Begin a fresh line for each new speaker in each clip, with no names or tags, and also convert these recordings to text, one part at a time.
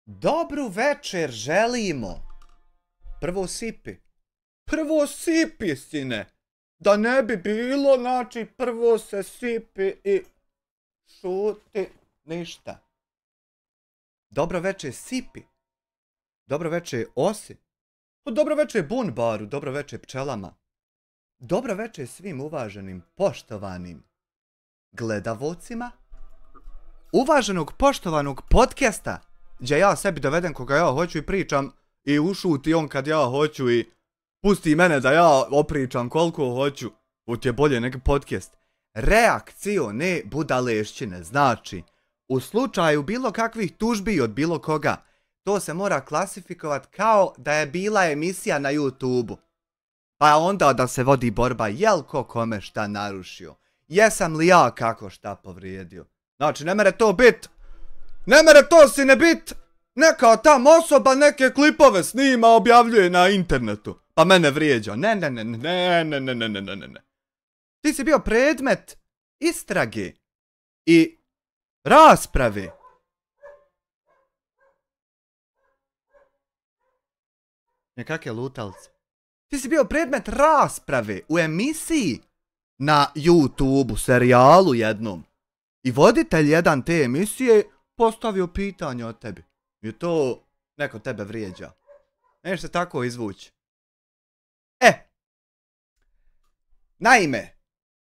Dobru večer želimo. Prvo sipi. Prvo sipi, sine. Da ne bi bilo, znači prvo se sipi i šuti. Ništa. Dobro večer sipi. Dobro večer osi. Dobro večer bunbaru. Dobro večer pčelama. Dobro večer svim uvaženim, poštovanim gledavocima uvaženog, poštovanog podcasta, gdje ja sebi dovedem koga ja hoću i pričam i ušuti on kad ja hoću i pusti mene da ja opričam koliko hoću. Ut je bolje neki podcast. Reakciju, ne budalešćine. Znači, u slučaju bilo kakvih tužbi od bilo koga, to se mora klasifikovat kao da je bila emisija na YouTubeu. Pa onda da se vodi borba jel ko kome šta narušio. Jesam li ja kako šta povrijedio. Znači ne mere to bit. Ne mere to si ne bit. Neka tam osoba neke klipove snima, objavljuje na internetu. Pa mene vrijeđa. Ne. Ti si bio predmet istrage i rasprave. Nekakve lutalce. Ti si bio predmet rasprave u emisiji na YouTubeu, serijalu jednom. I voditelj jedan te emisije postavio pitanje o tebi. I to neko tebe vrijeđa. Neš se tako izvući. Naime,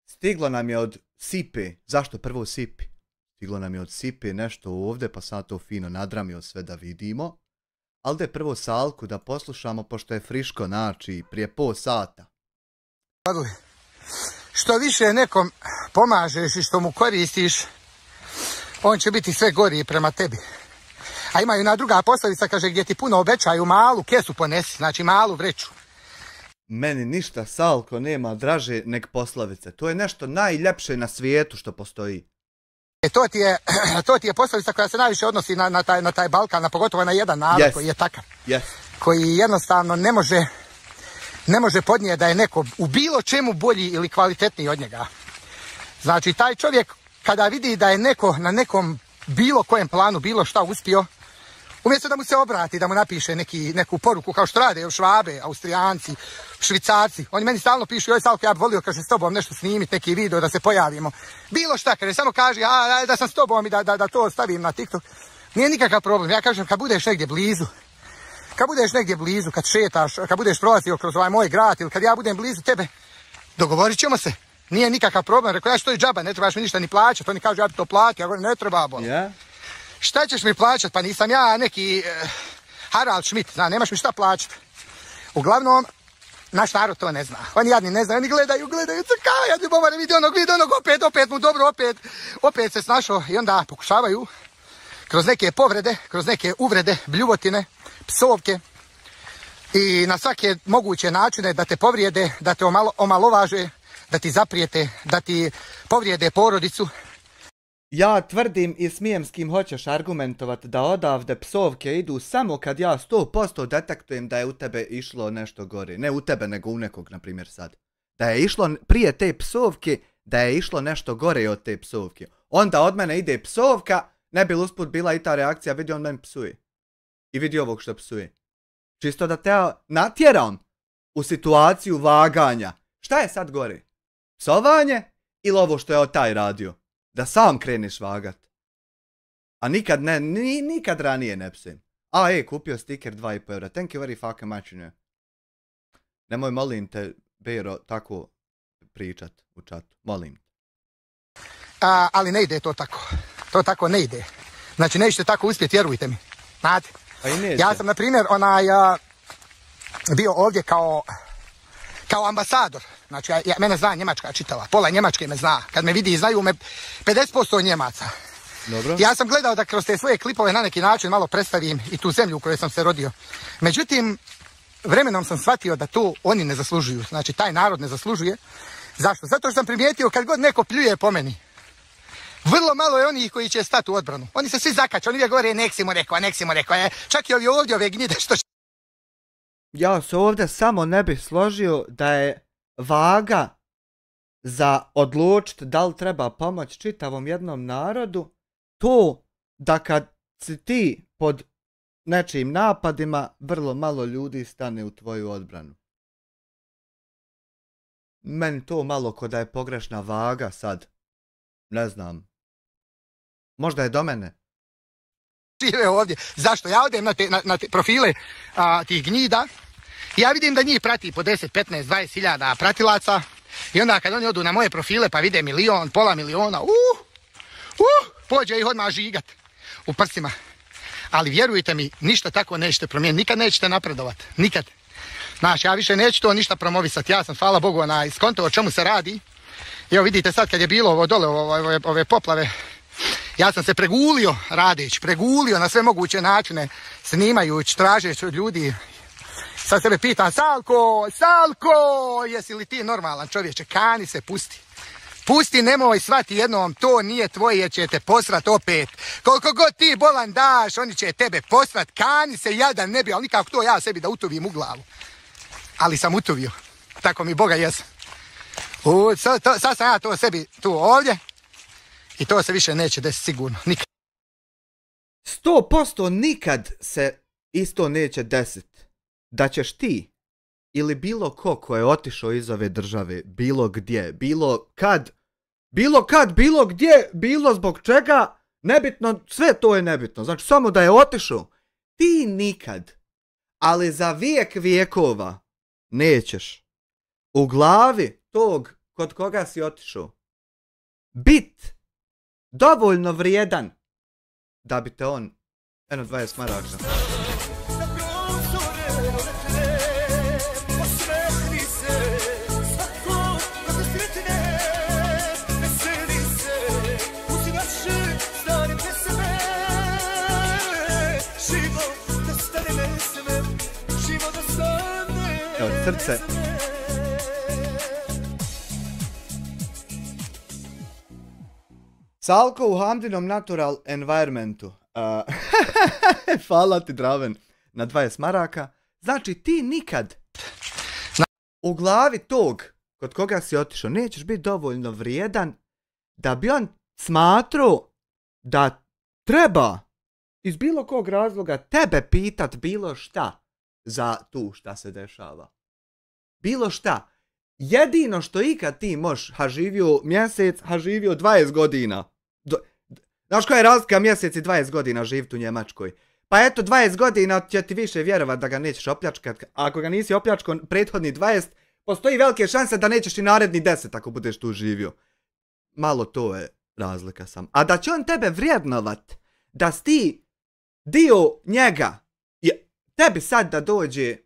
stiglo nam je od Sipe. Zašto prvo Sipi? Stiglo nam je od Sipe nešto ovdje, pa sad to fino nadramio sve da vidimo. Ali da je prvo Salku da poslušamo, pošto je friško, znači, prije pol sata.
Što više nekom pomažeš i što mu koristiš, on će biti sve gori prema tebi. A ima i jedna druga poslovica, kaže, gdje ti puno obećaju, malu kesu ponesi, znači malu vreću.
Meni ništa, Salko, nema draže nek poslovice. To je nešto najljepše na svijetu što postoji.
To ti je poslovica koja se najviše odnosi na taj Balkan, a pogotovo na jedan narod koji je takav. Koji jednostavno ne može podnijeti da je neko u bilo čemu bolji ili kvalitetniji od njega. Znači, taj čovjek kada vidi da je neko na nekom bilo kojem planu bilo šta uspio, umjesto da mu se obrati, da mu napiše neku poruku, kao što rade Švabe, Austrijanci, Švicarci. Oni meni stalno pišu, joj Salko, ja bih volio, kaže, s tobom nešto snimiti, neki video, da se pojavimo. Bilo šta, kaže, samo kaže, da sam s tobom i da to stavim na TikTok. Nije nikakav problem. Ja kažem, kad budeš negdje blizu, kad šetaš, kad budeš prolazio kroz ovaj moj grad ili kad ja budem blizu tebe, dogovorit ćemo se. Nije nikakav problem. Rekao, ja što je džaba, ne trebaš mi ništa ni plaćati. Oni kažu, ja bi to platio. Ja govorim, ne treba, bol. Šta ćeš mi plaćati? Pa nisam ja neki Harald Schmidt, nemaš mi šta plaćati. Uglavnom, naš narod to ne zna. Oni jadni ne znaju, oni gledaju, ja ti bomare, vidi onog, opet mu dobro, opet se snašao i onda pokušavaju kroz neke povrede, kroz neke uvrede, bljuvotine, psovke i na svake moguće načine da te povrijede, da te omalovaže, da ti zaprijete, da ti povrijede porodicu.
Ja tvrdim i smijem s kim hoćeš argumentovat da odavde psovke idu samo kad ja 100% detektujem da je u tebe išlo nešto gore. Ne u tebe, nego u nekog, na primjer sad. Da je išlo prije te psovke, da je išlo nešto gore od te psovke. Onda od mene ide psovka, ne bi usput bila i ta reakcija, vidi on meni psuje. I vidi ovog što psuje. Čisto da te ja natjeram u situaciju vaganja. Šta je sad gore? Psovanje ili ovo što je taj radio? Da sam kreneš vagat. A nikad ranije ne psujem. Kupio stiker 2,5 eura. Thank you very fucking much. Nemoj, molim te, Bero, tako pričat u čatu. Molim te.
Ali ne ide to tako. To tako ne ide. Znači, nećete tako uspjeti, vjerujte mi. Znate? Ja sam, na primjer, bio ovdje kao ambasador. Znači, mene zna Njemačka čitava, pola Njemačke me zna. Kad me vidi, znaju me 50% Njemaca.
Dobro.
Ja sam gledao da kroz te svoje klipove na neki način malo predstavim i tu zemlju u kojoj sam se rodio. Međutim, vremenom sam shvatio da to oni ne zaslužuju. Znači, taj narod ne zaslužuje. Zašto? Zato što sam primijetio kad god neko pljuje po meni, vrlo malo je onih koji će stati u odbranu. Oni se svi zakaču, oni uvijek govore nek si mu rekao. Čak i ove gnjide što...
Ja se ovdje samo ne bih složio da je vaga za odlučiti da li treba pomoć čitavom jednom narodu to da kad si ti pod nečijim napadima, vrlo malo ljudi stane u tvoju odbranu. Meni to malo ko da je pogrešna vaga sad. Ne znam. Možda je do mene.
Žive ovdje. Zašto? Ja odem na te profile tih gnjida. Ja vidim da njih prati po 10, 15, 20 hiljada pratilaca. I onda kad oni odu na moje profile pa vide milion, pola miliona, pođe ih odmah žigat u prsima. Ali vjerujte mi, ništa tako nećete promijeniti. Nikad nećete napredovat. Nikad. Znaš, ja više neću to ništa promovisati. Ja sam, hvala Bogu, iskonto o čemu se radi. Evo vidite sad kad je bilo ovo dole, ove poplave, ja sam se pregulio na sve moguće načine, snimajući, tražeći od ljudi. Sad sebe pitam, Salko, jesi li ti normalan čovječe? Kani se, pusti. Pusti, nemoj svati jednom, to nije tvoje jer će te posrat opet. Koliko god ti bolan daš, oni će tebe posrat. Kani se, jadan ne bi, ali nikako to ja sebi da utuvim u glavu. Ali sam utuvio. Tako mi Boga jesam. Sad sam ja to sebi tu ovdje i to se više neće desiti sigurno. Nikad.
100% nikad se isto neće desiti. Da ćeš ti ili bilo ko je otišao iz ove države, bilo gdje, bilo kad, bilo gdje, bilo zbog čega, nebitno, sve to je nebitno. Znači samo da je otišao, ti nikad, ali za vijek vijekova nećeš u glavi tog kod koga si otišao bit dovoljno vrijedan da bi te on 20 maraka. Evo srce. Salko u Hamdinom natural environmentu. Hvala ti Draven na 20 maraka. Znači ti nikad u glavi tog kod koga si otišao nećeš biti dovoljno vrijedan da bi on smatrao da treba iz bilo kog razloga tebe pitat bilo šta za tu šta se dešava. Bilo šta. Jedino što ikad ti možeš, živio mjesec, živio 20 godina. Znaš koja je razlika mjesec i 20 godina živiti u Njemačkoj? Pa eto 20 godina će ti više vjerovat da ga nećeš opljačkat. A ako ga nisi opljačkao prethodni 20, postoji velike šanse da nećeš i naredni 10 ako budeš tu živio. Malo to je razlika sam. A da će on tebe vrijednovat, da si ti dio njega, tebi sad da dođe,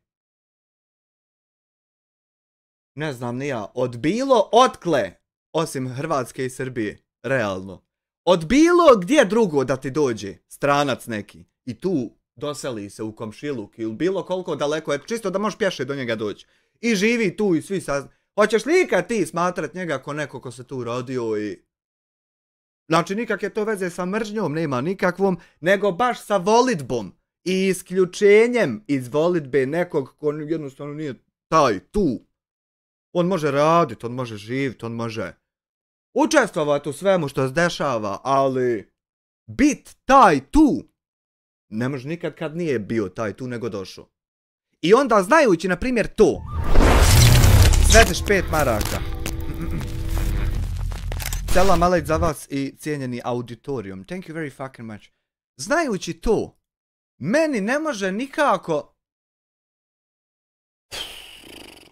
ne znam ni ja, od bilo otkle, osim Hrvatske i Srbije, realno. Od bilo gdje drugo da ti dođe stranac neki i tu doseli se u komšiluk ili bilo koliko daleko, čisto da možeš pješe do njega doći. I živi tu i svi saznaju. Hoćeš li ikad ti smatrat njega ko neko ko se tu rodio i... Znači nikakve to veze sa mržnjom nema nikakvom, nego baš sa volitbom i isključenjem iz volitbe nekog ko jednostavno nije taj tu. On može raditi, on može živjeti, on može učestvovati u svemu što se dešava, ali bit taj tu ne može nikad kad nije bio taj tu nego došao. I onda znajući na primjer to, svedeš 5 maraka. Selam alejk za vas i cijenjeni auditorijum. Thank you very fucking much. Znajući to, meni ne može nikako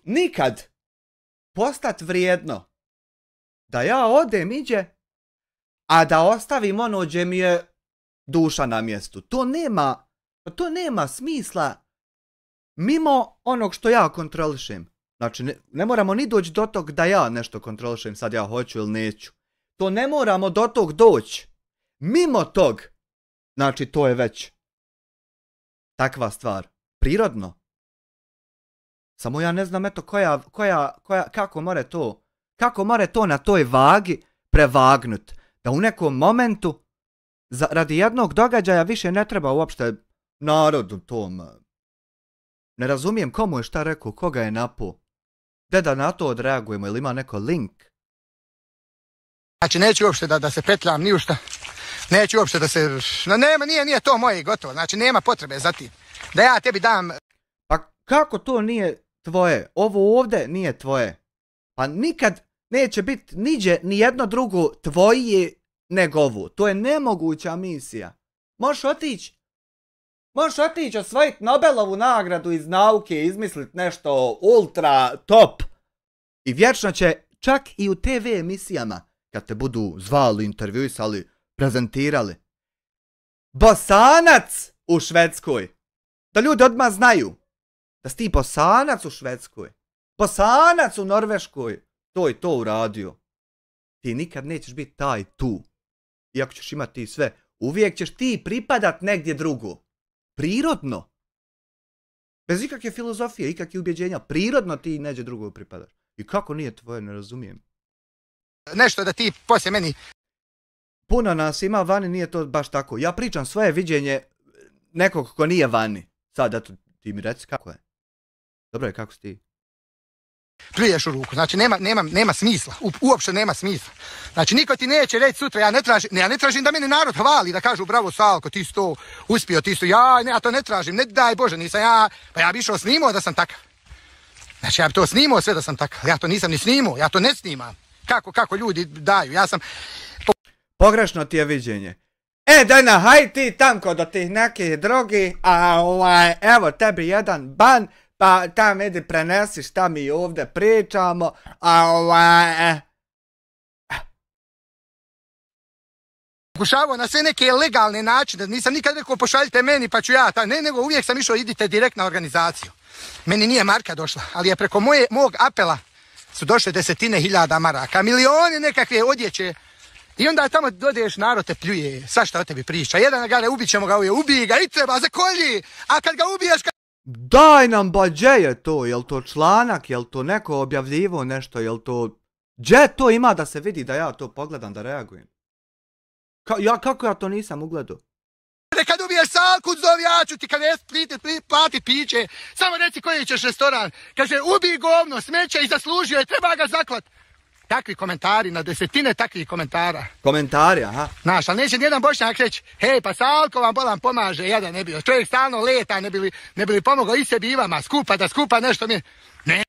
nikad postat vrijedno da ja odem iđe, a da ostavim ono gdje mi je duša na mjestu. To nema smisla mimo onog što ja kontrolišem. Znači, ne moramo ni doći do tog da ja nešto kontrolišem, sad ja hoću ili neću. To ne moramo do tog doći. Mimo tog, znači to je već takva stvar. Samo ja ne znam eto kako more to na toj vagi prevagnut. Da u nekom momentu radi jednog događaja više ne treba uopšte narodu tom. Ne razumijem komu je šta rekao, koga je napao. Gdje da na to odreagujemo, ili ima neko link?
Znači neću uopšte da se petljam ni u šta. Neću uopšte da se... Nije to moje gotovo, znači nema potrebe za tim. Da ja tebi dam...
Pa kako to nije tvoje? Ovo ovdje nije tvoje. Pa nikad neće biti niđe ni jedno drugo tvoje nego ovo. To je nemoguća misija. Možeš otići osvojiti Nobelovu nagradu iz nauke, izmisliti nešto ultra top. I vječno će čak i u TV emisijama, kad te budu zvali, intervjuisali, prezentirali. Bosanac u Švedskoj. Da ljudi odmah znaju da si ti Bosanac u Švedskoj. Bosanac u Norveškoj. To i to uradio. Ti nikad nećeš biti taj tu. Iako ćeš imati sve, uvijek ćeš ti pripadat negdje drugo. Prirodno. Bez ikakve filozofije, ikakve ubjeđenja. Prirodno ti neđe drugo pripadaš. I kako nije tvoje, ne razumijem.
Nešto da ti poslije meni...
Puno nas ima vani, nije to baš tako. Ja pričam svoje viđenje nekog ko nije vani. Sad, eto, ti mi reci kako je. Dobro je, kako si ti?
Pljuješ u ruku, znači nema smisla, uopšte nema smisla. Znači niko ti neće reći sutra, ja ne tražim da mene narod hvali, da kažu bravo Salko, ti si to uspio, ja to ne tražim, ne daj Bože, nisam ja, pa ja bi išao snimao da sam takav. Znači ja bi to snimao sve da sam takav, ja to nisam ni snimao, ja to ne snimam. Kako ljudi daju, ja sam...
Pogrešno ti je viđenje. Dajna, haj ti tamko do tih nekih drugi, a evo tebi jedan ban, pa tam idi prenesi šta mi ovdje pričamo,
Pokušavao na sve neke legalne načine, nisam nikad rekao pošaljite meni pa ću ja, nego uvijek sam išao idite direkt na organizaciju. Meni nije marka došla, ali je preko mog apela su došle 10.000 maraka, milioni nekakve odjeće. I onda tamo dodeš, narod te pljuje, svašta o tebi priča. Jedan gale, ubit ćemo ga, ubij ga, i treba, zakolji, a kad ga ubiješ...
Daj nam ba, gdje je to? Jel to članak, jel to neko objavljivo nešto, jel to... Gdje to ima da se vidi da ja to pogledam, da reagujem? Kako ja to nisam ugledao?
Kad ubiješ Salku, zovi, ja ću ti kad plati piće, samo reci koji ćeš restoran. Kaže, ubij govno, smeće i zaslužio je, treba ga zaklat. Takvi komentari, na desetine takvih komentara.
Komentari, aha.
Znaš, ali neće nijedan Bošnjak reći, hej, pa Salko vam bolan pomaže, jedan ne bio. Čovjek stalno leta, ne bi li pomogao i sebi i vama, da skupa nešto mi... Ne.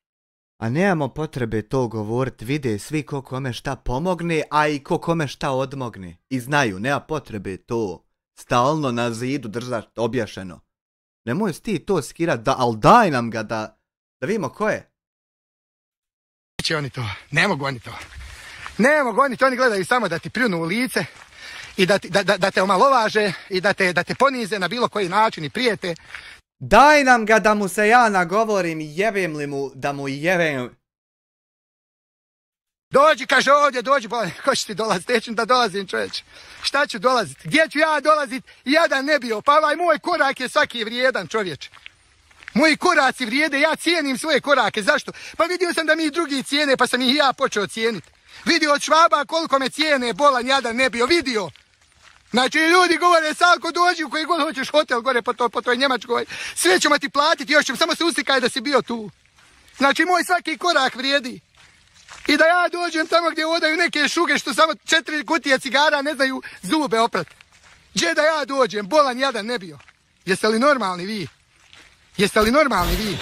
A nemamo potrebe to govorit, vide svi ko kome šta pomogne, a i ko kome šta odmogne. I znaju, nema potrebe to stalno na zidu držati objašeno. Nemoj ti to skirat, ali daj nam ga da vidimo ko je.
Neće oni to, ne mogu oni to. Oni gledaju samo da ti pljunu u lice i da te omalovaže i da te ponize na bilo koji način i prijete.
Daj nam ga da mu se ja nagovorim i jebem li mu da mu jebem.
Dođi, kaže ovdje, dođi, ko će ti dolaziti, neću da dolazim čovječe. Šta ću dolaziti, gdje ću ja dolaziti, jadan ne bio, pa ovaj moj korak je svaki vrijedan čovječe. Moji koraci vrijede, ja cijenim svoje korake, zašto? Pa vidio sam da mi i drugi cijene, pa sam ih i ja počeo cijeniti. Vidio od Švaba koliko me cijene, bolan jadan ne bio, vidio. Znači ljudi govore, Salko dođi u koji god hoćeš hotel gore po toj Njemačkoj, sve ćemo ti platiti, još ćemo, samo se uslikaj da si bio tu. Znači moj svaki korak vrijedi. I da ja dođem tamo gdje odaju neke šuge što samo 4 kutije cigara ne znaju zube oprati. Gdje da ja dođem, bolan jadan ne bio. Jeste li normalni vi? Jeste li normalni vi?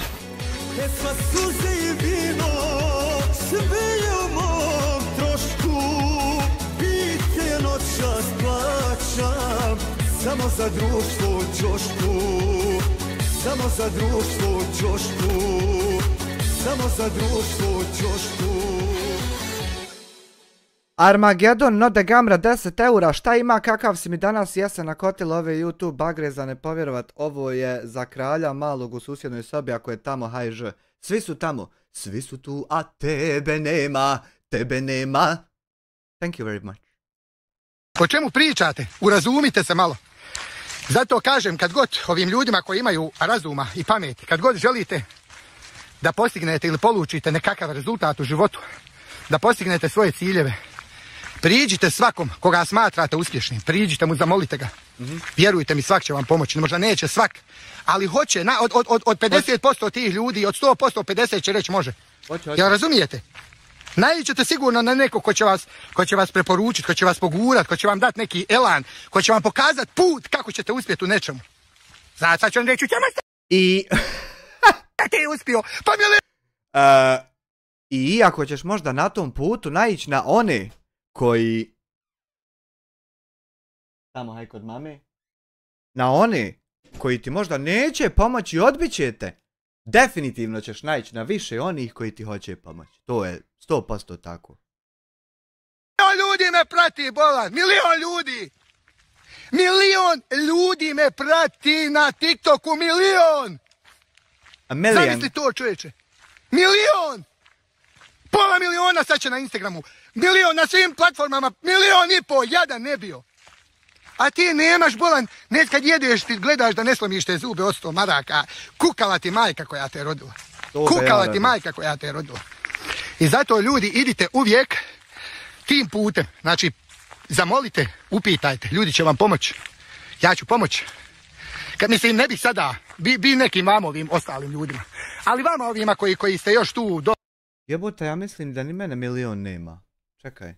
Sva suze i vino, sve je u mom trošku, pite noćas plaćam, samo za društvo ćošku, samo za društvo ćošku, samo za društvo ćošku.
Armagedon, Node Gamra, 10 eura, šta ima, kakav si mi danas, jesen nakotilo ove YouTube bagre za ne povjerovat, ovo je za kralja malog u susjednoj sobi, ako je tamo hajž, svi su tamo, svi su tu, a tebe nema, thank you very much.
O čemu pričate? Urazumite se malo. Zato kažem, kad god ovim ljudima koji imaju razuma i pameti, kad god želite da postignete ili polučite nekakav rezultat u životu, da postignete svoje ciljeve, priđite svakom koga smatrate uspješnim, priđite mu, zamolite ga. Vjerujte mi, svak će vam pomoći, možda neće svak, ali hoće, od 50% tih ljudi, od 100% 50 će reći može. Jel razumijete? Naiđete sigurno na neko ko će vas preporučiti, ko će vas pogurat, ko će vam dati neki elan, ko će vam pokazati put kako ćete uspjeti u nečemu. Znači, sad ću vam reći,
I...
ti je uspio, pa
I iako ćeš možda na tom putu naići na one koji... Tamo, haj kod mame. Na one koji ti možda neće pomoći i odbit će te. Definitivno ćeš naići na više onih koji ti hoće pomoći. To je 100% tako.
Milion ljudi me prati, bolan, milion ljudi! Milion ljudi me prati na TikToku, milion! Zamisli to, čovječe. Milion! Pola miliona sad će na Instagramu. Milion na svim platformama. Milion i po, jadan ne bio. A ti nemaš, bolan, kad jedeš ti gledaš da ne slomiš te zube od 100 maraka. Kukala ti majka koja te rodila. Kukala ti majka koja te rodila. I zato ljudi idite uvijek tim putem. Znači, zamolite, upitajte. Ljudi će vam pomoći. Ja ću pomoći. Kad mislim, ne bih sada, bi nekim vama ovim ostalim ljudima. Ali vama ovima koji ste još tu...
Jebote, ja mislim da ni mene milion nema. Čekaj.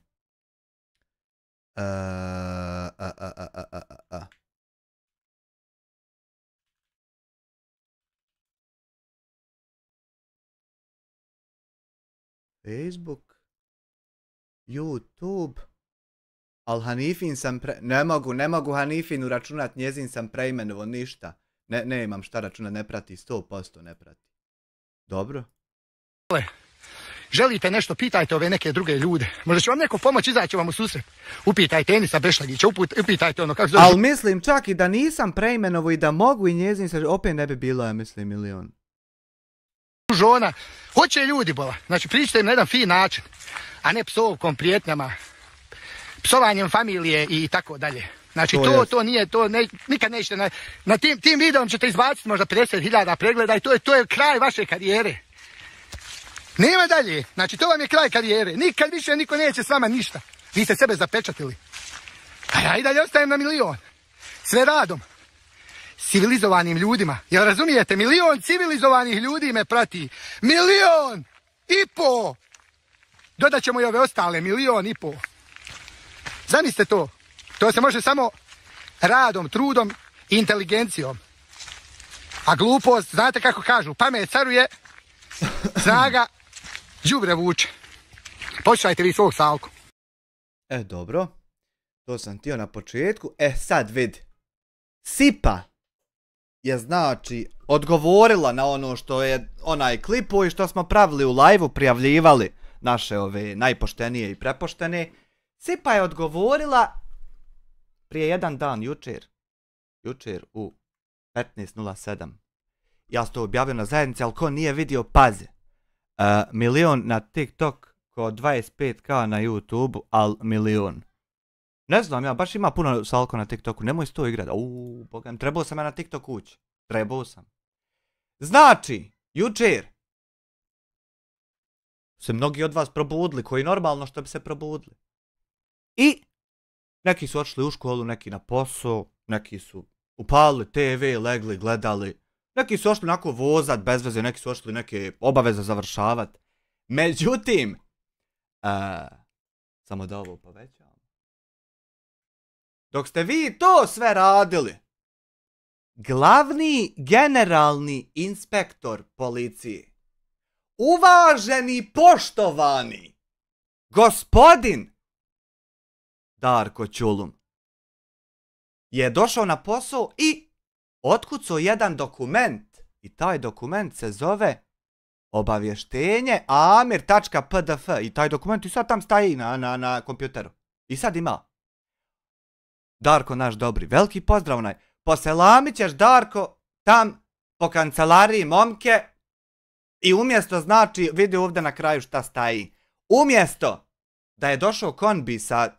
Facebook, YouTube, al Hanifin sam ne mogu Hanifinu računat, njezin sam preimenovo, ništa. Ne imam šta računat, ne prati, 100% ne prati. Dobro.
Želite nešto, pitajte ove neke druge ljude. Možda će vam neko pomoći, izaći vam u susret. Upitajte Enisa Bešlagića, upitajte ono kako zove.
Ali mislim čak i da nisam preimenovo i da mogu i njezin se, opet ne bi bilo, ja mislim, milion.
Žona, hoće ljudi, bola. Znači, pričajte im na jedan fin način, a ne psovkom, prijetnjama, psovanjem familije i tako dalje. Znači, to nije, nikad nećete, na tim videom ćete izbaciti možda 50.000 pregleda i to je kraj vaše karijere. Nema dalje, znači to vam je kraj karijere, nikad više niko neće s vama ništa. Vi ste sebe zapečatili. A ja i dalje ostajem na milion. Sve radom. Civilizovanim ljudima. Jel razumijete? Milion civilizovanih ljudi me prati. Milion i po. Dodat ćemo i ove ostale, milion i po. Zamislite to. To se može samo radom, trudom i inteligencijom. A glupost, znate kako kažu, pamet caruje, snaga đubre vuče. Počujte vi svog Salku.
Dobro. To sam htio na početku. Sad vidi. Sipa je znači odgovorila na ono što je onaj klipu i što smo pravili u live-u, prijavljivali naše ove najpoštenije i prepoštene. Sipa je odgovorila prije jedan dan, jučer u 15:07. Ja sam to objavio na zajednici, ali ko nije vidio, pazi. Milion na TikTok, ko 25k na YouTube, ali milion. Ne znam, ja baš ima puno Salko na TikToku, nemoj s to igrati. Boga, trebao sam ja na TikTok ući. Trebao sam. Znači, jučer se mnogi od vas probudili, koji normalno što bi se probudili. I neki su otišli u školu, neki na posao, neki su upalili TV, legli, gledali. Neki su ošli onako vozat bez veze, neki su ošli neke obaveze završavat. Međutim, samo da ovo povećam. Dok ste vi to sve radili, glavni generalni inspektor policije, uvaženi poštovani gospodin Darko Ćulum, je došao na posao i otkucao jedan dokument. I taj dokument se zove obavještenje amir.pdf. I taj dokument i sad tam staji na kompjuteru. I sad ima. Darko naš dobri, veliki pozdrav onaj. Poselamit ćeš Darko tam po kancelariji momke. I umjesto, znači, vidi ovdje na kraju šta staji. Umjesto da je došao konbi sa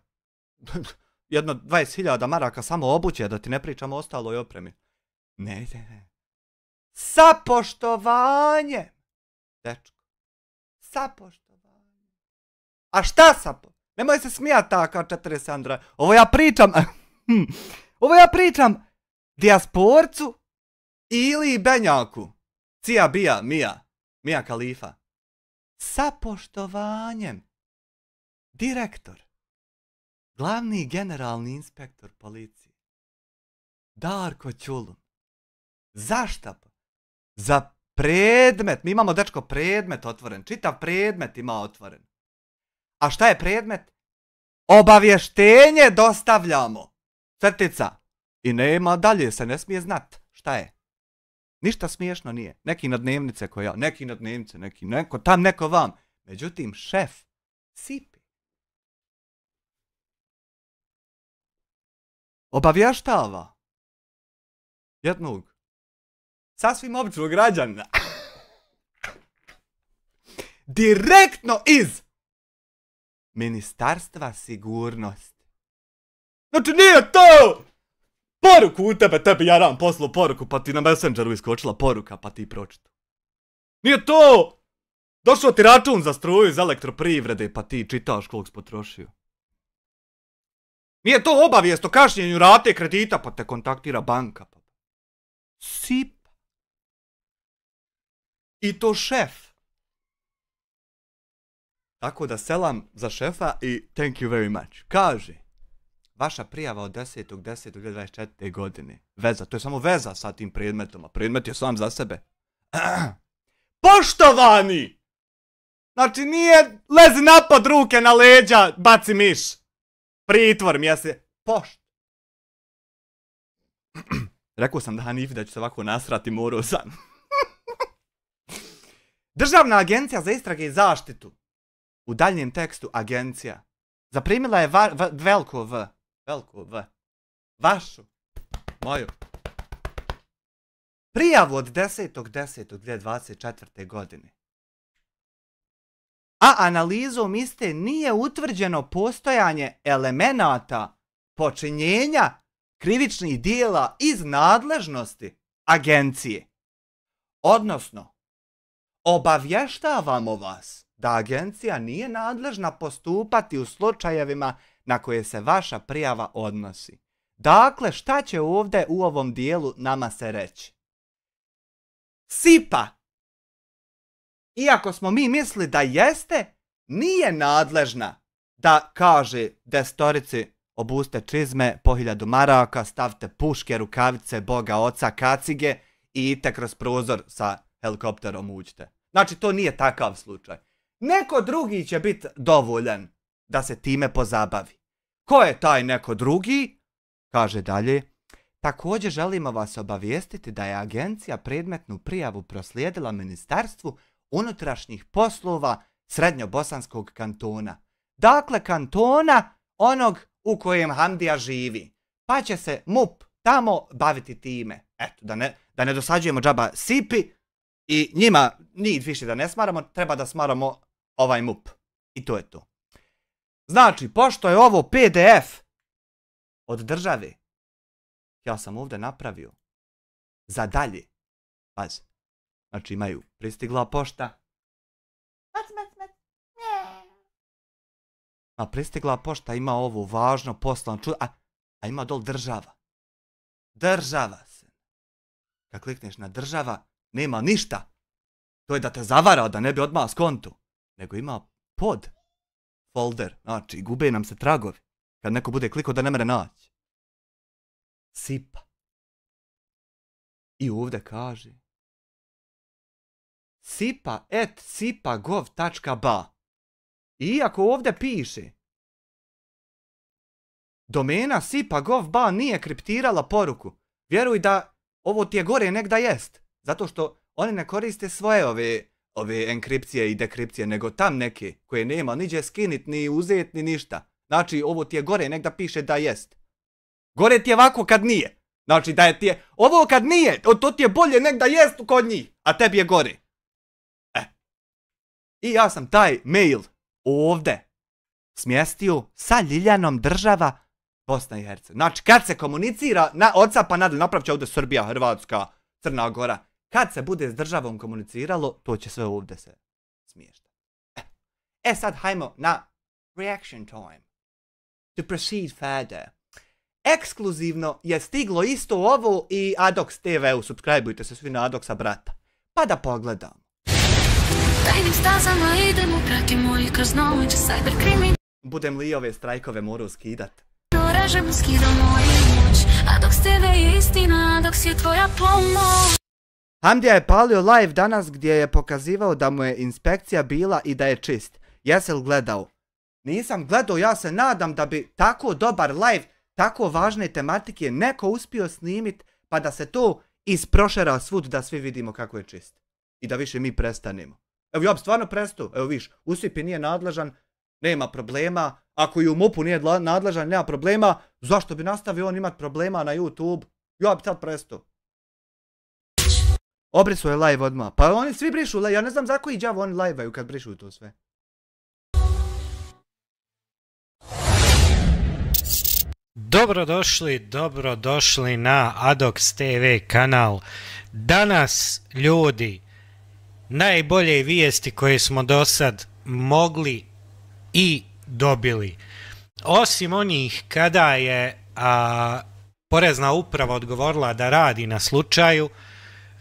jedno 20.000 maraka samo obuće, da ti ne pričamo o ostaloj opremi. Ne. Sa poštovanjem. Dečko. Sa poštovanjem. A šta sa poštovanjem? Nemoj se smijati tako kao 40 Ovo ja pričam dijasporcu ili Benjaku. Cija bija, Mija Kalifa. Sa poštovanjem. direktor, glavni generalni inspektor policije, Darko Ćulun. Zašto? Za predmet. Mi imamo, dečko, predmet otvoren. Čitav predmet ima otvoren. A šta je predmet? Obavještenje dostavljamo. Crtica. I nema dalje, se ne smije znat. Šta je? Ništa smiješno nije. Neki na dnevnice koja, neki na dnevnice, neki neko tam, neko vam. Međutim, šef sipi. Obavještava jednog sasvim običnog građanina direktno iz Ministarstva sigurnosti. Znači nije to! Poruku u tebe, tebi jaram poslao poruku, pa ti na Messengeru iskočila poruka, pa ti pročito. Nije to! Došao ti račun za struju iz elektroprivrede, pa ti čitaš koliko si potrošio. Nije to obavijest o kašnjenju rate kredita, pa te kontaktira banka. Sip. I to šef. Tako da selam za šefa i thank you very much. Kaže, vaša prijava od 10.10.2024. godine. Veza, to je samo veza sa tim predmetom, a predmet je sam za sebe. Poštovani! Znači nije lezi napad ruke na leđa, baci miš. Pritvor mjese. Pošt. Rekao sam da Hanifi da ću se ovako nasrati, morao sam. Državna agencija za istrage i zaštitu. U daljnjem tekstu agencija. Zaprimila je veliko V. Veliko V. Vašu. Moju. Prijavu od 10.10.2024. godine. A analizom iste nije utvrđeno postojanje elemenata počinjenja krivičnih dijela iz nadležnosti agencije. Odnosno, obavještavamo vas da agencija nije nadležna postupati u slučajevima na koje se vaša prijava odnosi. Dakle, šta će ovdje u ovom dijelu nama se reći? SIPA, iako smo mi mislili da jeste, nije nadležna da kaže destorici obuste čizme po 1000 maraka, stavite puške, rukavice, Boga, oca, kacige i idite kroz prozor sa helikopterom uđite. Znači, to nije takav slučaj. Neko drugi će biti dovoljan da se time pozabavi. Ko je taj neko drugi? Kaže dalje. Također želimo vas obavijestiti da je agencija predmetnu prijavu proslijedila Ministarstvu unutrašnjih poslova Srednjobosanskog kantona. Dakle, kantona onog u kojem Hamdija živi. Pa će se MUP tamo baviti time. Eto, da ne dosađujemo džaba sipi i njih više da ne smaramo, treba da smaramo ovaj MUP. I to je to. Znači, pošto je ovo PDF od države, ja sam ovdje napravio za dalje. Pazi. Znači imaju pristigla pošta. A pristigla pošta ima ovo važno poslano, a ima dol država. Država se. Kad klikneš na država, nema ništa. To je da te zavara, da ne bi odmah skontu. Nego ima pod folder. Znači, gube nam se tragovi. Kad neko bude klikao da ne mere naći. SIPA. I ovdje kaže sipa@sipagov.ba. Iako ovdje piše domena sipagov.ba nije kriptirala poruku, vjeruj da ovo ti je gore negda jest. Zato što oni ne koriste svoje ove enkripcije i dekripcije, nego tam neke koje nema niđe skinit, ni uzet, ni ništa. Znači ovo ti je gore negda piše da jest. Gore ti je ovako kad nije. Znači da je ti je ovo kad nije, to ti je bolje negda jest kod njih, a tebi je gore. I ja sam taj mail ovdje smjestio sa Ljiljanom država Bosna i Hercegovina. Znači kad se komunicira od WhatsAppa pa nadalje, napravit će ovdje Srbija, Hrvatska, Crna Gora. Kad se bude s državom komuniciralo, to će sve ovdje se smještati. Sad hajmo na reaction time. To proceed further. Ekskluzivno je stiglo isto ovo i Adox TV-u. Subscribeujte se svi na Adoxa brata. Pa da pogledamo.
Tajnim stazama idemo, pratimo i kroz noć, cyberkriminal.
budem li ove strajkove morao skidat.
Režem skidam moju moć, a dok s tebe je istina, dok si je tvoja pomoć.
Hamdija je palio live danas gdje je pokazivao da mu je inspekcija bila i da je čist. Jesi li gledao? Nisam gledao, ja se nadam da bi tako dobar live, tako važne tematike neko uspio snimit pa da se to isprošera svud da svi vidimo kako je čist. I da više mi prestanemo. Evo ja bi stvarno prestao, evo viš, Usipi nije nadležan, nema problema, ako i u MUP-u nije nadležan, nema problema, zašto bi nastavio on imat problema na YouTube? Ja bi sad prestao. Obrisu je live odmah, pa oni svi brišu live, ja ne znam za koji đavo oni live-aju kad brišu to sve.
Dobrodošli na Adox TV kanal. Danas, ljudi, najbolje vijesti koje smo do sad mogli i dobili. Osim onih kada je Porezna uprava odgovorila da radi na slučaju,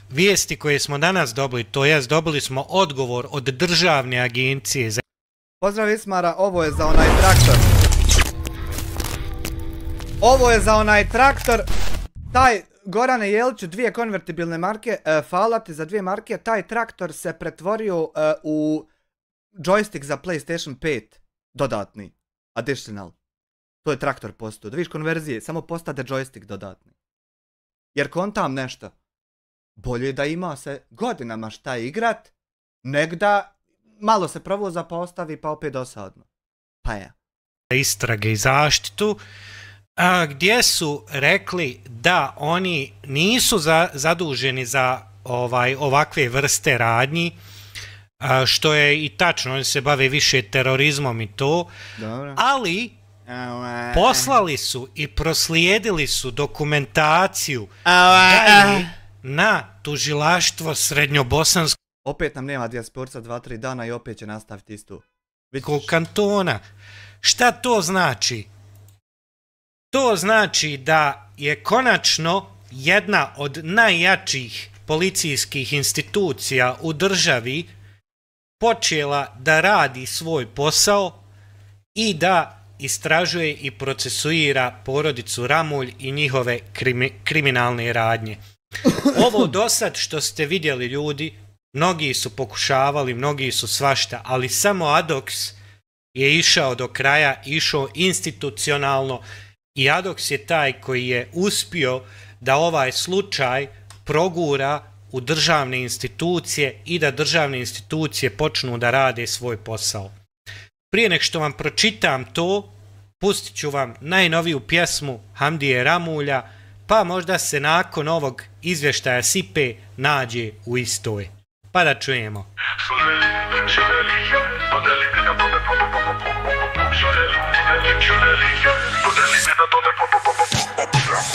vijesti koje smo danas dobili, to jest dobili smo odgovor od državne agencije za...
Pozdrav Ismara, ovo je za onaj traktor. Ovo je za onaj traktor. Taj, Gorane Jeliću, 2 konvertibilne marke, hvala ti za 2 marke, taj traktor se pretvorio u joystick za PlayStation 5, dodatni, additional. To je traktor postao, da viš konverzije, samo postade joystick dodatni. Jer kontam nešto. Bolje da ima se godinama šta igrat, nek da malo se provoza pa ostavi pa opet dosadno. Pa ja.
Istrage i zaštitu, gdje su rekli da oni nisu zaduženi za ovakve vrste radnji, što je i tačno, oni se bave više terorizmom i to, dobro. Ali poslali su i proslijedili su dokumentaciju dalje na tužilaštvo Srednjobosansko.
Opet nam nema dijasporca 2-3 dana i opet će nastaviti isto.
Kantona. Šta to znači? To znači da je konačno jedna od najjačih policijskih institucija u državi počela da radi svoj posao i da istražuje i procesuira porodicu Ramulj i njihove kriminalne radnje. Ovo do sad što ste vidjeli, ljudi, mnogi su pokušavali, mnogi su svašta, ali samo Adox je išao do kraja, išao institucionalno i Adox je taj koji je uspio da ovaj slučaj progura u državne institucije i da državne institucije počnu da rade svoj posao. Prije nek što vam pročitam to, pustit ću vam najnoviju pjesmu Hamdije Ramulja, pa možda se nakon ovog izvještaja Sipe nađe u istoj. Pa da čujemo.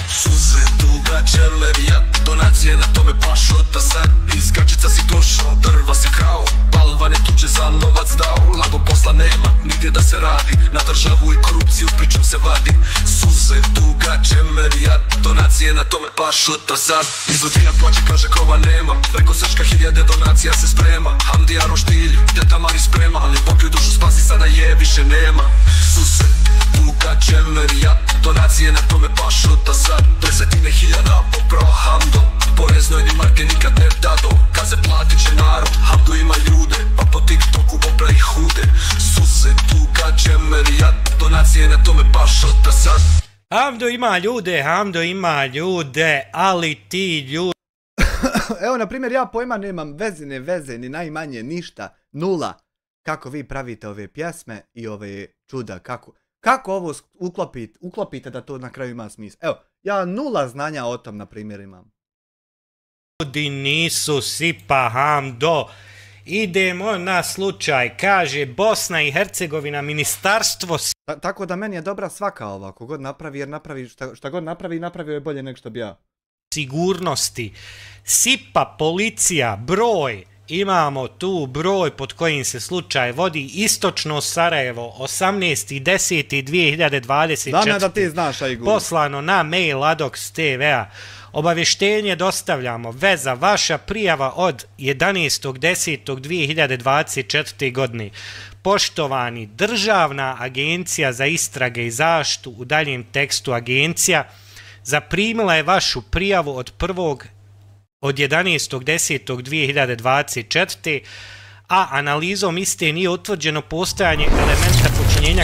Suze dugače levijat, donacije na tome pašota sad. Iz kačica si došao, drva si krao, balvan je tuđe za novac dao. Lago posla nema, nigdje da se radi, na državu i korupciju pričom se vadi. Suze dugače levijat, donacije na tome pašota sad. Iz odvija plaće kaže krova nema, preko srčka 1000 donacija se sprema. Hamdija roštilju, teta Mari sprema, ali popiju dušu spasi sada je više nema. Suze dugače levijat, donacije na tome pašota sad. 10.000 popravo Hamdo, poreznoj ni marke nikad ne dado. Kad se platit će narod, Hamdo ima ljude, pa po TikToku popra ih hude. Suze dugače levijat, donacije na tome pašota sad.
Hamdo ima ljude, ali ti ljudi...
Evo, na primjer, ja pojma nemam veze, ni najmanje, ništa, nula. Kako vi pravite ove pjesme i ove čuda, kako ovo uklopite da to na kraju ima smisla. Evo, ja nula znanja o tom, na primjer, imam.
Ljudi nisu Sipa, Hamdo. Idemo na slučaj, kaže Bosna i Hercegovina, ministarstvo...
Tako da meni je dobra svaka ova, kogod napravi, jer šta god napravio je bolje nego što bi ja.
Sigurnosti. Sipa, policija, broj. Imamo tu broj pod kojim se slučaj vodi, Istočno Sarajevo, 18.10.2024.
Da ti znaš, Ajgur.
Poslano na mail Adox TV-a. Obavještenje dostavljamo, veza, vaša prijava od 11.10.2024. godine. poštovani, Državna agencija za istrage i zaštitu, u daljem tekstu agencija, zaprimila je vašu prijavu od 11.10.2024. a analizom iste nije utvrđeno postojanje elementa počinjenja.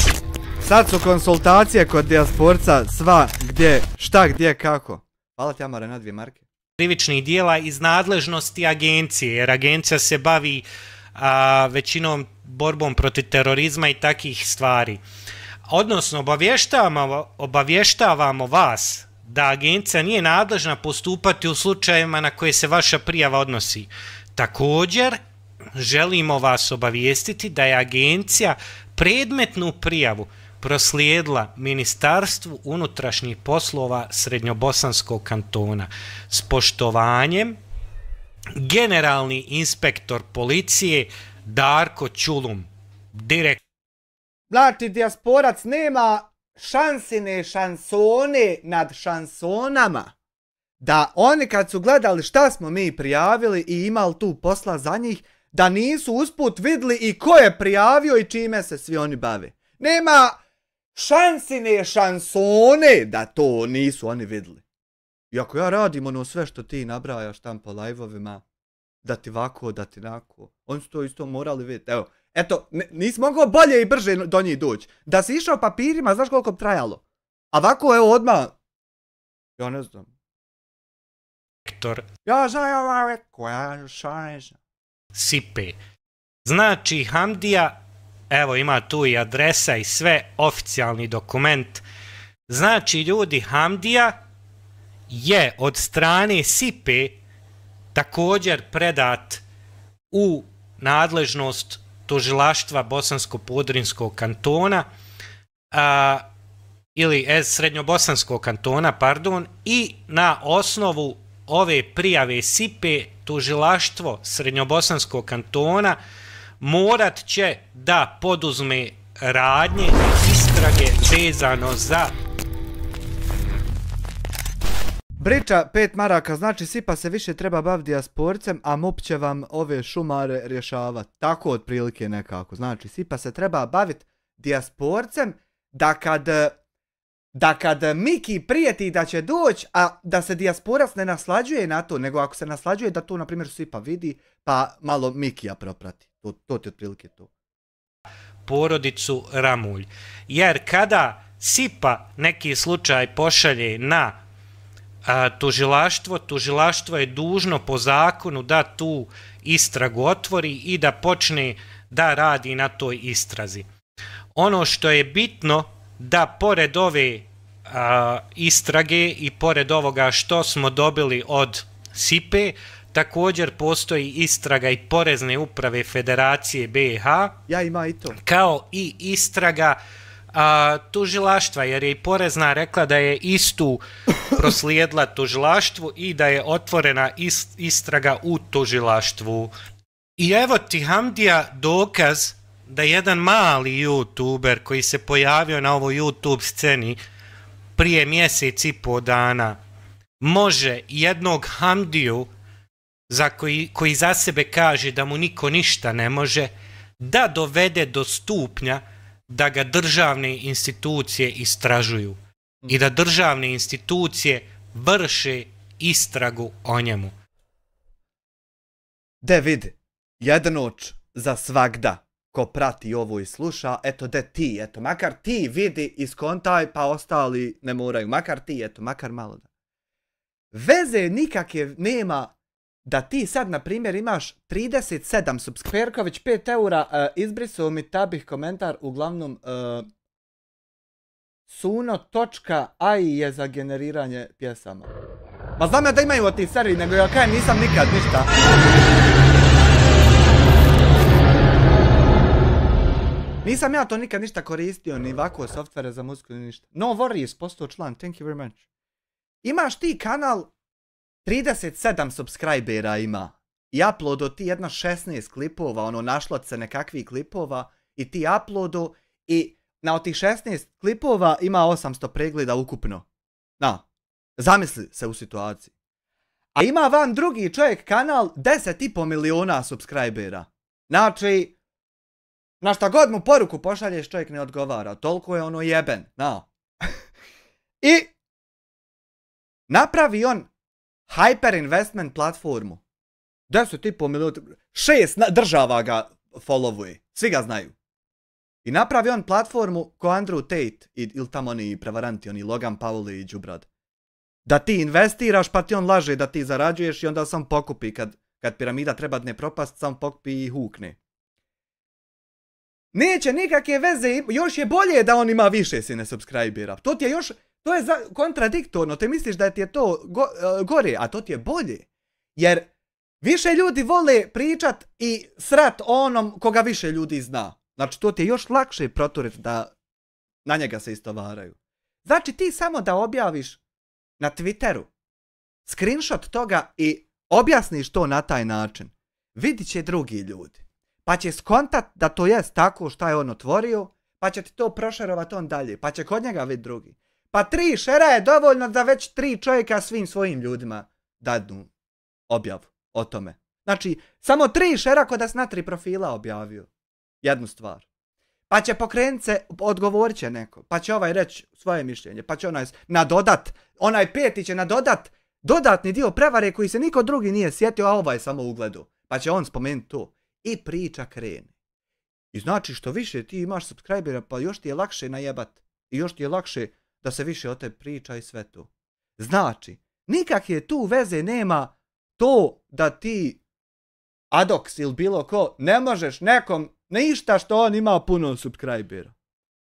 Sad su konsultacije kod dijasporca sva gdje, šta, gdje, kako. Hvala ti, Amare, na 2 marke.
Krivičnih dijela iz nadležnosti agencije, jer agencija se bavi većinom borbom protiv terorizma i takih stvari. Odnosno, obavještavamo vas da agencija nije nadležna postupati u slučajevima na koje se vaša prijava odnosi. Također, želimo vas obavijestiti da je agencija predmetnu prijavu proslijedila Ministarstvu unutrašnjih poslova Srednjobosanskog kantona. S poštovanjem, generalni inspektor policije Darko Čulum, direktor.
Znači, dijasporac nema šansine šansone nad šansonama. Da oni kad su gledali šta smo mi prijavili i imali tu posla za njih, da nisu usput vidjeli i ko je prijavio i čime se svi oni bave. Nema šansine šansone da to nisu oni vidjeli. I ako ja radim ono sve što ti nabrajaš tam po live-ovima, da ti vako, da ti nako, oni su to isto morali vidjeti. Evo, eto, nisi mogao bolje i brže do njih doći. Da si išao papirima, znaš koliko bi trajalo. A ovako, evo, odmah, ja ne znam. Ja znam ove koja šaneža.
Sipe. Znači, Hamdija, evo ima tu i adresa i sve, oficijalni dokument. Znači, ljudi, Hamdija je od strane Sipe također predat u nadležnost tužilaštva Bosansko-Podrinskog kantona ili Srednjobosanskog kantona, pardon, i na osnovu ove prijave Sipe tužilaštvo Srednjobosanskog kantona morat će da poduzme radnje i istrage vezano za...
Priča 5 maraka, znači Sipa se više treba baviti dijasporcem, a MUP će vam ove šumare rješavati. Tako otprilike nekako. Znači Sipa se treba baviti dijasporcem da kad Miki prijeti da će doći, a da se dijasporac ne naslađuje na to, nego ako se naslađuje da to, na primjer, Sipa vidi, pa malo Mikija proprati. To ti otprilike to.
Porodicu Ramulj. Jer kada Sipa neki slučaj pošalje na tužilaštvo je dužno po zakonu da tu istragu otvori i da počne da radi na toj istrazi. Ono što je bitno, da pored ove istrage i pored ovoga što smo dobili od Sipe, također postoji istraga i Porezne uprave Federacije BiH,
ja ima i to,
kao i istraga tužilaštva, jer je i Porezna rekla da je istu proslijedila tužilaštvu i da je otvorena istraga u tužilaštvu. I evo ti, Hamdija, dokaz da jedan mali youtuber koji se pojavio na ovoj YouTube sceni prije mjesec i pol dana može jednog Hamdiju, koji za sebe kaže da mu niko ništa ne može, da dovede do stupnja da ga državne institucije istražuju i da državne institucije vrše istragu o njemu.
De vidi, jednoć za svagda ko prati ovo i sluša, eto de ti, eto makar ti vidi iskontaj, pa ostali ne moraju, makar ti, eto makar malo da. Veze nikakve nema da ti sad, na primjer, imaš 37 subscriberković 5 eura, izbrisao mi tabih komentar, uglavnom suno.ai je za generiranje pjesama. Ma znam ja da imaju od tih seriji, nego ja kajem nisam nikad ništa. Nisam ja to nikad ništa koristio, ni ovako softvere za muziku, ni ništa. No worries, postao član, thank you very much. Imaš ti kanal, 37 subscribera ima. I uploado ti jedno 16 klipova, ono našlo se nekakvih klipova i ti uploado i na od tih 16 klipova ima 800 pregleda ukupno. Na, zamisli se u situaciji. A ima vam drugi čovjek kanal 10,5 miliona subscribera. Znači, Na šta god mu poruku pošalješ, čovjek ne odgovara. Toliko je ono jeben. No. I napravi on hyper investment platformu. 10,5 minuta. 6 država ga followuje. Svi ga znaju. I napravi on platformu ko Andrew Tate ili tamo oni prevaranti, oni Logan Paul i Đubrad. Da ti investiraš pa ti on laže da ti zarađuješ i onda sam pokupi. Kad piramida treba ne propast, sam pokupi i hukne. Neće nikakve veze, još je bolje da on ima više sine subscribera. To je kontradiktorno, te misliš da ti je to gore, a to ti je bolje. Jer više ljudi vole pričat i srat o onom koga više ljudi zna. Znači to ti je još lakše proturiti da na njega se istovaraju. Znači ti samo da objaviš na Twitteru screenshot toga i objasniš to na taj način. Vidit će drugi ljudi. Pa će skontat da to jest tako šta je on otvorio, pa će ti to prošerovat on dalje, pa će kod njega vidjeti drugi. Pa 3 šera je dovoljno da već 3 čovjeka svim svojim ljudima dadnu objavu o tome. Znači, samo 3 šera kod da s na 3 profila objavio jednu stvar. Pa će pokrenut se, odgovorit će neko, pa će ovaj reći svoje mišljenje, pa će onaj nadodat, onaj peti će nadodat dodatni dio prevare koji se niko drugi nije sjetio, a ovaj samo ugledu. Pa će on spomenuti to. I priča krene. I znači što više ti imaš subscribera, pa još ti je lakše najebat. I još ti je lakše da se više o te priča i sve to. Znači, nikakve tu veze nema to da ti Adox ili bilo ko ne možeš nekom ništa što on ima puno subscribera.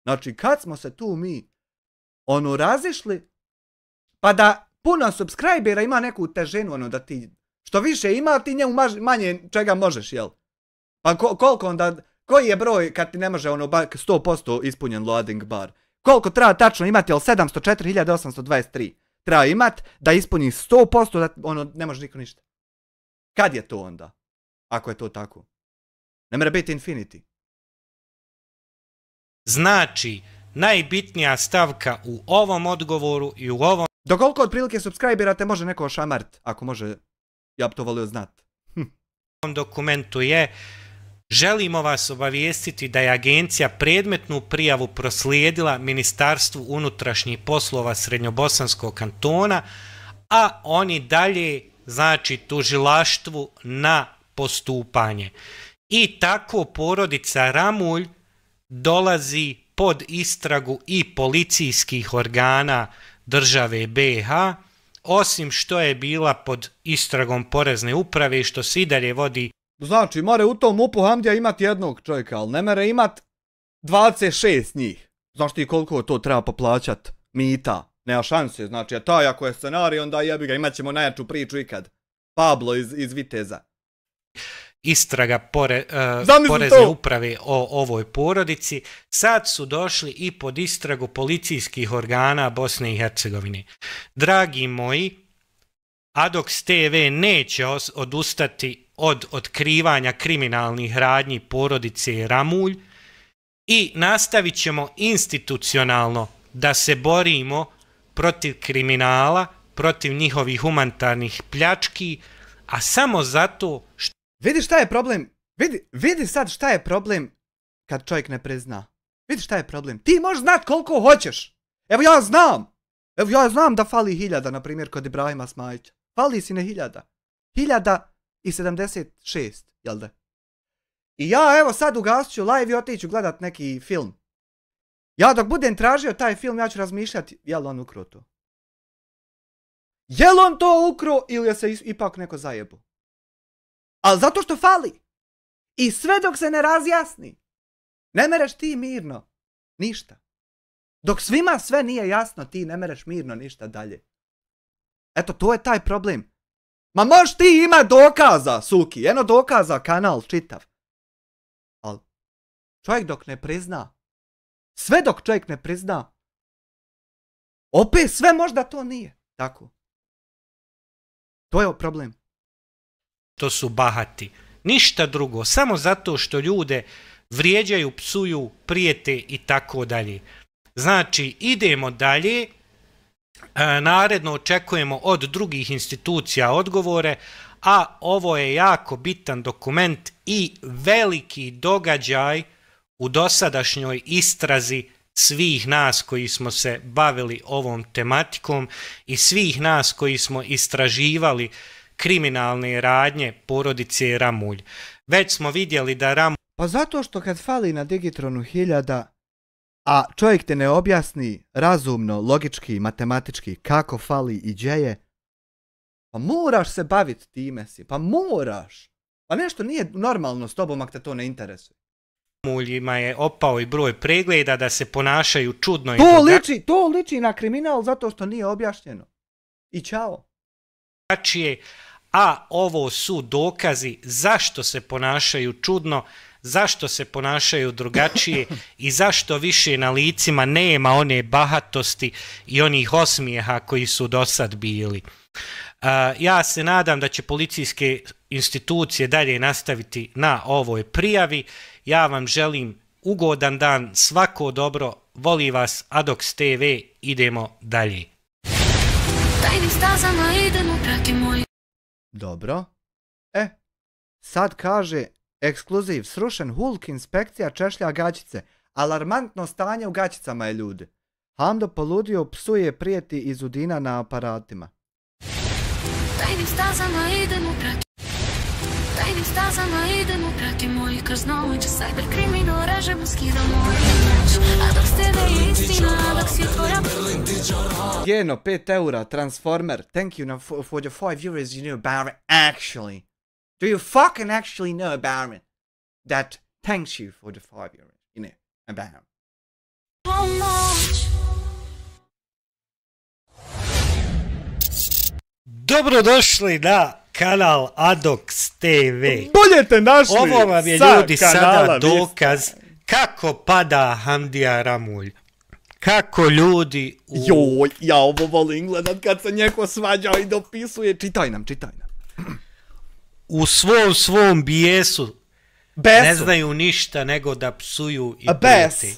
Znači, kad smo se tu mi razišli, pa da puno subscribera ima neku težinu, da ti što više ima, ti njemu manje čega možeš, jel? Pa koliko onda, koji je broj kad ti ne može 100% ispunjen loading bar? Koliko treba tačno imati, jel 704.823? Treba imat da ispuni 100% da ne može niko ništa. Kad je to onda? Ako je to tako. Ne mora biti infinity.
Znači, najbitnija stavka u ovom odgovoru i u ovom...
Do koliko otprilike subscribera te može neko ošamart? Ako može, ja bi to volio znat.
dokumentu je: želimo vas obavijestiti da je agencija predmetnu prijavu proslijedila Ministarstvu unutrašnjih poslova Srednjobosanskog kantona, a oni dalje, znači, tužilaštvu na postupanje. I tako porodica Ramulj dolazi pod istragu i policijskih organa države BiH, osim što je bila pod istragom porezne uprave i što se i dalje vodi.
Znači, more u tom MUP-u Hamdija imati jednog čovjeka, ali ne mere imat 26 njih. Znaš ti koliko to treba poplaćat mita? Nema šanse, znači, a taj ako je scenarij, onda jebi ga, imat ćemo najjaču priču ikad. Pablo iz Viteza.
Istraga porezne uprave o ovoj porodici, sad su došli i pod istragu policijskih organa Bosne i Hercegovine. Dragi moji, Adox TV neće odustati od otkrivanja kriminalnih radnji porodice Ramulj i nastavit ćemo institucionalno da se borimo protiv kriminala, protiv njihovih humanitarnih pljački, a samo zato što...
Vidi šta je problem, vidi sad šta je problem kad čovjek ne prizna. Vidi šta je problem, ti možeš znat koliko hoćeš. Evo ja znam da fali 1000, na primjer, kod Ibrahima Smajića. Fali si ne 1000. 1076, jel da? I ja evo sad ugasit ću live i otiću gledat neki film. Ja dok budem tražio taj film, ja ću razmišljati, jel on ukro to? Jel on to ukro ili je se ipak neko zajebu? Ali zato što fali. I sve dok se ne razjasni, ne mereš ti mirno ništa. Dok svima sve nije jasno, ti ne mereš mirno ništa dalje. Eto, to je taj problem. Ma možeš ti ima dokaza, suki, eno dokaza, kanal čitav. Ali čovjek dok ne prizna, sve dok čovjek ne prizna, opet sve možda to nije tako. To je problem.
To su bahati. Ništa drugo, samo zato što ljude vrijeđaju, psuju, prijete i tako dalje. Znači, idemo dalje. Naredno očekujemo od drugih institucija odgovore, a ovo je jako bitan dokument i veliki događaj u dosadašnjoj istrazi svih nas koji smo se bavili ovom tematikom i svih nas koji smo istraživali kriminalne radnje porodice Ramulj. Već smo vidjeli da Ramulj...
Pa zato što kad fali na Digitronu 1000, a čovjek te ne objasni razumno, logički, matematički kako fali i gdje je, pa moraš se baviti time si, pa moraš. Pa nešto nije normalno s tobom ako te to ne interesuje.
Ramuljima je opao i broj pregleda, da se ponašaju čudno.
To liči na kriminal zato što nije objašnjeno. I čao.
A ovo su dokazi zašto se ponašaju čudno, zašto se ponašaju drugačije i zašto više na licima nema one bahatosti i onih osmijeha koji su do sad bili. Ja se nadam da će policijske institucije dalje nastaviti na ovoj prijavi. Ja vam želim ugodan dan, svako dobro, voli vas Adox TV, idemo dalje.
Dobro. Sad kaže ekskluziv, srušen Hulk, inspekcija češlja gaćice. Alarmantno stanje u gaćicama je, ljudi. Hamdo poludio, psuje, prijeti iz Udina na aparatima.
Tajnim stazama idemo, prati moji kroz noć. Cyber kriminal režemo, skidamo noć. Adox TV je istina, Adox je tvoja...
Geno, 5 eura, Transformer. Thank you for the 5 euros, you know about it. Actually. Do you fucking actually know about it? That thanks you for the 5 euros, you know, about it.
Dobrodošli na kanal Adox TV.
Bolje te našli.
Ovo vam je, ljudi, sada dokaz kako pada Hamdija Ramulj. Kako ljudi...
Joj, ja ovo volim gledat kad se njeko svađa i dopisuje. Čitaj nam.
U svom bijesu ne znaju ništa nego da psuju i prijeti.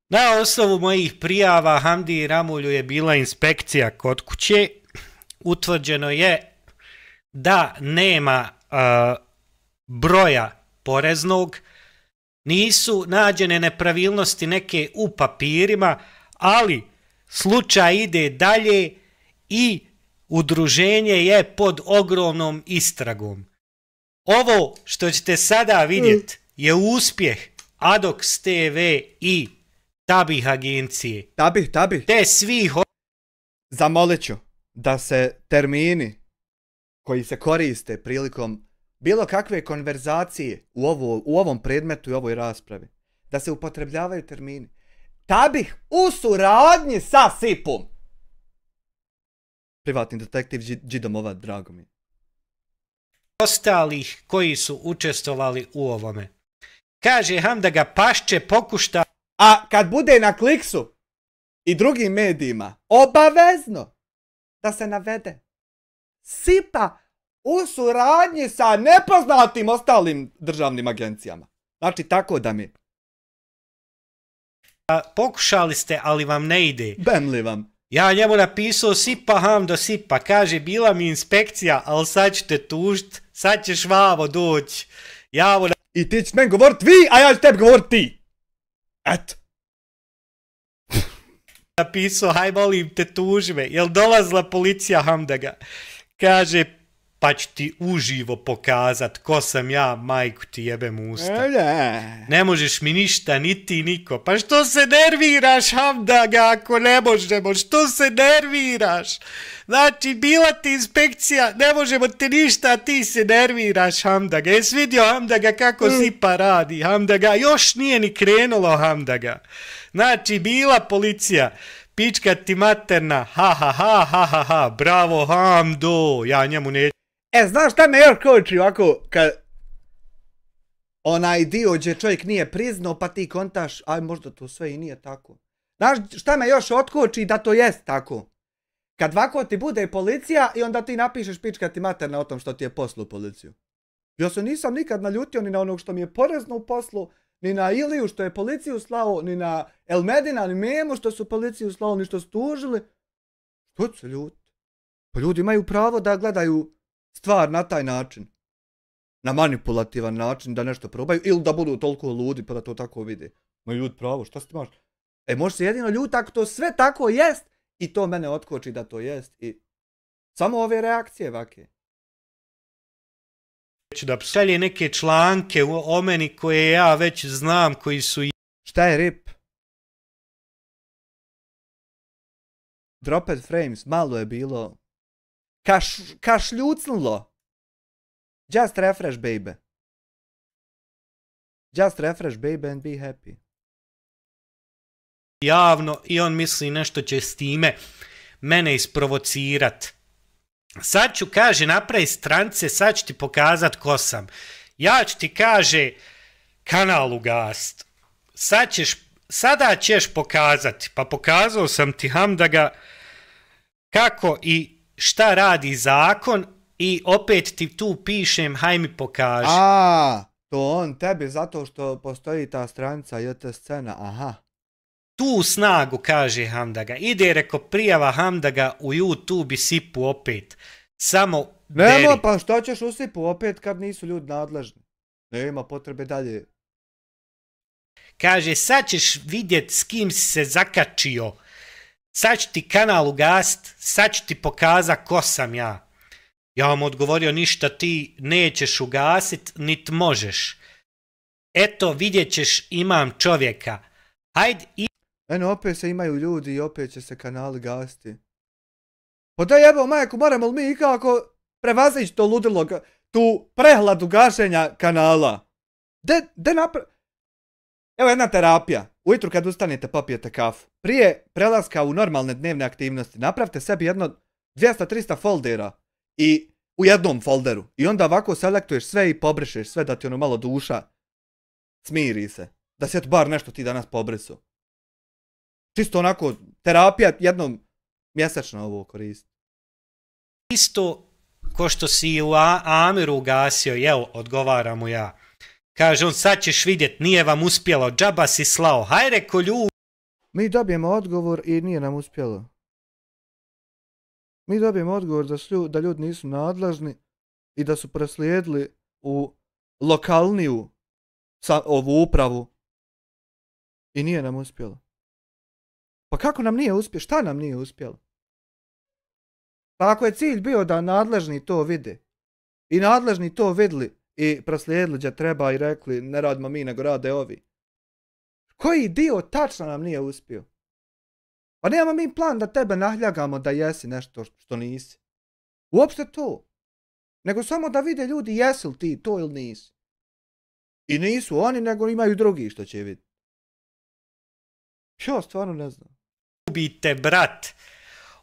Na osnovu mojih prijava Hamdiji Ramulju je bila inspekcija kod kuće. Utvrđeno je da nema broja poreznog, nisu nađene nepravilnosti neke u papirima, ali slučaj ide dalje i udruženje je pod ogromnom istragom. Ovo što ćete sada vidjeti je uspjeh Adox TV i Tabih agencije.
Tabih.
Te svih...
Zamolit ću da se termini koji se koriste prilikom bilo kakve konverzacije u ovom predmetu i ovoj raspravi, da se upotrebljavaju termini. Tabih u suradnji sa SIP-om. Privatni detektiv Đidomova, drago mi.
Ostalih koji su učestvovali u ovome. Kaže Hamdaga Pašće pokušta...
A kad bude na Kliksu i drugim medijima, obavezno da se navede SIP-a u suradnji sa nepoznatim ostalim državnim agencijama. Znači tako da mi...
Pokušali ste, ali vam ne ide.
Bemli vam.
Ja njemu napisao SIP-a, Hamdo SIP-a. Kaže, bila mi inspekcija, ali sad ću te tužit, sad ćeš vamo doći.
I ti ćeš meni govorit vi, a ja ću tebi govorit ti. Eto.
Napisao, haj molim te tuži me, jel dolazila policija Hamdaga? Kaže, pa ću ti uživo pokazat ko sam ja, majku ti jebem usta. Ne možeš mi ništa, niti niko. Pa što se nerviraš Hamdaga ako ne možemo? Što se nerviraš? Znači, bila ti inspekcija, ne možemo ti ništa, a ti se nerviraš Hamdaga. Jesi vidio Hamdaga kako SIP-a radi? Hamdaga, još nije ni krenulo Hamdaga. Znači, bila policija, pička ti materna, ha, bravo Hamdo, ja njemu neću.
Znaš šta me još koči ovako, kad onaj dio gdje čovjek nije priznao pa ti kontaš, aj možda to sve i nije tako. Znaš šta me još otkoči da to jest tako? Kad ovako ti bude policija i onda ti napišeš pička ti materna o tom što ti je poslu u policiju. Ja se nisam nikad naljutio ni na onog što mi je porezno u poslu, ni na Iliju što je policiju slao, ni na Elmedina, ni Memu što su policiju slao, ni što su tužili. Što se ljuti? Pa ljudi imaju pravo da gledaju stvar na taj način. Na manipulativan način da nešto probaju ili da budu toliko ludi pa da to tako vide. Ma ljud pravo, šta si ti možeš? Može se jedino ljud ako to sve tako jest i to mene otkoči da to jest i samo ove reakcije vake.
Da šalje neke članke o meni koje ja već znam koji su...
Šta je rip? Dropped frames, malo je bilo. Kašljucnulo. Just refresh baby. Just refresh baby and be happy.
Javno i on misli nešto će s time mene isprovocirat. Sad ću, kaže, napravi strance, sad ću ti pokazat ko sam. Ja ću ti, kaže, kanal ugast. Sada ćeš pokazati. Pa pokazao sam ti, Hamdaga, kako i šta radi zakon i opet ti tu pišem, haj mi pokaži.
To on tebi zato što postoji ta stranica JT scena, aha.
Tu snagu, kaže Hamdaga. Ide, reko, prijava Hamdaga u YouTube i sipu opet. Samo beri.
Nema, pa što ćeš usipu opet kad nisu ljudi nadležni? Nema potrebe dalje.
Kaže, sad ćeš vidjet s kim si se zakačio. Sad ću ti kanal ugast, sad ću ti pokazat ko sam ja. Ja vam odgovorio, ništa ti nećeš ugasit, nit možeš. Eto, vidjet ćeš, imam čovjeka. Hajde i...
Eno, opet se imaju ljudi i opet će se kanali gasti. Pa da jebao majku, moramo li mi ikako prevazići to ludilo, tu prehladu gašenja kanala? De Evo jedna terapija. Ujutru kad ustanete popijete kafu. Prije prelaska u normalne dnevne aktivnosti napravite sebi jedno 200-300 foldera i u jednom folderu. I onda ovako selektuješ sve i pobrišeš sve da ti ono malo duša smiri se. Da si eto bar nešto ti danas pobrisu. Čisto onako terapija jednom mjesečno ovo koristi.
Isto ko što si u Amiru ugasio, jel, odgovaram mu ja. Kaže on, sad ćeš vidjet, nije vam uspjelo, džaba si slao, haj reko ljudi.
Mi dobijemo odgovor i nije nam uspjelo. Mi dobijemo odgovor da ljudi nisu nadležni i da su preslijedili u lokalniju ovu upravu i nije nam uspjelo. Pa kako nam nije uspjelo? Šta nam nije uspjelo? Pa ako je cilj bio da nadležni to vide i nadležni to vidli i proslijedili gdje treba i rekli ne radimo mi nego rade ovi. Koji dio tačno nam nije uspio? Pa nemamo mi plan da tebe nahljagamo da jesi nešto što nisi. Uopšte to. Nego samo da vide ljudi jesi li ti to ili nisi. I nisu oni nego imaju drugi što će vidjeti. Ja stvarno ne znam.
Ubite, brat.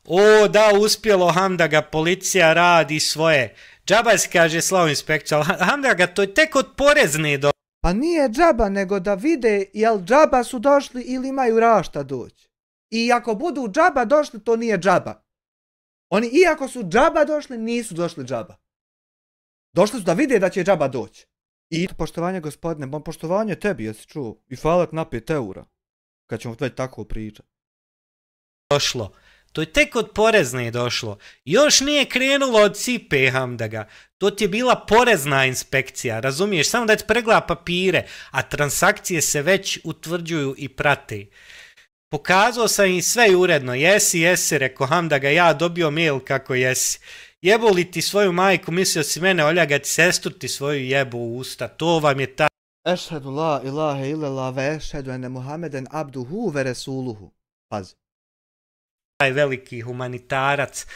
O, da, uspjelo Hamdaga, policija radi svoje. Džaba si, kaže, slao inspekciju, ali Hamdaga, to je tek od porezne do...
Pa nije džaba, nego da vide jel džaba su došli ili imaju rašta doći. I ako budu džaba došli, to nije džaba. Oni iako su džaba došli, nisu došli džaba. Došli su da vide da će džaba doći. I poštovanje gospodine, poštovanje tebi, jesi čuo? I hvala na 5 eura. Kad ćemo već tako pričati.
Došlo. To je tek od porezne došlo. Još nije krenulo od Cipe, Hamdaga. To ti je bila porezna inspekcija, razumiješ? Samo da ti pregleda papire, a transakcije se već utvrđuju i prate. Pokazao sam im sve uredno. Jesi, reko Hamdaga, ja dobio mail kako jesi. Jebo li ti svoju majku, mislio si mene oljagati, sestru ti svoju jebu u usta. To vam je ta...
Ešhedu la ilahe illallah ve ešhedu ene Muhammeden abduhu ve resuluhu. Pazi.
Taj veliki humanitarac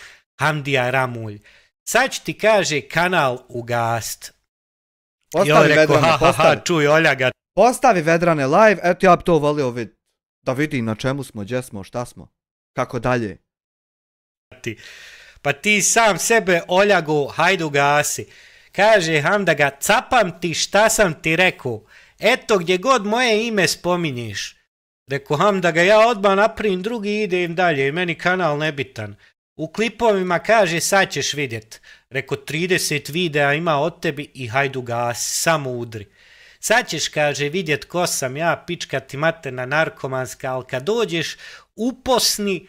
Hamdija Ramulj. Sad ću ti, kaže, kanal ugast.
Postavi Vedrane, postavi.
Čuj, Oljaga.
Postavi Vedrane live, eto ja bi to volio vidjeti. Da vidim na čemu smo, gdje smo, šta smo, kako dalje.
Pa ti sam sebe, Oljagu, hajde ugasi. Kaže Hamdaga, capam ti šta sam ti rekao. Eto gdje god moje ime spominješ. Rekao Hamdaga, ja odmah napravim drugi i idem dalje, meni kanal nebitan. U klipovima kaže sad ćeš vidjet. Rekao 30 videa ima od tebi i hajdu gasi, samo udri. Sad ćeš, kaže, vidjet ko sam ja, pička ti materna narkomanska, ali kad dođeš uposni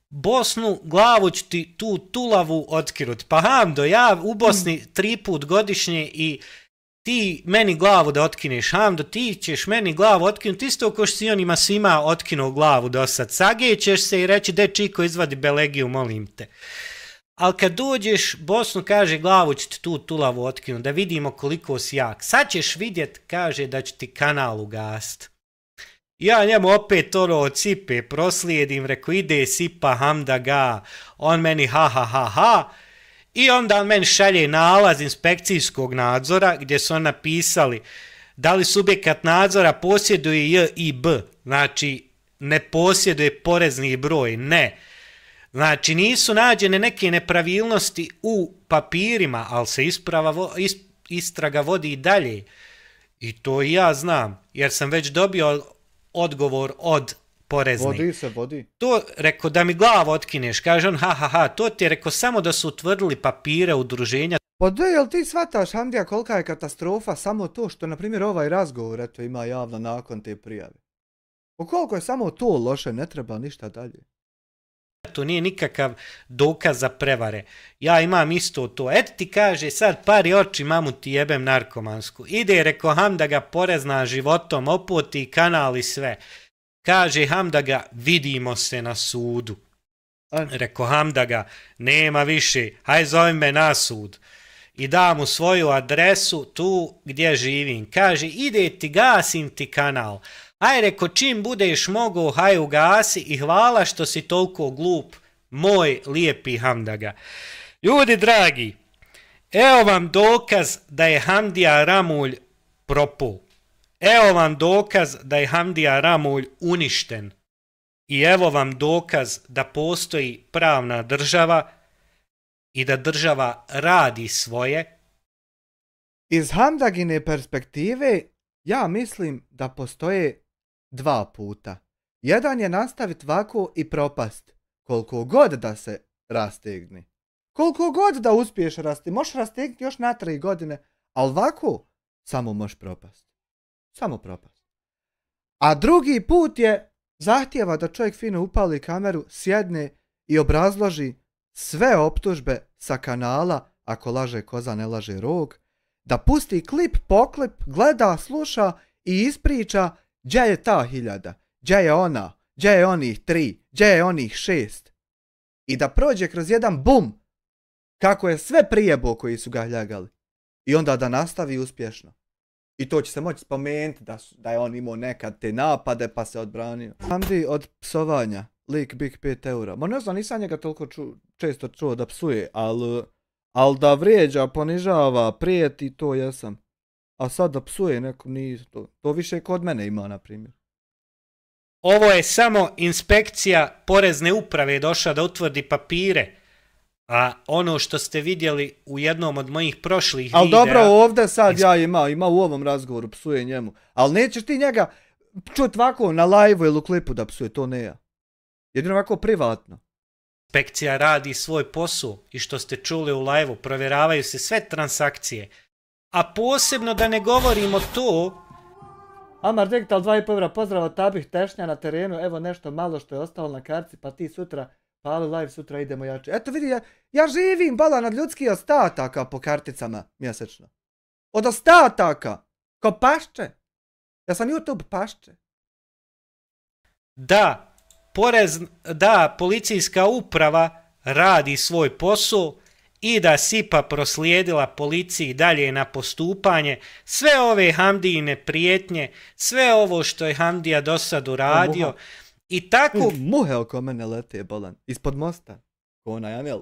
Bosnu, glavu ću ti tu tulavu otkinut. Pa Hamdo, ja u Bosni 3 put godišnje i ti meni glavu da otkineš, Hamdo, ti ćeš meni glavu otkinuti, isto ko što si onima svima otkinuo glavu do sad. Sagećeš se i reći, de Čiko, izvadi Belegiju, molim te. Ali kad dođeš, Bosnu kaže, glavu ću ti tu tulavu otkinuti, da vidimo koliko si jak. Sad ćeš vidjet, kaže, da ću ti kanal ugast. Ja njemu opet od Sipe proslijedim, reko, ide Sipa Hamdaga, on meni ha. I onda on meni šalje nalaz inspekcijskog nadzora gdje su on napisali da li subjekat nadzora posjeduje J i B, znači ne posjeduje porezni broj, ne. Znači nisu nađene neke nepravilnosti u papirima, ali se istraga vodi i dalje. I to i ja znam, jer sam već dobio odgovor od porezni.
Vodi.
To, reko, da mi glavu otkineš, kaže on, to ti je, reko, samo da su utvrdili papire udruženja.
Pa da, jel ti shvataš, Hamdija, kolika je katastrofa samo to što, na primjer, ovaj razgovor, eto, ima javno nakon te prijave. Pa koliko je samo to loše, ne treba ništa dalje.
To nije nikakav dokaz za prevare. Ja imam isto to. Eto ti kaže, sad pari oči, mamu ti jebem narkomansku. Ide, reko, Hamdaga porezna životom, opoti kanal i sve. Kaže Hamdaga, vidimo se na sudu. Reko Hamdaga, nema više, haj zove me na sud. I da mu svoju adresu tu gdje živim. Kaže, ide ti, gasim ti kanal. Aj, reko, čim budeš mogao, haj ugasi i hvala što si toliko glup, moj lijepi Hamdaga. Ljudi dragi, evo vam dokaz da je Hamdija Ramulj propao. Evo vam dokaz da je Hamdija Ramulj uništen. I evo vam dokaz da postoji pravna država i da država radi svoje.
Iz Hamdagine perspektive ja mislim da postoje dva puta. Jedan je nastaviti ovako i propast. Koliko god da se rastegni. Koliko god da uspiješ rastegni. Možeš rastegnuti još na 3 godine, ali ovako samo možeš propast. Samo propast. A drugi put je zahtijeva da čovjek fino upali kameru, sjedne i obrazloži sve optužbe sa kanala, ako laže koza ne laže rog, da pusti klip po klip, gleda, sluša i ispriča gdje je ta 1000, gdje je ona, gdje je onih 3, gdje je onih 6. I da prođe kroz jedan bum, kako je sve prijebo koji su ga ljagali. I onda da nastavi uspješno. I to će se moći spomenuti da je on imao nekad te napade pa se odbranio. Hamdi od psovanja, lik big 5 eura. Ma ne znam, nisam njega toliko često čuo da psuje, ali da vrijeđa, ponižava, prijeti, to jesam. A sad da psuje nekom nije to. To više kod mene ima, na primjer.
Ovo je samo inspekcija porezne uprave došla da utvrdi papire. A ono što ste vidjeli u jednom od mojih prošlih videa...
Ali dobro, ovdje sad ja ima u ovom razgovoru, psuje njemu. Ali nećeš ti njega čut ovako na live-u ili u klipu da psuje, to ne ja. Jedino ovako privatno.
Inspekcija radi svoj posao i što ste čuli u live-u, provjeravaju se sve transakcije. A posebno da ne govorimo to...
Amar Digital 2,5 eura, pozdrav Tabih Tešnja na terenu, evo nešto malo što je ostalo na karci, pa ti sutra... Ali live sutra idemo jače. Eto vidi, ja živim bala nad ljudskih ostataka po karticama mjesečno. Od ostataka. Ko pašče. Ja sam YouTube pašče.
Da, policijska uprava radi svoj posao i da Sipa proslijedila policiji dalje na postupanje. Sve ove Hamdijine prijetnje, sve ovo što je Hamdija do sad uradio... I tako...
Muhe oko mene lete, bolan. Ispod mosta. Ko onaj Anel.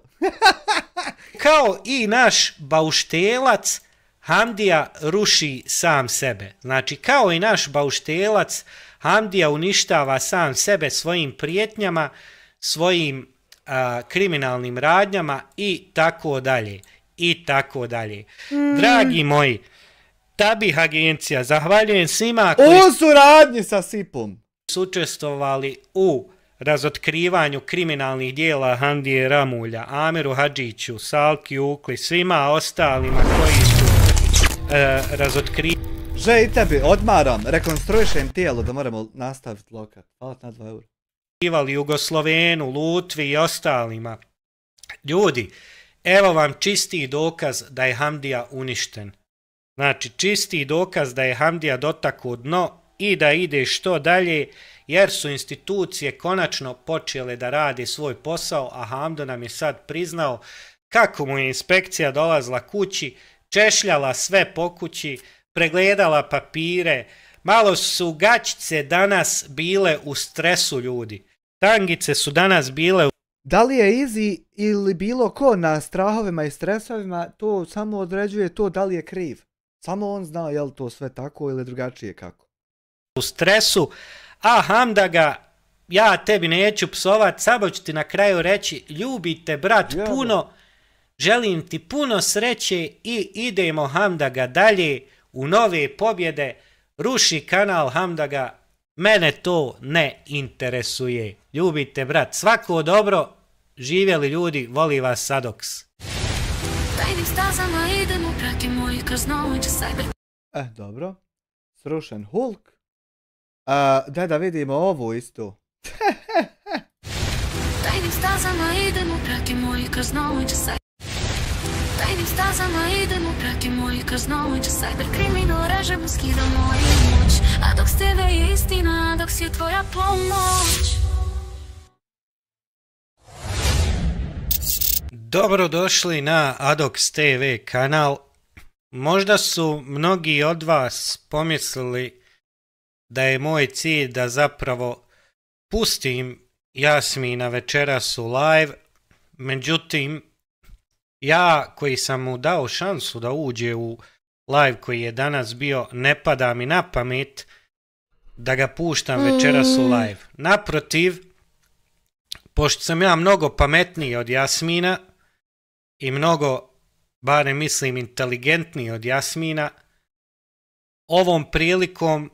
Kao i naš bauštelac, Hamdija ruši sam sebe. Znači, kao i naš bauštelac, Hamdija uništava sam sebe svojim prijetnjama, svojim kriminalnim radnjama i tako dalje. I tako dalje. Dragi moji, Tabih agencija, zahvaljujem svima koji...
U suradnji sa Sipom
su učestvovali u razotkrivanju kriminalnih dijela Hamdije Ramulja, Amiru Hadžiću, Salki Ukli, svima ostalima koji su razotkrivali.
Že i tebi, odmaram, rekonstruišem tijelo da moramo nastaviti lokat. Hvala na 2 eura.
Jugoslovenu, Lutvi i ostalima. Ljudi, evo vam čisti dokaz da je Hamdija uništen. Znači, čisti dokaz da je Hamdija dotakao dno i da ide što dalje, jer su institucije konačno počele da rade svoj posao, a Hamdo nam je sad priznao kako mu je inspekcija dolazila kući, češljala sve po kući, pregledala papire, malo su gaćice danas bile u stresu, ljudi. Tangice su danas bile u...
Da li je Izi ili bilo ko na strahovima i stresovima, to samo određuje to da li je kriv. Samo on zna je li to sve tako ili drugačije kako.
U stresu, a Hamda ga, ja tebi neću psovat, samo ću ti na kraju reći, ljubite brat puno, želim ti puno sreće i idemo Hamdaga dalje u nove pobjede, ruši kanal Hamdaga, mene to ne interesuje. Ljubite brat, svako dobro, živjeli ljudi, voli vas Sadoks.
Tajnim stazama idemo, prati moj kaznović cyber.
Dobro. Srušen Hulk. Da vidimo ovo isto.
Tajnim stazama idemo, prati moj kaznović cyber. Tajnim stazama idemo, prati moj kaznović cyber. Kriminal režemo, skidamo i moć. A dok s tebe je istina, dok si je tvoja pomoć.
Dobrodošli na Adox TV kanal. Možda su mnogi od vas pomislili da je moj cilj da zapravo pustim Jasmina večeras u live, međutim, ja koji sam mu dao šansu da uđe u live koji je danas bio, ne pada mi na pamet da ga puštam večeras u live. Naprotiv, pošto sam ja mnogo pametniji od Jasmina i mnogo, barem mislim, inteligentniji od Jasmina, ovom prilikom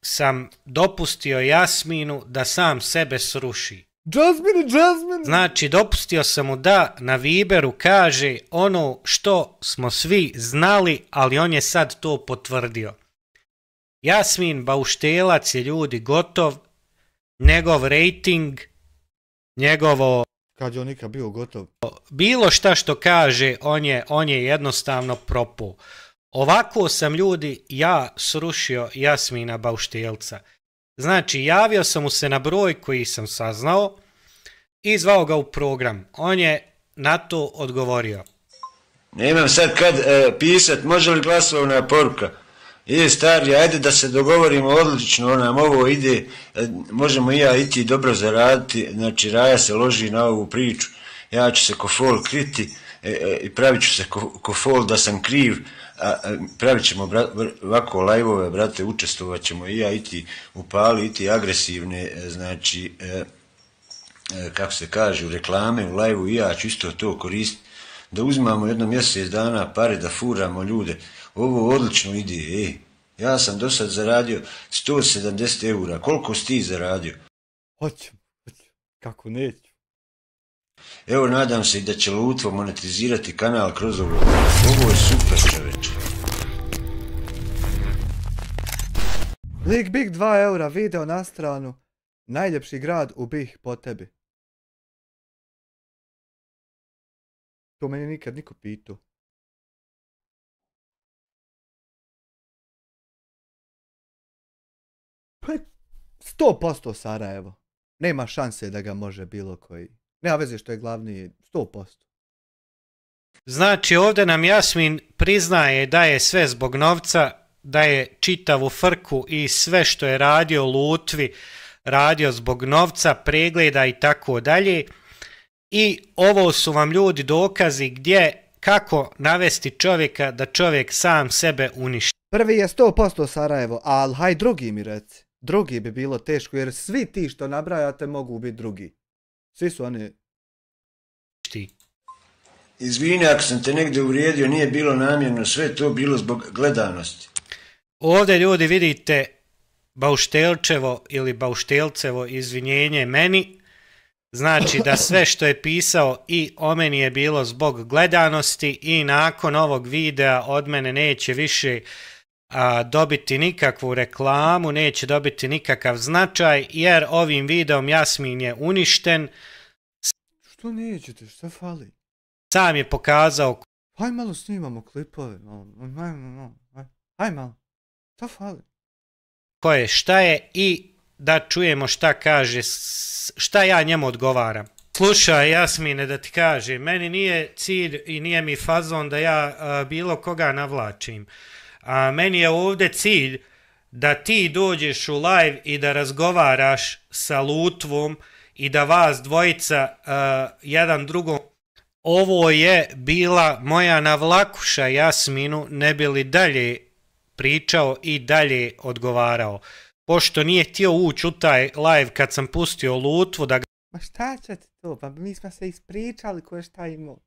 sam dopustio Jasminu da sam sebe sruši.
Jasmine!
Znači, dopustio sam mu da na Viberu kaže ono što smo svi znali, ali on je sad to potvrdio. Jasmin Bauštelac je, ljudi, gotov, njegov rating, njegovo...
Kad je on nikad bio gotov?
Bilo šta što kaže, on je jednostavno propao. Ovako sam, ljudi, ja srušio Jasmina Bauštelca. Znači, javio sam mu se na broj koji sam saznao i zvao ga u program. On je na to odgovorio.
Nemam sad kad pisat, može li glasovna poruka? Stari, ajde da se dogovorimo odlično, nam ovo ide, možemo i ja i ti dobro zaraditi, znači Raja se loži na ovu priču, ja ću se ko fol kriti i pravit ću se ko fol da sam kriv, pravit ćemo ovako lajvove, brate, učestvovat ćemo i ja i ti upali, i ti agresivne, znači, kako se kaže, u reklame, u lajvu, i ja ću isto to koristiti, da uzmamo jedno mjesec dana pare da furamo ljude. Ovo odlično ide, ja sam do sad zaradio 170 eura, koliko si ti zaradio?
Hoću, kako neću.
Evo, nadam se i da će Lutvo monetizirati kanal kroz ovo. Ovo je super, čoveče.
Lik Big 2 eura, video na stranu. Najljepši grad u BiH po tebi. To meni nikad niko pitao. Pa 100% Sarajevo. Nema šanse da ga može bilo koji. Nema veze što je glavni, 100%.
Znači, ovdje nam Jasmin priznaje da je sve zbog novca, da je čitavu frku i sve što je radio Lutvi radio zbog novca, pregleda i tako dalje. I ovo su vam, ljudi, dokazi gdje, kako navesti čovjeka da čovjek sam sebe uništi.
Prvi je 100% Sarajevo, ali haj drugi mi reci. Drugi bi bilo teško, jer svi ti što nabrajate mogu biti drugi. Svi su oni...
Izvini ako sam te negdje uvrijedio, nije bilo namjerno, sve to bilo zbog gledanosti.
Ovdje, ljudi, vidite Bauštelčevo ili Bauštelcevo izvinjenje meni. Znači da sve što je pisao i o meni je bilo zbog gledanosti i nakon ovog videa od mene neće više dobiti nikakvu reklamu, neće dobiti nikakav značaj, jer ovim videom Jasmin je uništen.
Što nećete, šta fali?
Sam je pokazao
Haj malo snimamo klipove, haj malo, to fali.
Koje šta je i da čujemo šta kaže, šta ja njemu odgovaram. Slušaj Jasmine, da ti kažem, meni nije cilj i nije mi fazon da ja bilo koga navlačim. Meni je ovdje cilj da ti dođeš u live i da razgovaraš sa Lutvom i da vas dvojica jedan drugom. Ovo je bila moja navlakuša Jasminu, ne bi li dalje pričao i dalje odgovarao. Pošto nije htio ući u taj live kad sam pustio Lutvu da
Ma šta će ti to? Pa mi smo se ispričali ko je šta imao.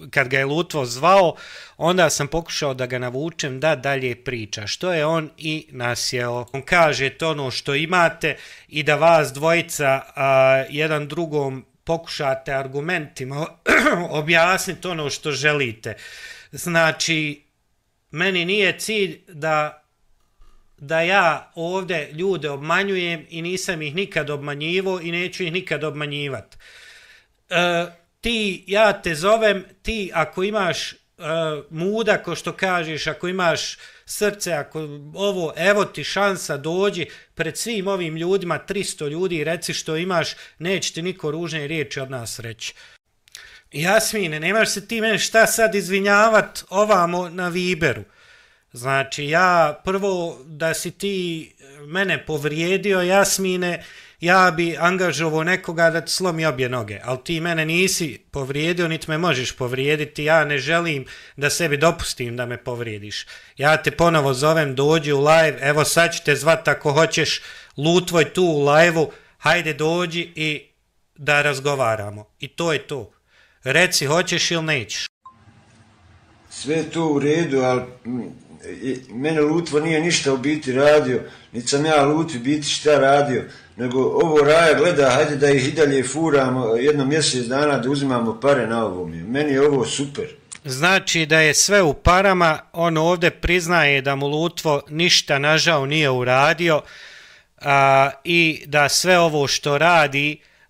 Kad ga je Lutvo zvao, onda sam pokušao da ga navučem da dalje priča. Što je on i nasjeo. On kaže to ono što imate i da vas dvojica jedan drugom pokušate argumentima objasniti ono što želite. Znači, meni nije cilj da ja ovdje ljude obmanjujem i nisam ih nikad obmanjivao i neću ih nikad obmanjivati. Ja te zovem, ti ako imaš muda, ko što kažeš, ako imaš srce, ako ovo, evo ti šansa, dođi pred svim ovim ljudima, 300 ljudi i reci što imaš, neće ti niko ružne riječi od nas reći. Jasmine, nemaš se ti meni šta sad izvinjavat ovamo na Viberu. Znači, ja prvo da si ti mene povrijedio, Jasmine, ja bi angažovao nekoga da ti slomi obje noge, ali ti mene nisi povrijedio, niti me možeš povrijediti, ja ne želim da sebi dopustim da me povrijediš. Ja te ponovo zovem, dođi u live, evo sad ću te zvat ako hoćeš, Lutvoj tu u live-u, hajde dođi i da razgovaramo. I to je to. Reci hoćeš ili nećeš.
Sve je to u redu, ali mene Lutvo nije ništa u biti radio, niti sam ja Lutvi biti šta radio, nego ovo Raja gleda, hajde da ih i dalje furamo jedno mjesec dana da uzimamo pare na ovom. Meni je ovo super.
Znači da je sve u parama, on ovdje priznaje da mu Lutvo ništa nažao nije uradio i da sve ovo što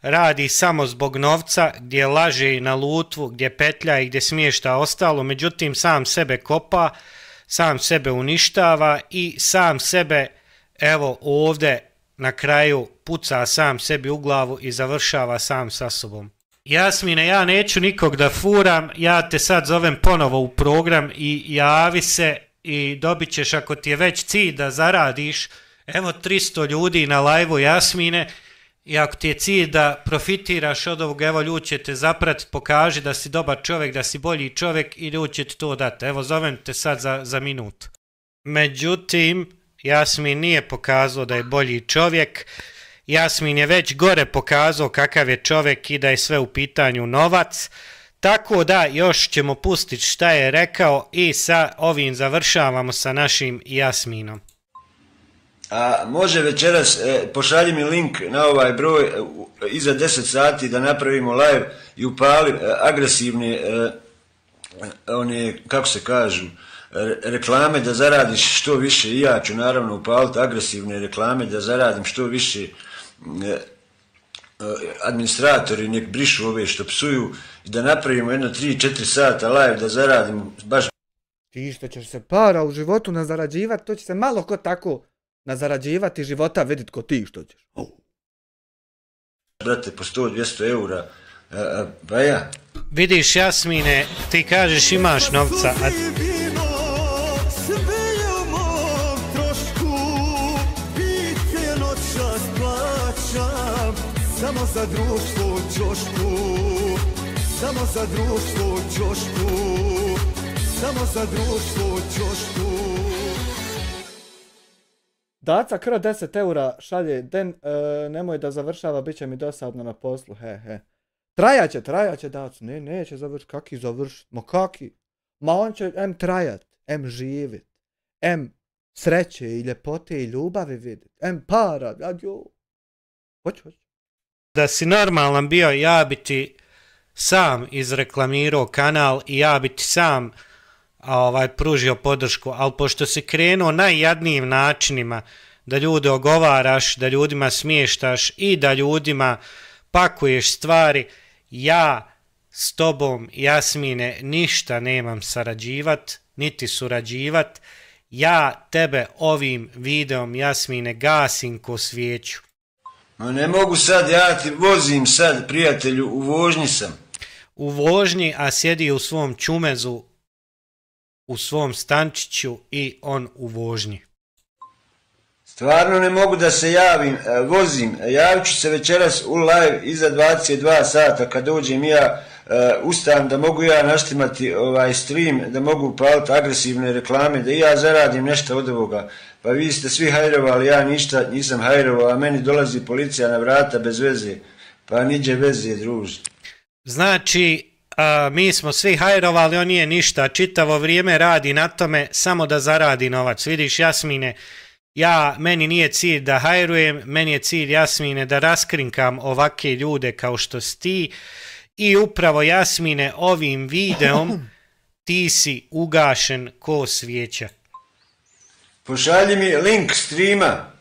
radi samo zbog novca, gdje laže na Lutvu, gdje petlja i gdje smješta ostalo, međutim sam sebe kopa, sam sebe uništava i sam sebe, evo ovdje na kraju puca sam sebi u glavu i završava sam sa sobom. Jasmine, ja neću nikog da furam, ja te sad zovem ponovo u program i javi se i dobit ćeš ako ti je već cilj da zaradiš, evo 300 ljudi na live-u Jasmine, i ako ti je cilj da profitiraš od ovog, evo ljudi će te zapratiti, pokaži da si dobar čovjek, da si bolji čovjek i ljudi će ti to dati. Evo zovem te sad za minut. Međutim, Jasmin nije pokazao da je bolji čovjek. Jasmin je već gore pokazao kakav je čovjek i da je sve u pitanju novac. Tako da još ćemo pustiti šta je rekao i sa ovim završavamo sa našim Jasminom.
A može večeras, pošalji mi link na ovaj broj iza 10 sati da napravimo live i upali agresivne, one, kako se kažu, reklame da zaradiš što više i ja ću naravno upaliti agresivne reklame da zaradim što više, administratori nek brišu ove što psuju i da napravimo jedno 3-4 sata live da zaradim baš.
Ti što ćeš se para u životu nazarađivati, to će se malo ko tako nazarađivati života, vidit ko ti što ćeš.
Brate, po 100-200 eura, pa ja.
Vidiš Jasmine, ti kažeš imaš novca, a...
Samo za društvo ćošku, samo za društvo ćošku, samo za društvo ćošku.
Daca kr 10 eura šalje, den, nemoj da završava, bit će mi dosadno na poslu, he. Trajaće Dacu, neće završiti, kaki završiti, ma kaki? Ma on će em trajat, em živit, em sreće i ljepote i ljubavi vidit, em para, adjo. Hoću.
Da si normalan bio, ja bi ti sam izreklamirao kanal i ja bi ti sam pružio podršku, ali pošto si krenuo najjadnijim načinima da ljude ogovaraš, da ljudima smještaš i da ljudima pakuješ stvari, ja s tobom, Jasmine, ništa nemam sarađivat, niti surađivat. Ja tebe ovim videom, Jasmine, gasim ko svijeću.
Ma ne mogu sad, ja ti vozim sad, prijatelju, u vožnji sam.
U vožnji, a sjedi u svom čumezu, u svom stančiću i on u vožnji.
Stvarno ne mogu da se javim, vozim, javit ću se večeras u live iza 22 sata kad dođem ja, ustanem da mogu ja naštimati stream, da mogu upaliti agresivne reklame, da i ja zaradim nešto od ovoga. Pa vi ste svi hajrovali, ja ništa nisam hajrovao, a meni dolazi policija na vrata bez veze. Pa niđe veze, druže.
Znači, mi smo svi hajrovali, on nije ništa, čitavo vrijeme radi na tome samo da zaradi novac. Vidiš, Jasmine, meni nije cilj da hajrujem, meni je cilj, Jasmine, da raskrinkam ovake ljude kao što si ti. I upravo, Jasmine, ovim videom ti si ugašen ko svijeća.
Pošalji mi link streama.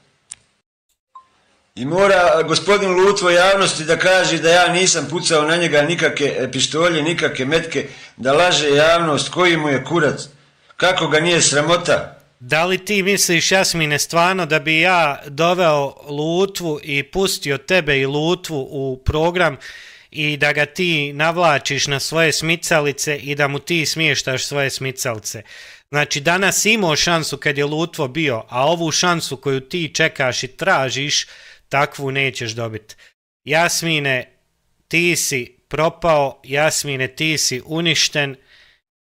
I mora gospodin Lutvo javnosti da kaže da ja nisam pucao na njega nikakve pištolje, nikakve metke, da laže javnost, koji mu je kurac, kako ga nije sramota.
Da li ti misliš, Jasmine, stvarno da bi ja doveo Lutvu i pustio tebe i Lutvu u program i da ga ti navlačiš na svoje smicalice i da mu ti smještaš svoje smicalice? Znači, danas imao šansu kad je Lutvo bio, a ovu šansu koju ti čekaš i tražiš, takvu nećeš dobiti. Jasmine, ti si propao, Jasmine, ti si uništen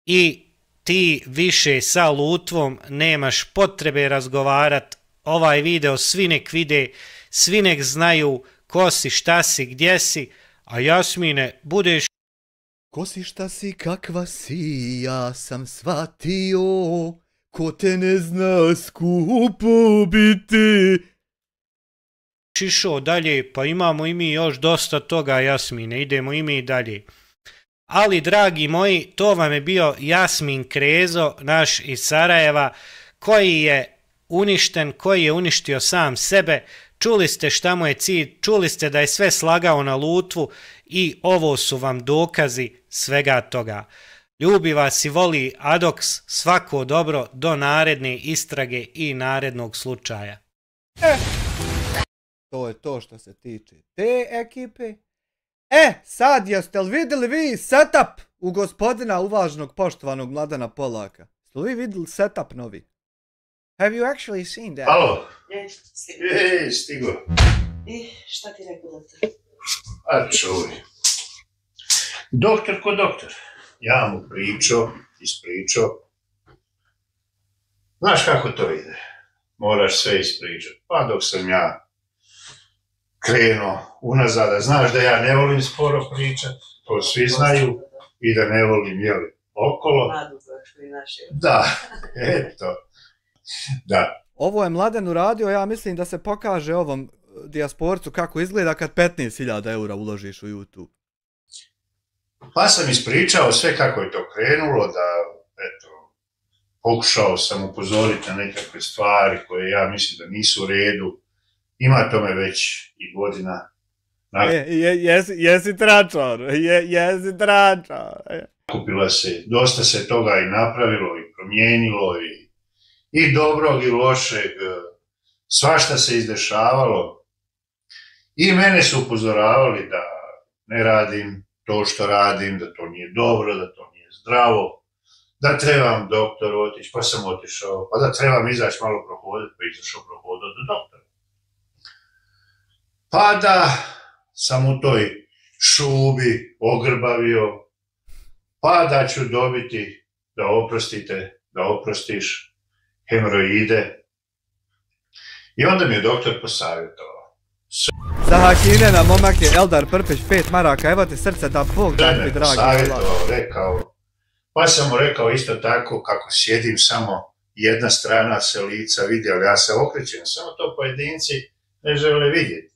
i ti više sa Lutvom nemaš potrebe razgovarat. Ovaj video svi nek vide, svi nek znaju ko si, šta si, gdje si, a Jasmine, budeš...
Ko si, šta si, kakva si, ja sam shvatio, ko te ne zna skupo biti.
Išao dalje, pa imamo i mi još dosta toga, Jasmine, idemo i mi dalje. Ali, dragi moji, to vam je bio Jasmin Krezo, naš iz Sarajeva, koji je uništen, koji je uništio sam sebe. Čuli ste šta mu je cilj, čuli ste da je sve slagao na Lutvu i ovo su vam dokazi svega toga. Ljubi vas i voli Adox, svako dobro do naredne istrage i narednog slučaja.
To je to što se tiče te ekipe. Sad jeste li vidjeli vi setup u gospodina uvažnog poštovanog Mladena Polaka? Jeste li vi vidjeli setup novi? Have you actually seen that?
Alo? Stigo.
I šta ti rekao doktor?
A čuj. Doktor ko doktor. Ja mu ispričao. Znaš kako to ide? Moraš sve ispričati. Pa dok sam ja krenuo unazad, znaš da ja ne volim sporo pričat, to svi znaju, i da ne volim, jeli, okolo. Da, eto. Da.
Ovo je Mladen uradio, ja mislim da se pokaže ovom dijasporcu kako izgleda kad 15.000 eura uložiš u YouTube.
Pa sam ispričao sve kako je to krenulo, da, eto, pokušao sam upozoriti na nekakve stvari koje ja mislim da nisu u redu. Ima tome već i godina.
Jesi tračar, jesi tračar.
Kupila se, dosta se toga i napravilo i promijenilo i dobrog i lošeg, svašta se izdešavalo. I mene su upozoravali da ne radim to što radim, da to nije dobro, da to nije zdravo, da trebam doktor otići, pa sam otišao, pa da trebam izaći malo prohoditi, pa izašao prohoditi do doktora. Pa da sam u toj šubi ogrbavio, pa da ću dobiti, da oprostiš hemoroide. I onda mi je doktor posavjetovao.
Za Hakinena, momak je Eldar Prpić, 5 maraka, evo ti srce da Bog da mi dragi.
Posavjetovao, rekao, pa sam mu rekao isto tako kako sjedim samo jedna strana se lica vidi, ali ja se okrećem, samo to pojedinci ne žele vidjeti.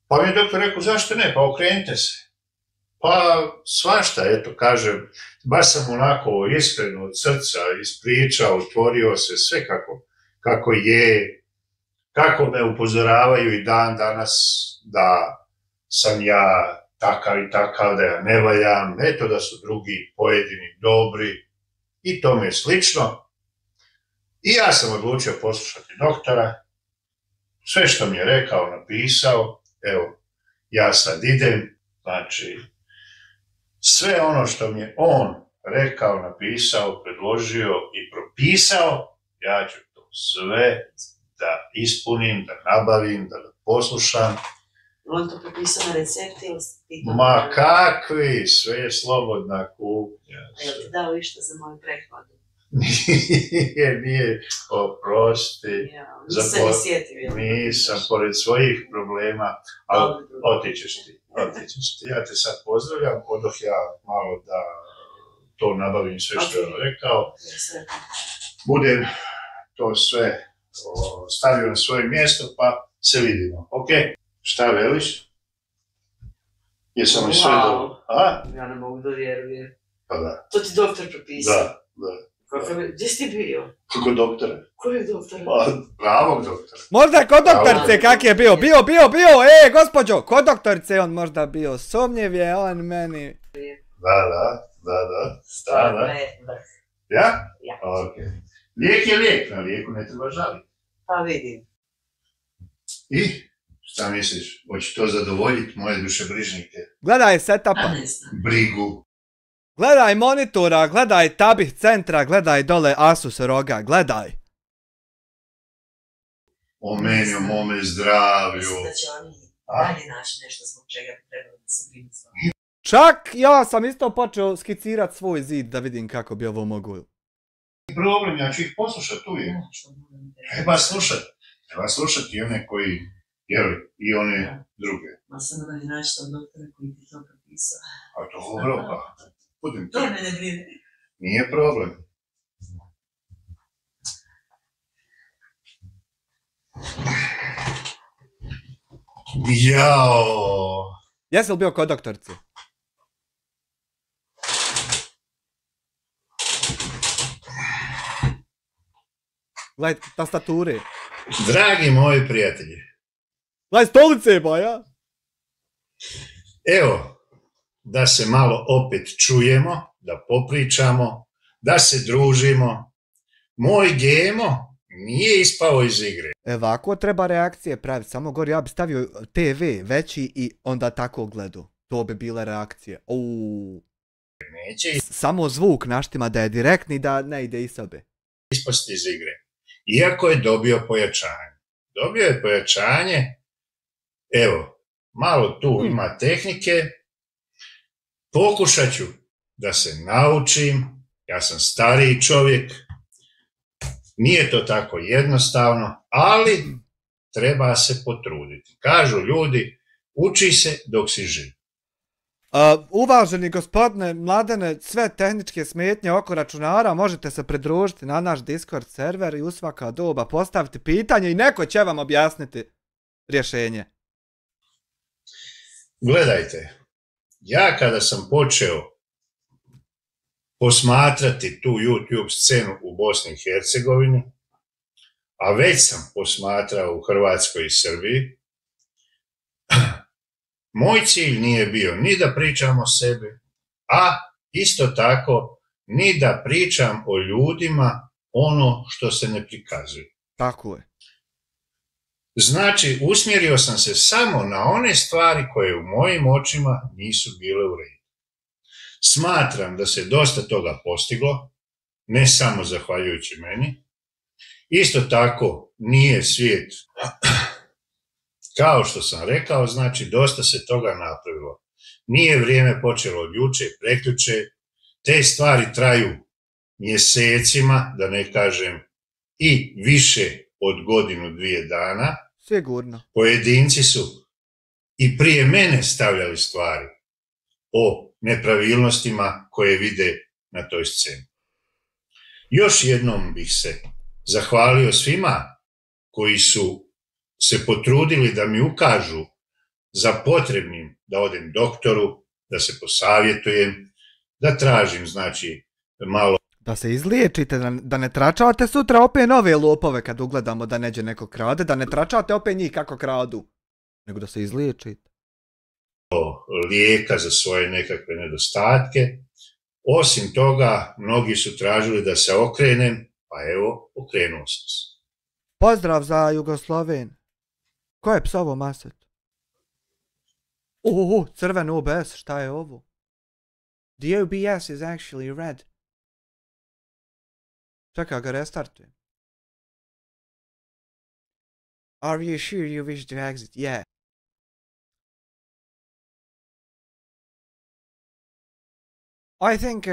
Pa mi je doktor rekao, zašto ne, pa okrenite se. Pa svašta, eto kažem, baš sam onako iskreno od srca ispričao, otvorio se sve kako je, kako me upozoravaju i dan danas da sam ja takav i takav, da ja ne valjam, eto da su drugi pojedini dobri i tome slično. I ja sam odlučio poslušati doktora, sve što mi je rekao, napisao, evo, ja sad idem, znači, sve ono što mi je on rekao, napisao, predložio i propisao, ja ću to sve da ispunim, da nabavim, da poslušam.
On to propisao na recepti ili ti to...
Ma kakvi, sve je slobodna kupnja.
A jel ti dao išta za moju prehladu?
Nije, oprosti.
Nisam ni sjetio.
Nisam, pored svojih problema, ali otićeš ti. Ja te sad pozdravljam, odoh ja malo da to nabavim sve što je rekao. Budem to sve stavio na svoje mjesto, pa se vidimo. Ok, šta veliš? Jesam li sve dobro?
Ja ne mogu da vjerujem.
Pa da.
To ti doktor propisao?
Da.
Gdje si ti bio?
Kako doktora?
Kojeg doktora?
Pa, pravog doktora.
Možda kod doktorice kak je bio? Bio, gospođo, kod doktorice on možda bio. Sumnjiv je on meni.
Da. Ja? Ja. Ok. Lijek je lijek, na lijeku ne treba žaliti.
Pa vidim.
I? Šta misliš? Hoće to zadovoljiti moje dušebrižnike?
Gledaj setapa.
Brigu.
Gledaj monitora, gledaj tabih centra, gledaj dole Asus roga, gledaj.
O meni, o mome zdravlju.
Mislim da će oni dalje naći nešto zbog čega bi trebalo da se brinu s vama.
Čak ja sam isto počeo skicirat svoj zid da vidim kako bi ovo mogu.
Problem, ja ću ih poslušati uvijek. Treba slušati i one koji vjeruju i one druge.
Ma samo da mi naći tog doktora koji ti to propisao.
A dobro, pa budem
to. To mene brine.
Nije problem. Jao!
Jesi li bio kod doktorice? Gledaj tastature.
Dragi moji prijatelji.
Gledaj stolice, ja.
Evo, da se malo opet čujemo, da popričamo, da se družimo. Moj Gemo nije ispao iz igre.
Ovako treba reakcije praviti. Samo gori ja bi stavio TV veći i onda tako gledu. To bi bile reakcije.
Neće
samo zvuk naštima da je direktni, da ne ide iz sobe.
Ispasti iz igre. Iako je dobio pojačanje. Dobio je pojačanje. Evo, malo tu ima tehnike. Pokušat ću da se naučim. Ja sam stariji čovjek. Nije to tako jednostavno, ali treba se potruditi. Kažu ljudi, uči se dok si živ.
Uvaženi gospodine Mladene, sve tehničke smetnje oko računara možete se pridružiti na naš Discord server i u svaka doba postaviti pitanje i neko će vam objasniti rješenje.
Gledajte, ja kada sam počeo posmatrati tu YouTube scenu u Bosni i Hercegovini, a već sam posmatrao u Hrvatskoj i Srbiji, moj cilj nije bio ni da pričam o sebi, a isto tako ni da pričam o ljudima ono što se ne prikazuje.
Tako je.
Znači, usmjerio sam se samo na one stvari koje u mojim očima nisu bile u redu. Smatram da se dosta toga postiglo, ne samo zahvaljujući meni. Isto tako nije svijet, kao što sam rekao, znači dosta se toga napravilo. Nije vrijeme počelo od juče, prekjuče, te stvari traju mjesecima, da ne kažem i više od godinu, 2 dana.
Sigurno.
Pojedinci su i prije mene stavljali stvari o nepravilnostima koje vide na toj sceni. Još jednom bih se zahvalio svima koji su se potrudili da mi ukažu za potrebnim da odem doktoru, da se posavjetujem, da tražim, znači, malo...
Da se izliječite, da ne tračavate sutra opet nove lopove kad ugledamo da neđe neko krade, da ne tračavate opet njih kako kradu, nego da se izliječite.
lijeka za svoje nekakve nedostatke. Osim toga, mnogi su tražili da se okrenem, pa evo, okrenuo sam se.
Pozdrav za Jugosloven. Ko je psovo maset? Crven OBS, šta je ovo? The OBS is actually red. Čekaj, ga restartujem. Are you sure you wish to exit? Yeah. I think,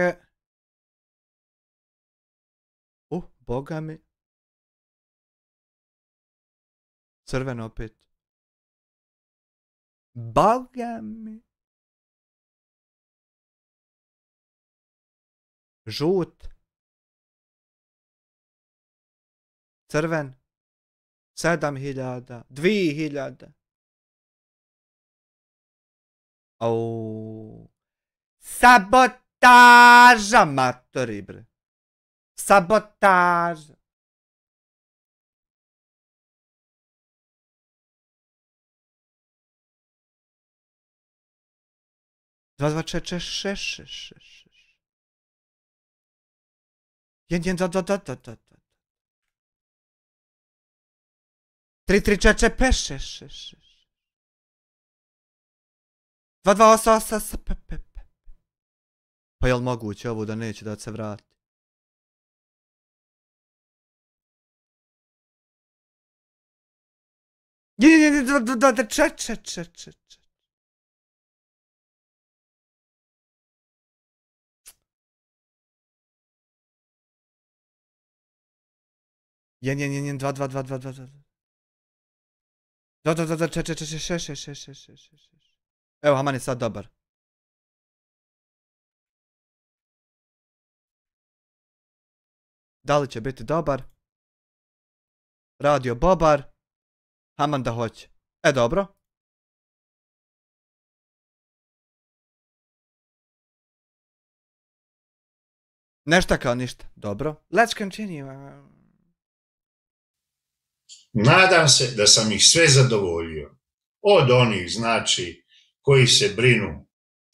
boga mi. Crven opet. Boga mi. Žut. Crven. 7.000. 2.000. Sabotaža, matori, bre. Sabotaža. Dva, šeš. Jen, da. 3, 5. 2, 8. Pa jel moguće ovo da neće da se vrati? Jen, da, 4. Jen, 2. 4, 6. Evo, Haman je sad dobar. Da li će biti dobar? Radio Bobar. Haman da hoće. Dobro. Nešta kao ništa. Dobro. Let's continue.
Nadam se da sam ih sve zadovoljio. Od onih, znači, koji se brinu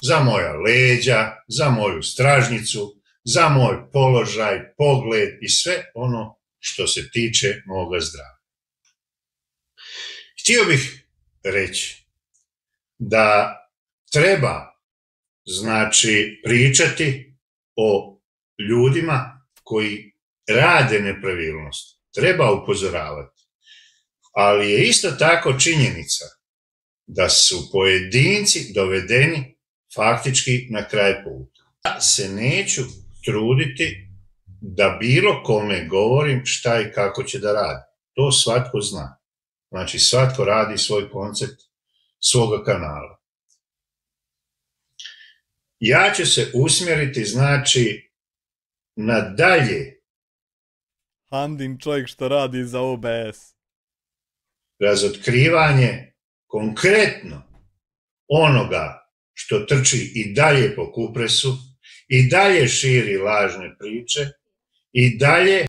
za moja leđa, za moju stražnicu, za moj položaj, pogled i sve ono što se tiče moga zdravlja. Htio bih reći da treba, znači, pričati o ljudima koji rade nepravilnosti. Treba upozoravati. Ali je isto tako činjenica da su pojedinci dovedeni faktički na kraj puta. Ja se neću truditi da bilo kome govorim šta i kako će da radi. To svatko zna. Znači, svatko radi svoj koncept svoga kanala. Ja ću se usmjeriti, znači, na dalje.
Handin čovjek što radi za OBS.
Razotkrivanje konkretno onoga što trči i dalje po kupresu, i dalje širi lažne priče, i dalje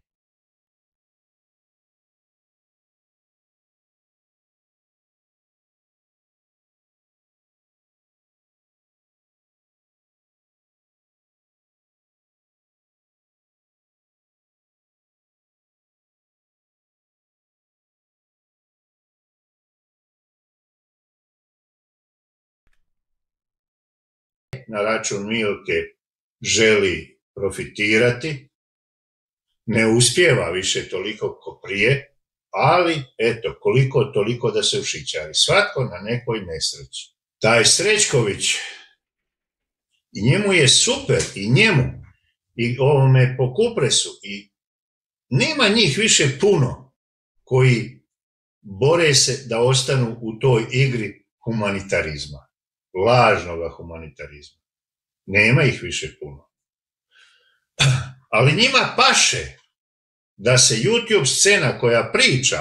na račun Milke želi profitirati, ne uspijeva više toliko ko prije, ali eto, koliko toliko da se ušićari. Svatko na nekoj nesreći. Taj Srećković, i njemu je super, i njemu, i ovome po kupresu, i nema njih više puno koji bore se da ostanu u toj igri humanitarizma, lažnoga humanitarizma. Nema ih više puno. Ali njima paše da se YouTube scena koja priča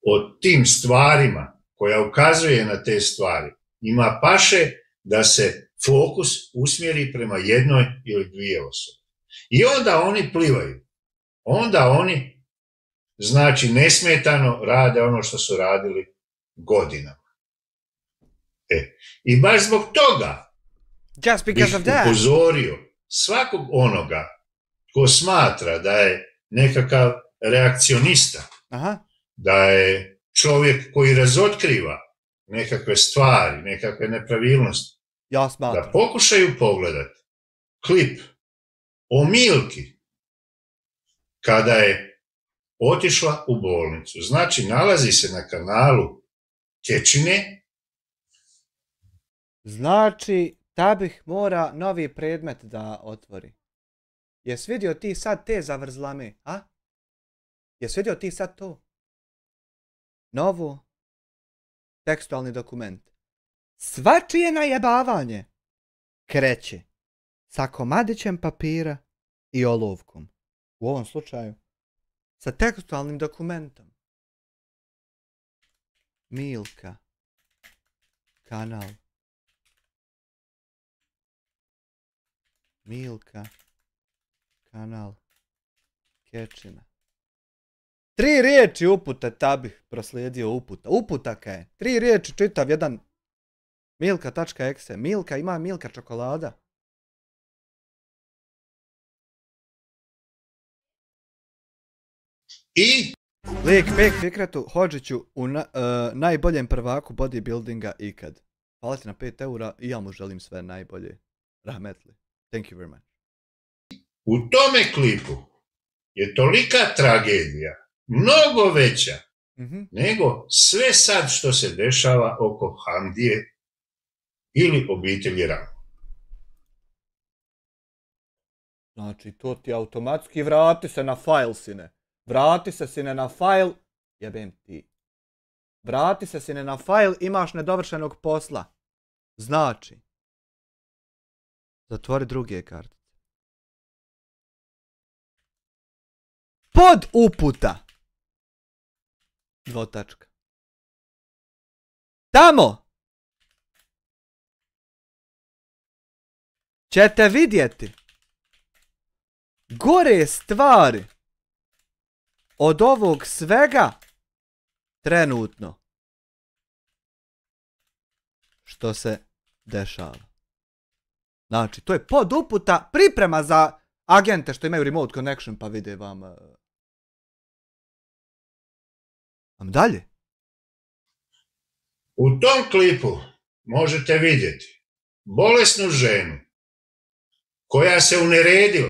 o tim stvarima, koja ukazuje na te stvari, njima paše da se fokus usmjeri prema jednoj ili dvije osobe. I onda oni plivaju. Onda oni, znači, nesmetano rade ono što su radili godinama. I baš zbog toga bih
that.
Upozorio svakog onoga ko smatra da je nekakav reakcionista, da je čovjek koji razotkriva nekakve stvari, nekakve nepravilnosti, da pokušaju pogledati klip o Milki kada je otišla u bolnicu. Znači, nalazi se na kanalu Kečine.
Znači, Tabih mora novi predmet da otvori. Jesi vidio ti sad te zavrzlame, a? Jesi vidio ti sad to? Novo tekstualni dokument. Svačije najebavanje kreće sa komadićem papira i olovkom. U ovom slučaju sa tekstualnim dokumentom. Milka. Kanal. Milka. Kanal. Kečina. 3 riječi upute Tabih proslijedio uputa. Uputaka je. 3 riječi čitav jedan. Milka.exe. Milka ima Milka čokolada.
I?
Lijek Pek Fikretu Hodžiću u najboljem prvaku bodybuildinga ikad. Hvala ti na 5 eura i ja mu želim sve najbolje. Rahmetli. Thank you very much.
U tome klipu je tolika tragedija, mnogo veća, nego sve sad što se dešava oko Hamdije ili obitelji Ramo.
Znači, to ti automatski vrati se na file, sine. Vrati se, sine, na file. Jebem ti. Vrati se, sine, na file, imaš nedovršenog posla. Znači. Zatvori druge karte. Pod uputa. 2 tačka. Tamo ćete vidjeti gore stvari od ovog svega trenutno što se dešava. Znači, to je pod uputa, priprema za agente što imaju remote connection, pa vide vam dalje.
U tom klipu možete vidjeti bolesnu ženu koja se uneredila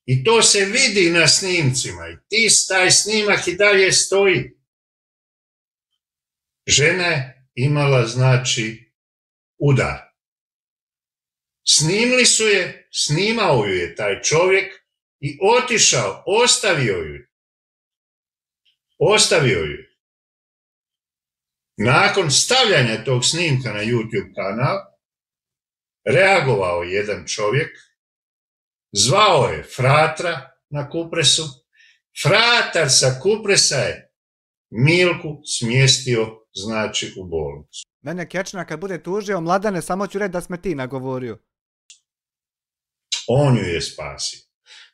i to se vidi na snimcima i taj snimak i dalje stoji. Žena je imala, znači, udar. Snimili su je, snimao ju je taj čovjek i otišao, ostavio ju. Nakon stavljanja tog snimka na YouTube kanal, reagovao jedan čovjek, zvao je fratra na Kupresu, fratar sa Kupresa je Milku smjestio, znači, u bolnicu.
Mene Kečina kad bude tužio, Mladane, samo ću reći da sme ti nagovorio.
On ju je spasio.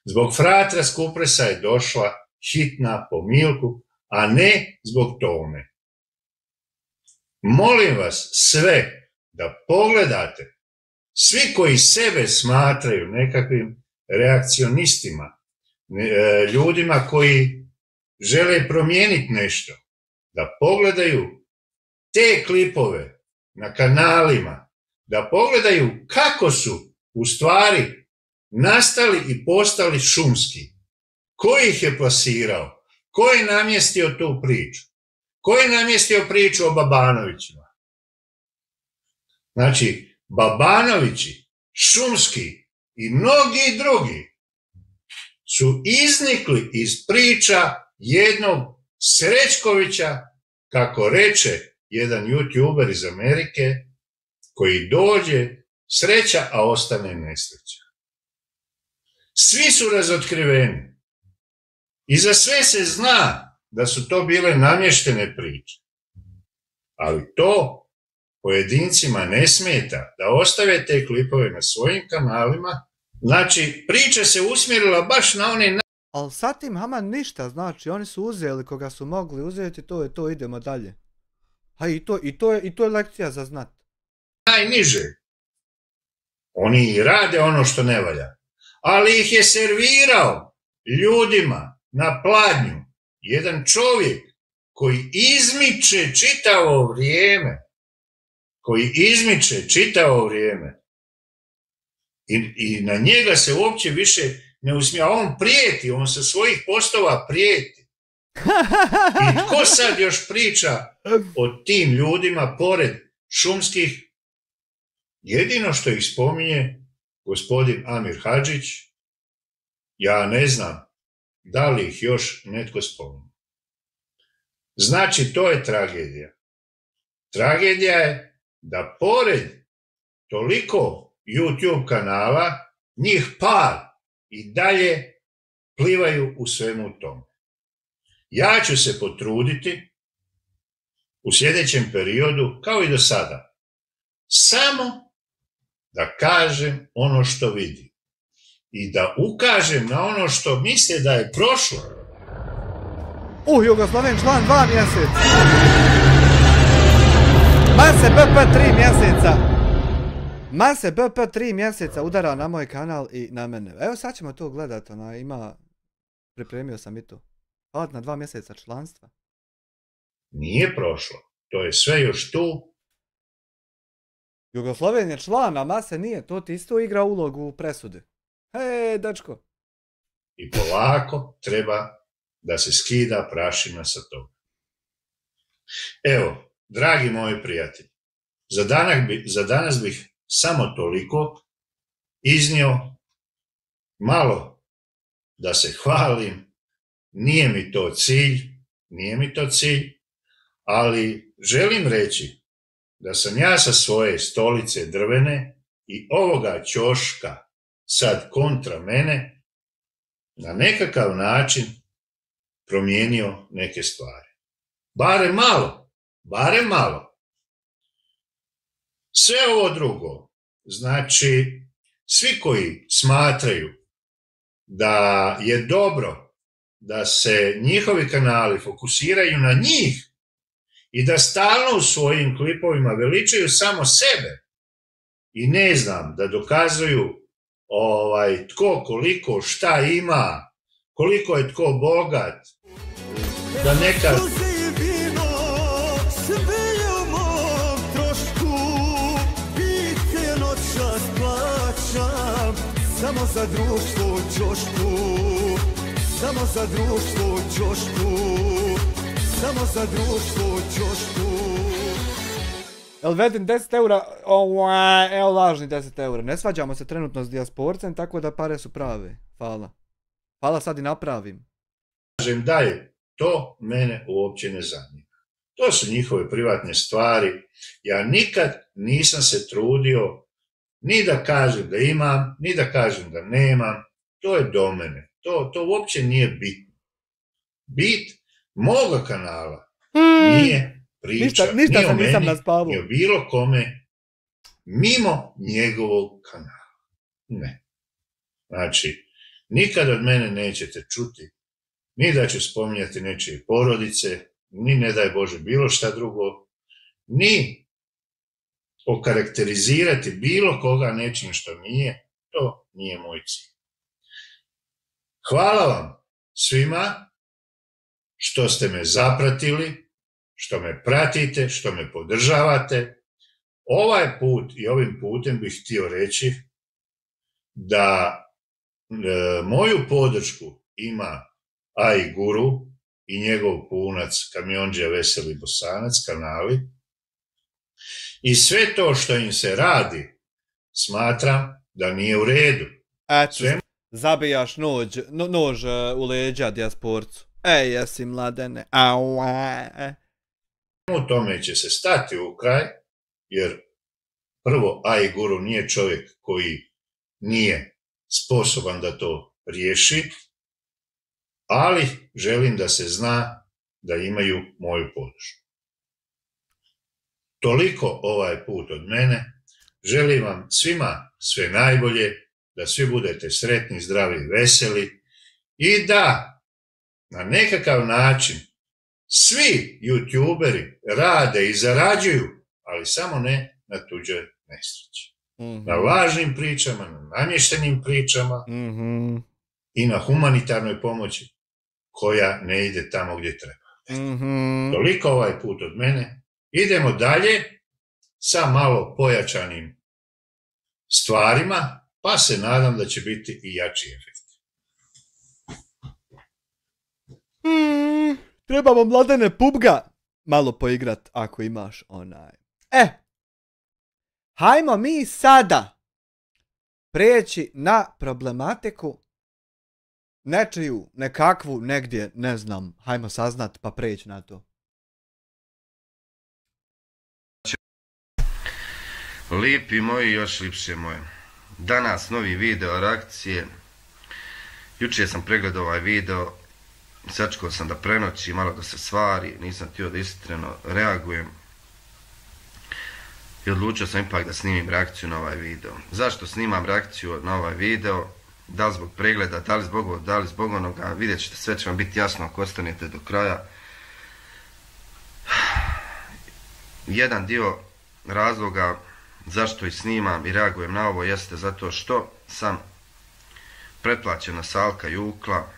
Zbog fratra s Kupresa je došla hitna po Milku, a ne zbog Tome. Molim vas sve da pogledate, svi koji sebe smatraju nekakvim reakcionistima, ljudima koji žele promijeniti nešto, da pogledaju te klipove na kanalima, da pogledaju kako su u stvari nastali i postali šumski. Ko ih je plasirao? Ko je namjestio tu priču? Ko je namjestio priču o Babanovićima? Znači, Babanovići, šumski i mnogi drugi su iznikli iz priča jednog Srećkovića, kako reče jedan YouTuber iz Amerike, koji dođe sreća, a ostane nesreća. Svi su razotkriveni. I za sve se zna da su to bile namještene priče. Ali to pojedincima ne smeta da ostave te klipove na svojim kanalima. Znači, priča se usmjerila baš na one...
Ali sad tim Haman ništa, znači, oni su uzeli koga su mogli uzeti, to je to, idemo dalje. A i to je lekcija za znat.
najniže. Oni rade ono što ne valja. Ali ih je servirao ljudima na pladnju jedan čovjek koji izmiče čitavo vrijeme. I na njega se uopće više ne usmija. On prijeti, on sa svojih postova prijeti. I tko sad još priča o tim ljudima pored šumskih? Jedino što ih spominje gospodin Amir Hadžić, ja ne znam da li ih još netko spominje. Znači, to je tragedija. Tragedija je da pored toliko YouTube kanala, njih par i dalje plivaju u svemu tome. Ja ću se potruditi u sljedećem periodu, kao i do sada, samo da kažem ono što vidim i da ukažem na ono što misle da je prošlo.
Jugoslaven član 2 mjeseca. Mase BP 3 mjeseca. Mase BP 3 mjeseca udara na moj kanal i na mene. Evo sad ćemo to gledati, pripremio sam i to. Hvala na 2 mjeseca članstva.
Nije prošlo, to je sve još tu.
Jugosloven je član, a Mase nije, to ti isto igra ulogu u presudi. Hej, dečko.
I polako treba da se skida prašina sa toga. Evo, dragi moji prijatelji, za danas bih samo toliko iznio, malo da se hvalim, nije mi to cilj, ali želim reći da sam ja sa svoje stolice drvene i ovoga ćoška sad kontra mene na nekakav način promijenio neke stvari. Barem malo. Sve ovo drugo, znači svi koji smatraju da je dobro da se njihovi kanali fokusiraju na njih i da stalno u svojim klipovima veličaju samo sebe i ne znam, da dokazuju tko koliko šta ima, koliko je tko bogat, da nekad...
Samo za društvo ćošku, samo za društvo ćošku, samo za društvo ćošku.
Jel vedim 10 eura, evo lažni 10 eura. Ne svađamo se trenutno s dijasporcem, tako da pare su prave. Hvala sad i napravim.
Kažem dalje, to mene uopće ne zanima. To su njihove privatne stvari. Ja nikad nisam se trudio ni da kažem da imam, ni da kažem da nemam. To je do mene. To uopće nije bitno. Bit moga kanala nije priča ni o meni, ni o bilo kome mimo njegovog kanala. Ne. Znači, nikad od mene nećete čuti ni da ću spominjati nečije porodice, ni ne daj Bože bilo šta drugo, ni okarakterizirati bilo koga nečim što nije, to nije moj cilj. Hvala vam svima što ste me zapratili, što me pratite, što me podržavate. Ovaj put i ovim putem bih htio reći da moju podršku ima AI Guru i njegov punac Kamiondžija Veseli Bosanac kanali. I sve to što im se radi, smatram da nije u redu.
Zabijaš nož u leđa dijasporcu. Jesi mladene.
U tome će se stati u kraj, jer prvo AI Guru nije čovjek koji nije sposoban da to riješi, ali želim da se zna da imaju moju podršku. Toliko ovaj put od mene. Želim vam svima sve najbolje, da svi budete sretni, zdravi, veseli i da na nekakav način svi youtuberi rade i zarađuju, ali samo ne na tuđe nesreće. Na lažnim pričama, na namještenim pričama i na humanitarnoj pomoći koja ne ide tamo gdje treba. Toliko ovaj put od mene. Idemo dalje sa malo pojačanim stvarima, pa se nadam da će biti i jači efekt.
Trebamo, Mladene, PUBG-a malo poigrat ako imaš onaj. Hajmo mi sada preći na problematiku nečiju, nekakvu, negdje, ne znam, hajmo saznat pa preći na to.
Lipi moji, još lipše moje. Danas novi video reakcije. Jučer sam pregledao ovaj video, sačekao sam da prenoći, malo da se stvari, nisam htio da iskreno reagujem. I odlučio sam ipak da snimim reakciju na ovaj video. Zašto snimam reakciju na ovaj video? Da li zbog pregleda, da li zbog ovog, da li zbog onoga, vidjet ćete, sve će vam biti jasno ako ostanete do kraja. Jedan dio razloga zašto i snimam i reagujem na ovo jeste zato što sam pretplaćena Salka Jukla.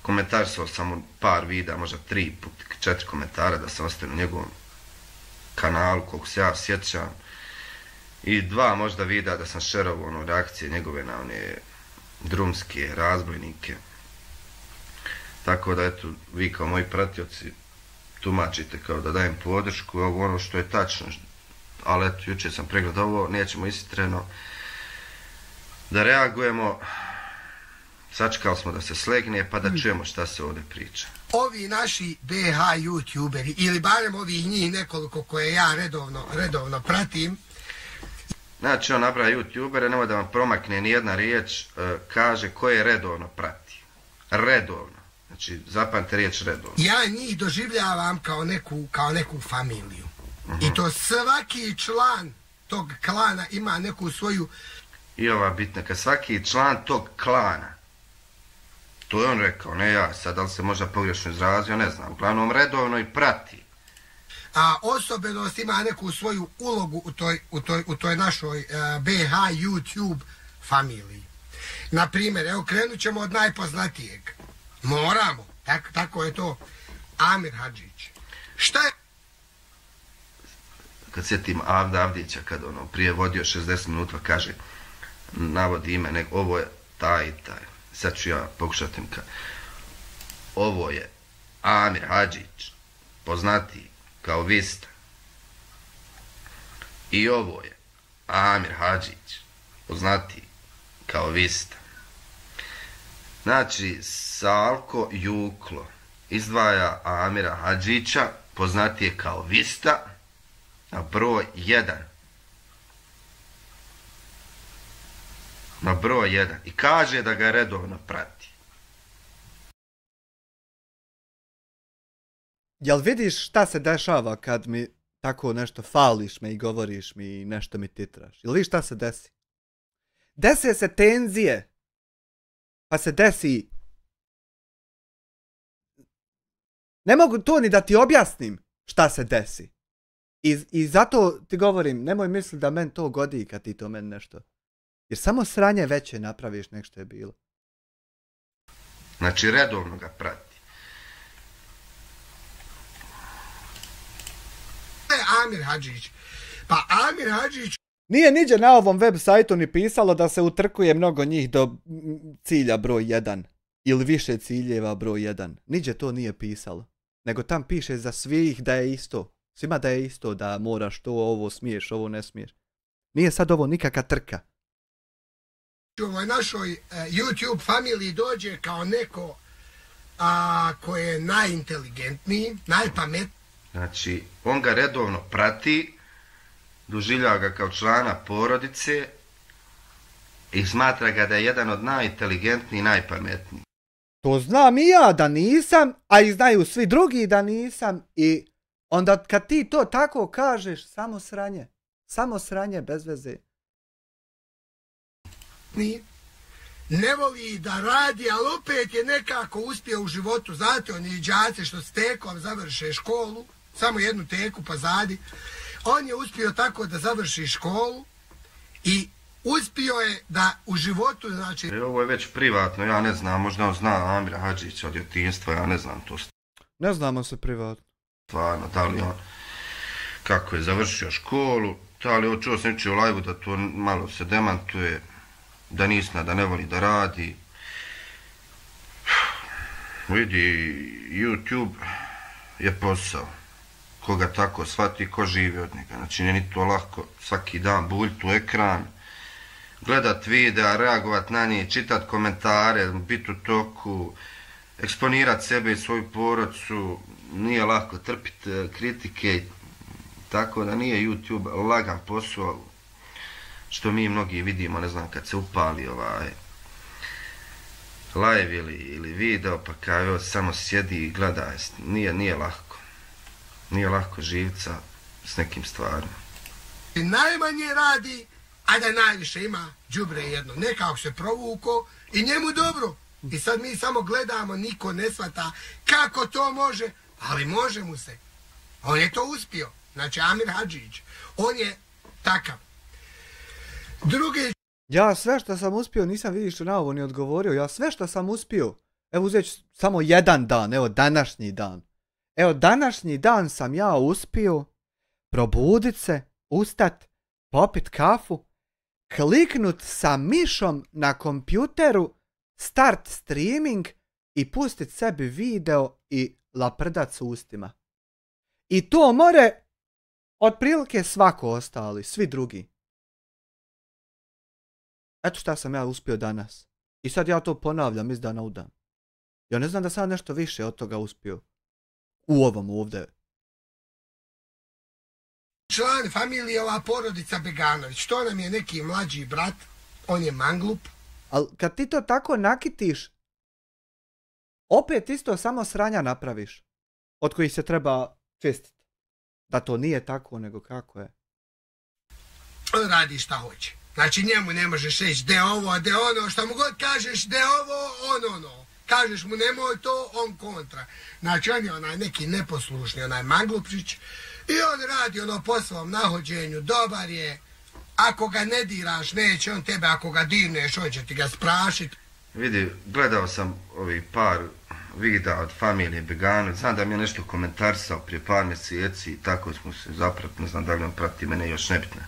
Komentarisao sam u par videa, možda 3-4 komentara da sam ostao na njegovom kanalu, koliko se ja sjećam. I 2 možda videa da sam šerovao reakcije njegove na one drumske razbojnike. Tako da, eto, vi kao moji pratioci tumačite kao da dajem podršku, ovo ono što je tačno. Ali eto, jučer sam pregledao ovo, nećemo iskreno da reagujemo. Sačekali smo da se slegne pa da čujemo šta se ovdje priča.
Ovi naši BH youtuberi, ili barem ovih njih nekoliko koje ja redovno pratim.
Znači, on nabraja youtubere, nemoj da vam promakne ni jedna riječ, kaže koje redovno prati. Redovno. Znači, zapamte riječ redovno.
Ja njih doživljavam kao neku familiju. I to svaki član tog klana ima neku svoju...
I ova bitna, kad svaki član tog klana, to je on rekao, ne ja, sad da li se možda pogrešno izrazio, ne znam, uglavnom redovno i prati.
A osobenost ima neku svoju ulogu u toj našoj BH YouTube familiji. Naprimjer, evo krenut ćemo od najpoznatijeg. Moramo, tako je to, Amir Hadžić. Šta je?
Kad sjetim Avda Avdića, kad ono prije vodio 60 minuta, kaže, navodi ime, ovo je taj i taj. Sad ću ja pokušati ka. Ovo je Amir Hadžić, poznati kao Vista. I ovo je Amir Hadžić, poznati kao Vista. Znači, Salko Juklo izdvaja Amira Hadžića, poznatije kao Vista, na broj 1. Na broj 1. I kaže da ga redovno prati.
Jel vidiš šta se dešava kad mi tako nešto fališ me i govoriš mi i nešto mi titraš? Jel vidiš šta se desi? Dese se tenzije. Pa se desi... Ne mogu to ni da ti objasnim šta se desi. I zato ti govorim, nemoj misliti da men to godi kad ti to men nešto. Jer samo sranje veće napraviš nek što je bilo.
Znači redovno ga prati.
Amir Hadžić. Pa Amir Hadžić...
Nije niđe na ovom web sajtu ni pisalo da se utrkuje mnogo njih do cilja broj 1. Ili više ciljeva broj 1. Niđe to nije pisalo. Nego tam piše za svih da je isto. Svima da je isto, da moraš to, ovo smiješ, ovo ne smiješ. Nije sad ovo nikakva trka.
U ovoj našoj YouTube familiji dođe kao neko koji je najinteligentniji, najpametniji.
Znači, on ga redovno prati, doživljava ga kao člana porodice i smatra ga da je jedan od najinteligentnijih i najpametnijih.
To znam i ja da nisam, a i znaju svi drugi da nisam i onda kad ti to tako kažeš, samo sranje. Samo sranje, bez veze.
Ne voli da radi, ali opet je nekako uspio u životu. Znate, oni đaci što s tekom završe školu, samo jednu teku pa zadi. On je uspio tako da završi školu i uspio je da u životu, znači...
Ovo je već privatno, ja ne znam, možda on zna Amira Hadžića od djetinjstva, ja ne znam to.
Ne znamo se privatno.
Stvarno, da li on, kako je završio školu, da li čuo sam u live-u da to malo se demantuje, da nisna, da ne voli da radi. Vidi, YouTube je posao. Koga tako shvati, ko živi od njega. Znači, nije ni to lahko svaki dan buljit u ekran, gledat videa, reagovat na njih, čitat komentare, bit u toku, eksponirat sebe i svoju porodcu. Nije lako trpit kritike, tako da nije YouTube lagan posao, što mi mnogi vidimo, ne znam, kad se upali live ili video, pa kao samo sjedi i gleda, nije lako. Nije lako živca s nekim stvarima.
I najmanje radi, a da najviše ima đubre jedno. Nekako se provuko i njemu dobro. I sad mi samo gledamo, niko ne shvata kako to može, ali može mu se. On je to uspio. Znači Amir Hadžić, on je takav. Drugi...
Ja sve što sam uspio, nisam vidio što na ovo ni odgovorio, ja sve što sam uspio, evo uzeti samo jedan dan, evo današnji dan. Evo današnji dan sam ja uspio probudit se, ustat, popit kafu, kliknut sa mišom na kompjuteru, start streaming i pustit sebi video i laprdat s ustima. I to more otprilike svako ostali, svi drugi. Eto šta sam ja uspio danas. I sad ja to ponavljam iz dana u dan. Ja ne znam da sam nešto više od toga uspio. U ovom ovdje.
Član familije, ova porodica Beganović, to nam je neki mlađi brat, on je manglup.
Ali kad ti to tako nakitiš, opet isto samo sranja napraviš. Od kojih se treba čistiti. Da to nije tako, nego kako je.
On radi šta hoće. Znači njemu ne možeš reći de ovo, de ono, šta mu god kažeš de ovo, on ono. Kažeš mu nemoj to, on kontra. Znači on je onaj neki neposlušni, onaj manglupčić. I on radi ono po svom nahođenju, dobar je. Ako ga ne diraš, neće on tebe, ako ga dirneš, on će ti ga sprašit.
Vidi, gledao sam ovih par videa od familije Beganović, znam da mi je nešto komentarsao prije par mjeseci i tako smo se zaprati, ne znam da li on prati mene, još nebitno.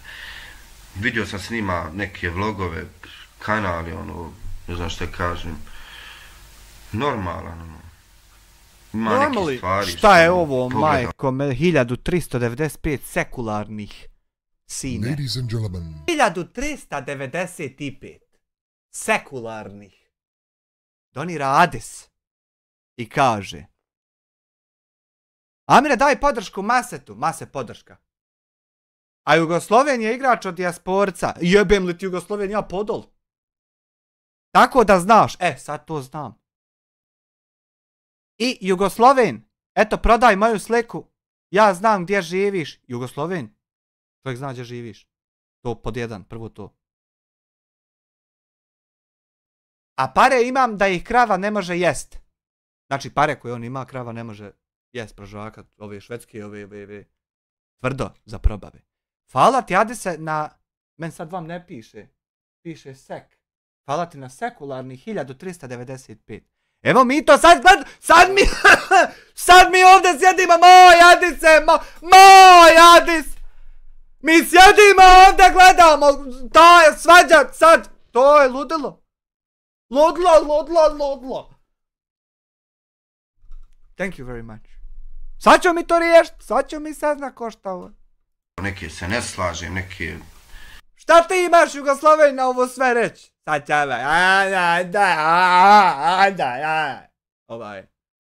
Vidio sam snima neke vlogove, kanali, ono, ne znam što kažem, normalan, ono. Ima neke stvari.
Šta je ovo, majko, 1395 sekularnih sine. 1395 sekularnih. Donira Adis i kaže: Amire, daj podršku Masetu. Mase podrška. A Jugosloven je igrač od dijasporca. Jebem li ti Jugosloven, ja podol. Tako da znaš. Sad to znam. I Jugosloven, eto prodaj moju sliku. Ja znam gdje živiš. Jugosloven, čovjek zna gdje živiš. To pod jedan, prvo to. A pare imam da ih krava ne može jest. Znači pare koje on ima, krava ne može jest, prožvakat. Ove švedske, ove tvrdo za probave. Hvala ti, Adise, na... Men sad vam ne piše. Piše sek. Hvala ti na sekularni 1395. Evo mi to sad gled... Sad mi ovdje sjedimo, moj Adise, moj Adis. Mi sjedimo ovdje, gledamo. To je svađat sad. To je ludilo. Ludlo. Thank you very much. Sad ću mi to riješiti. Sad ću mi sazna ko šta ovo.
Neke se ne slažem, neke...
Šta ti imaš Jugosloven na ovo sve reći? Sad će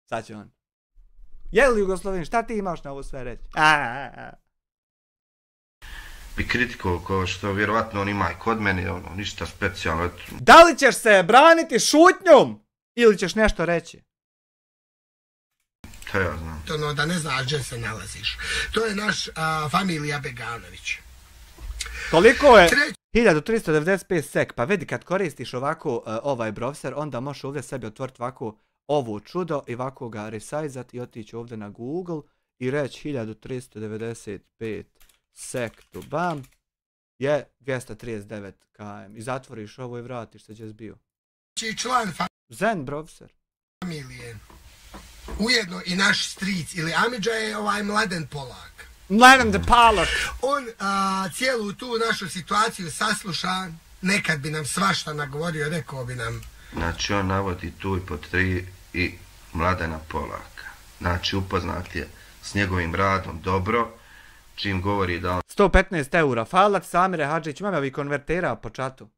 sad će on. Je li Jugosloven, šta ti imaš na ovo sve reći?
Bi kritikovao kao što vjerovatno on ima i kod mene, ono, ništa specijalno.
Da li ćeš se braniti šutnjom ili ćeš nešto reći?
To ja znam.
Ono da ne znaš gdje se nalaziš. To je naš familija Beganović.
Toliko je 1395 sek, pa vidi kad koristiš ovako ovaj browser, onda možeš ovdje sebi otvoriti ovako ovo čudo i ovako ga resizat i otići ovdje na Google i reći 1395 sektu, bam, je 239 km. I zatvoriš ovo i vratiš se gdje si bio.
Član
Zen, profesor.
Familije. Ujedno i naš stric ili amidža je Mladen Polak.
Mladen de Polak.
On cijelu tu našu situaciju sasluša, nekad bi nam svašta nagovorio, rekao bi nam.
Znači on navodi tu i po 3 i Mladena Polaka. Znači upoznat je s njegovim radom dobro, čim govori da on
115 eura, falak Samire Hadžić, imam ovi konvertera po čatu.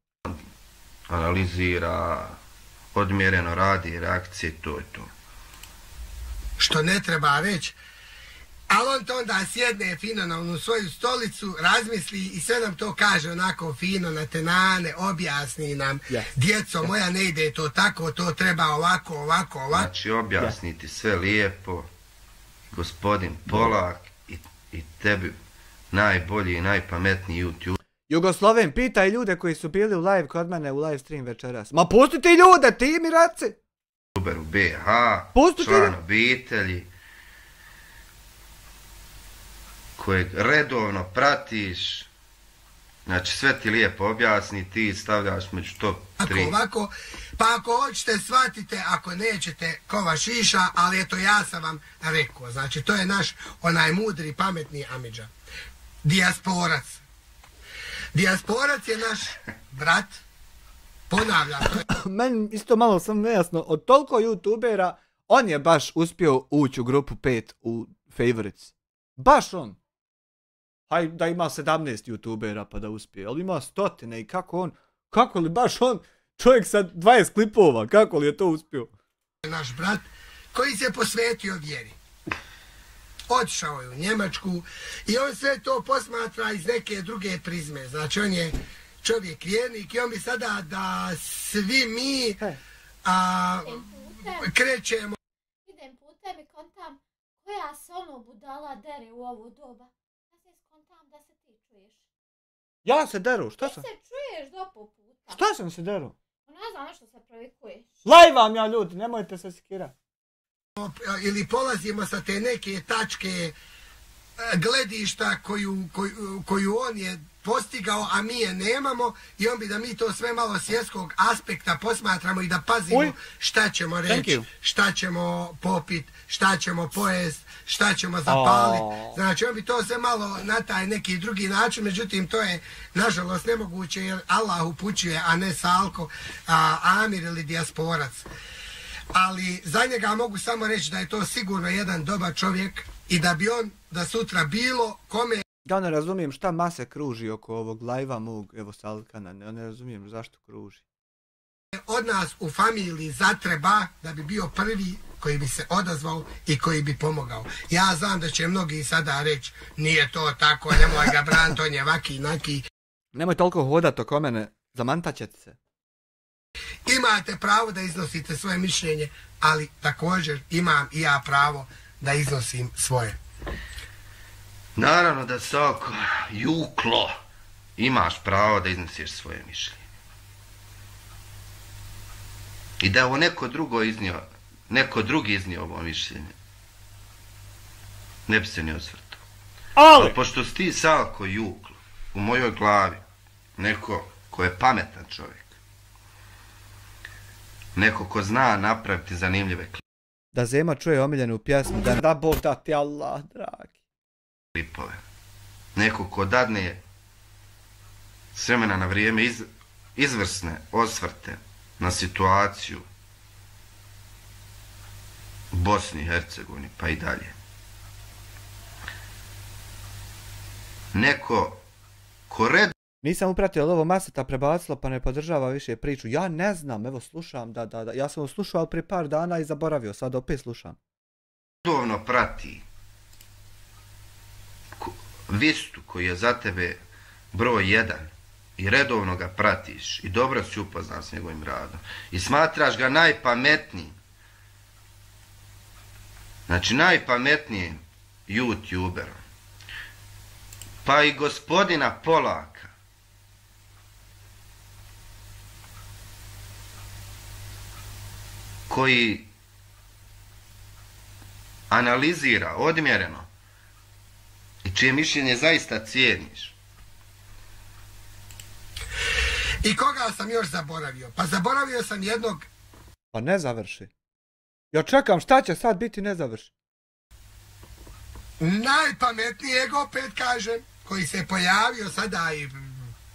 Analizira, odmjereno radi reakcije, to je to.
Što ne treba reći, ali on to onda sjedne fino na onu svoju stolicu, razmisli i sve nam to kaže onako fino na tenane, objasni nam, djeco moja ne ide to tako, to treba ovako.
Znači objasniti sve lijepo, gospodin Polak i tebi najbolji i najpametniji YouTube.
Jugosloven, pitaj ljude koji su bili u live kod mene u live stream večeras. Ma pustite ljude, ti mi raci!
YouTuber u BH, član obitelji, kojeg redovno pratiš, znači sve ti lijepo objasni, ti stavljaš među top 3.
Ovako, pa ako hoćete shvatite, ako nećete kova šiša, ali eto ja sam vam rekao, znači to je naš onaj mudri, pametni amidža. Dijasporac. Dijasporac je naš brat, ponavljam.
Meni isto malo sam nejasno, od toliko youtubera, on je baš uspio ući u grupu 5 u favorites. Baš on. Haj da ima 17 youtubera pa da uspije, ali ima stotine i kako li baš on, čovjek sa 20 klipova, kako li je to uspio?
Naš brat koji se posvetio vjeri. Otišao je u Njemačku i on sve to posmatra iz neke druge prizme. Znači on je čovjek vjernik i on bi sada da svi mi krećemo.
Idem putem i kontam koja se ono budala dere u ovo doba. Ja se skontam da se ti čuješ.
Ja se deru, šta sam?
Ti se čuješ do puta.
Šta sam se deru?
Ne znam što se provikuješ.
Lajvam ja ljudi, nemojte se skirati.
Ili polazimo sa te neke tačke gledišta koju on je postigao, a mi je nemamo i on bi da mi to sve malo svjetskog aspekta posmatramo i da pazimo šta ćemo reći, šta ćemo popit, šta ćemo pojest, šta ćemo zapaliti. Znači on bi to sve malo na taj neki drugi način, međutim to je nažalost nemoguće jer Allah upućuje, a ne Salko, Amir ili dijasporac. Ali za njega mogu samo reći da je to sigurno jedan dobar čovjek i da bi on, da sutra bilo kome...
Ja ne razumijem šta mase kruži oko ovog live-a mog, evo Salkana, ne razumijem zašto kruži.
Od nas u familiji zatreba da bi bio prvi koji bi se odazvao i koji bi pomogao. Ja znam da će mnogi sada reći, nije to tako, nemoj ga braniti, on je vaki, naki.
Nemoj toliko hodat oko mene, zamantaćete se.
Imate pravo da iznosite svoje mišljenje, ali također imam i ja pravo da iznosim svoje.
Naravno da Salko, Juklo, imaš pravo da iznosiš svoje mišljenje. I da ovo neko drugi iznio ovo mišljenje, ne bi se ni osvrtao. Ali pošto si ti Salko Juklo, u mojoj glavi, neko ko je pametan čovjek, neko ko zna napraviti zanimljive klipove.
Da Zema čuje omiljenu pjesmu, da Bog da ti Allah, dragi.
Klipove. Neko ko dadne s vremena na vrijeme izvrsne osvrte na situaciju u Bosni i Hercegovini, pa i dalje. Neko ko red...
Nisam upratio, ali ovo Maseta prebacilo pa ne podržava više priču. Ja ne znam, evo slušam, da. Ja sam slušao prije par dana i zaboravio, sad opet slušam.
Redovno prati Vistu koji je za tebe broj 1 i redovno ga pratiš i dobro si upoznat s njegovim radom i smatraš ga najpametnijim. Znači najpametnijim YouTuberom. Pa i gospodina Polaka. Koji analizira odmjereno i čije mišljenje zaista cijeniš.
I koga sam još zaboravio? Pa zaboravio sam jednog...
Pa ne završi. Ja čekam šta će sad biti ne završi.
Najpametnijeg opet kažem, koji se pojavio sada i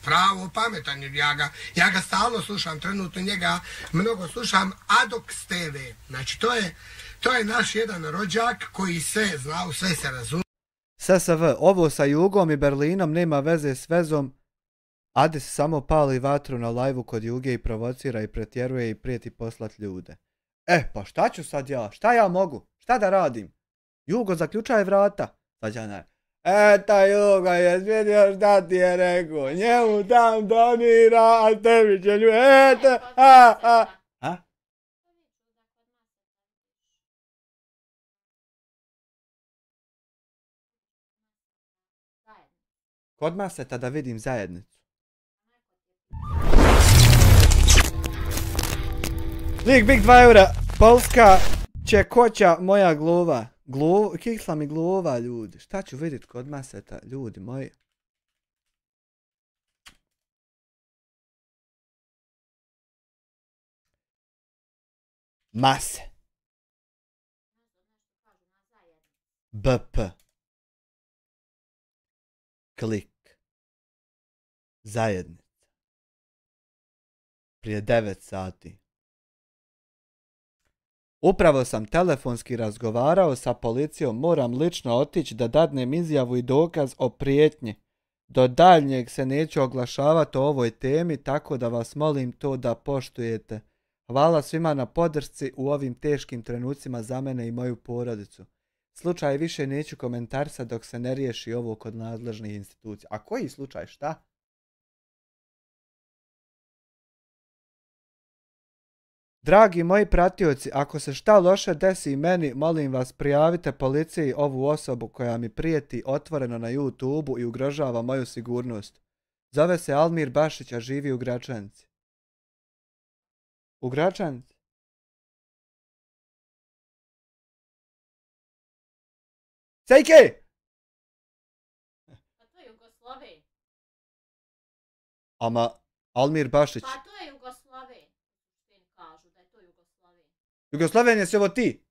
pravo pametan, ja ga stalno slušam, trenutno njega mnogo slušam, Adox TV. Znači to je naš jedan rođak koji sve zna, sve se razumije.
SSV, ovo sa Jugom i Berlinom nema veze s vezom. Adis samo pali vatru na lajvu kod Juge i provocira i pretjeruje i prijeti poslat ljude. Pa šta ću sad ja? Šta ja mogu? Šta da radim? Jugo, zaključaj vrata. Sad ja ne. Ta Jugo je vidio šta ti je rekao. Njemu tam donira, a tebi će ljudi. Kod Maseta da vidim zajednicu. Lik big 2 eura. Polska će koća moja glova. Kikla mi glova, ljudi. Šta ću vidjeti kod Maseta, ljudi moji? Mase. BP. Klik. Zajednica. Prije 9 sati. Upravo sam telefonski razgovarao sa policijom, moram lično otići da dadnem izjavu i dokaz o prijetnji. Do daljnjeg se neću oglašavati o ovoj temi, tako da vas molim to da poštujete. Hvala svima na podršci u ovim teškim trenucima za mene i moju porodicu. Slučaj više neću komentarisati dok se ne riješi ovo kod nadležnih institucija. A koji slučaj, šta? Dragi moji pratioci, ako se šta loše desi meni, molim vas prijavite policiji ovu osobu koja mi prijeti otvoreno na YouTubeu i ugrožava moju sigurnost. Zove se Almir Bašić, a živi u Gračanici. U Gračanici? Sejke!
Pa to je Jugoslavija.
Ama, Almir Bašić.
Pa to je Jugoslavija. Kažu da je to Jugoslavija.
Jugoslavenija si ovo ti?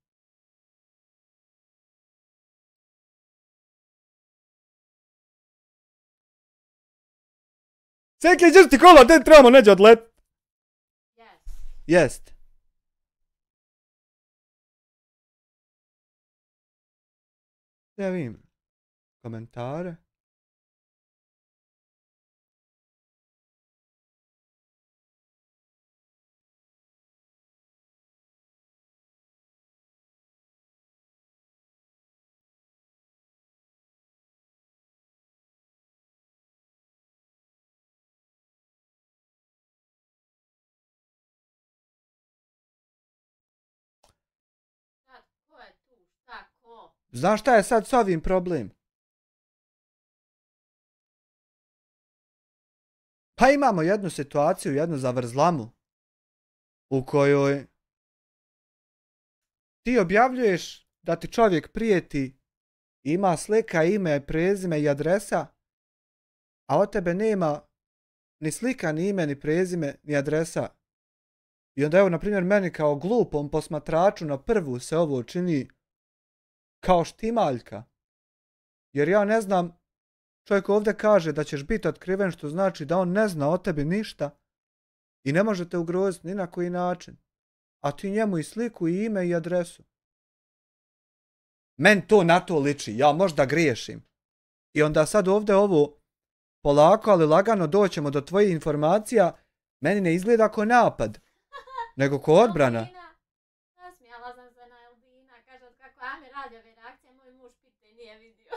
Sejke, gdje ti kola, gdje trebamo neđe odlet? Jest. Ja vidim komentare. Znaš šta je sad s ovim problem? Pa imamo jednu situaciju, jednu zavrzlamu u kojoj ti objavljuješ da ti čovjek prijeti, ima slika, ime, prezime i adresa, a od tebe nema ni slika, ni ime, ni prezime, ni adresa. I onda evo, na primjer, meni kao glupom posmatraču na prvu se ovo čini kao štimaljka. Jer ja ne znam, čovjek ovdje kaže da ćeš biti otkriven, što znači da on ne zna o tebi ništa i ne može te ugroziti ni na koji način. A ti njemu i sliku, i ime, i adresu. Men to na to liči, ja možda griješim. I onda sad ovdje ovo polako, ali lagano doćemo do tvojih informacija, meni ne izgleda kao napad, nego kao odbrana.
Nasmijala sam se na Albina, kaže od kako Ame radi ove reakcije, moj muž pita i nije vidio.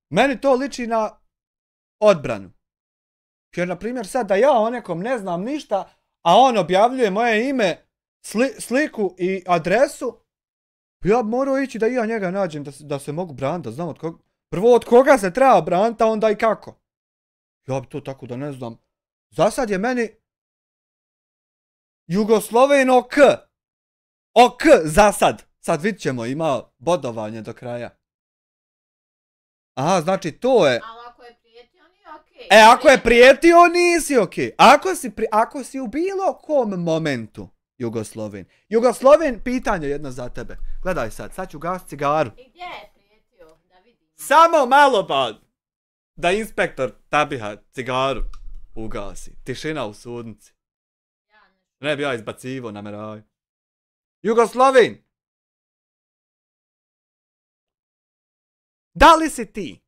Meni to liči na odbranu. Jer, na primjer, sad da ja o nekom ne znam ništa, a on objavljuje moje ime, sliku i adresu, ja bi morao ići da ja njega nađem, da se mogu braniti, da znam od koga. Prvo od koga se treba braniti, a onda i kako. Ja bi to tako da ne znam. Za sad je meni Jugosloven OK. OK za sad. Sad vidit ćemo, ima bodovanje do kraja. Aha, znači to je...
Ali ako je prijetio, nije okej.
Ako je prijetio, nisi okej. Ako si u bilo kom momentu Jugosloven. Jugosloven, pitanje jedno za tebe. Gledaj sad ću gasiti cigaru.
I gdje je prijetio? Da vidim.
Samo malo pa da inspektor Tabiha cigaru ugasi. Tišina u sudnici. Ne bi ja izbacivo nameraju. Jugosloven! Da li si ti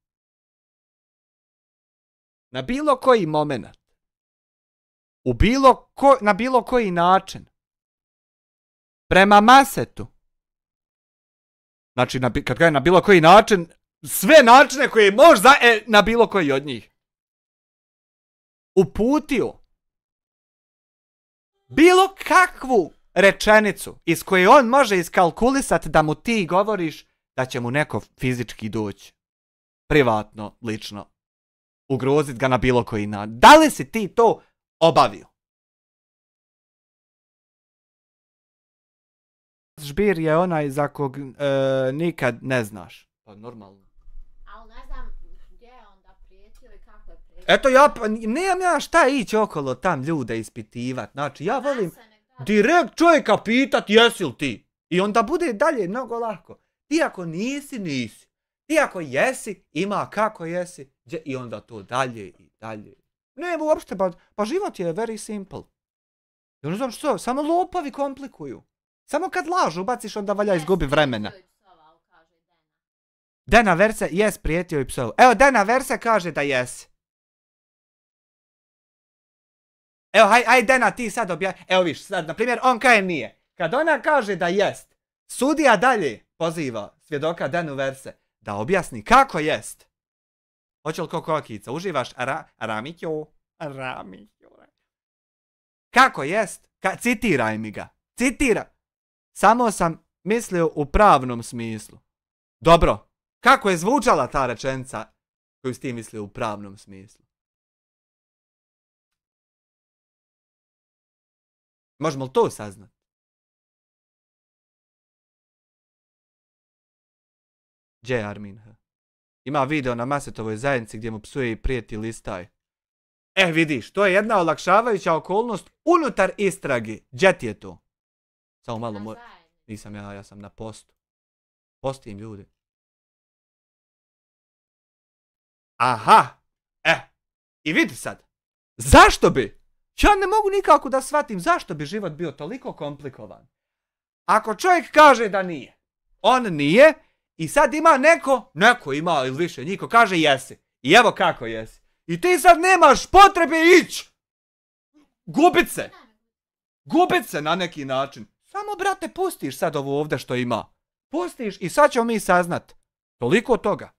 na bilo koji moment, na bilo koji način, prema Masetu, znači kad kažem na bilo koji način, sve načine koje možda na bilo koji od njih, uputio bilo kakvu rečenicu iz koje on može iskalkulisati da mu ti govoriš da će mu neko fizički doći, privatno, lično, ugroziti ga na bilo koji način. Da li si ti to obavio? Žbir je onaj za kog nikad ne znaš. Pa normalno.
Ali ne znam gdje je onda prijetio i kako je prijetio.
Eto nemam ja šta ići okolo tam ljude ispitivat. Znači ja volim direkt čovjeka pitat jesi li ti. I onda bude dalje mnogo lako. Ti ako nisi, nisi. Ti ako jesi, ima kako jesi. I onda to dalje i dalje. Ne, uopšte, pa život je very simple. Ja ne znam što, samo lopovi komplikuju. Samo kad lažu ubaciš, onda valja izgubi vremena. Dena Verse jes prijetio i psov. Evo, Dena Verse kaže da jes. Evo, haj Dena, ti sad evo viš, sad, na primjer, on kaže nije. Kad ona kaže da jest, sudija dalje poziva svjedoka Denu Verse da objasni kako jest. Hoće li ko kokica? Uživaš Aramikjo? Kako jest? Citiraj mi ga. Samo sam mislio u pravnom smislu. Dobro. Kako je zvučala ta rečenica koju si ti mislio u pravnom smislu? Možemo li to saznati? Gdje je Armin H? Ima video na Masetovoj zajednici gdje mu psuje i prijeti listaj. Vidiš, to je jedna olakšavajuća okolnost unutar istrage. Gdje ti je to? Samo malo nisam ja sam na postu. Postim ljudi. Aha! I vidi sad. Zašto bi? Ja ne mogu nikako da shvatim zašto bi život bio toliko komplikovan. Ako čovjek kaže da nije, on nije i sad ima neko ima ili više njih kaže jesi. I evo kako jesi. I ti sad nemaš potrebe ići. Gubit se na neki način. Samo, brate, pustiš sad ovo ovdje što ima. Pustiš i sad ćemo mi saznat. Toliko toga.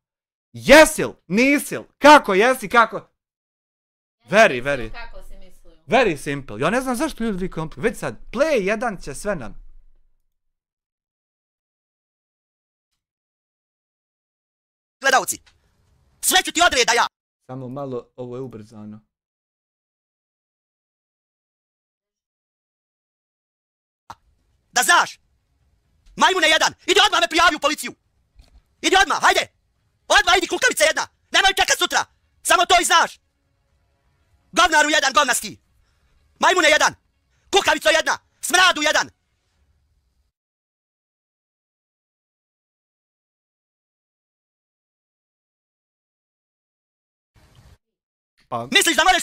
Jesil, nisil, kako jesi, kako... Very simple. Ja ne znam zašto ljudi vi komplikuju. Vidi sad, play 1 će sve nam.
Gledalci, sve ću ti odreda ja.
Samo malo, ovo je ubrzano.
Da znaš, majmune jedan, idi odmah me prijavi u policiju. Idi odmah, hajde. Odmah idi, kukavice jedna. Nemoj čekat sutra. Samo to i znaš. Govnaru jedan, govnasti. Majmune jedan. Kukavico jedna. Smradu jedan. Misliš da možeš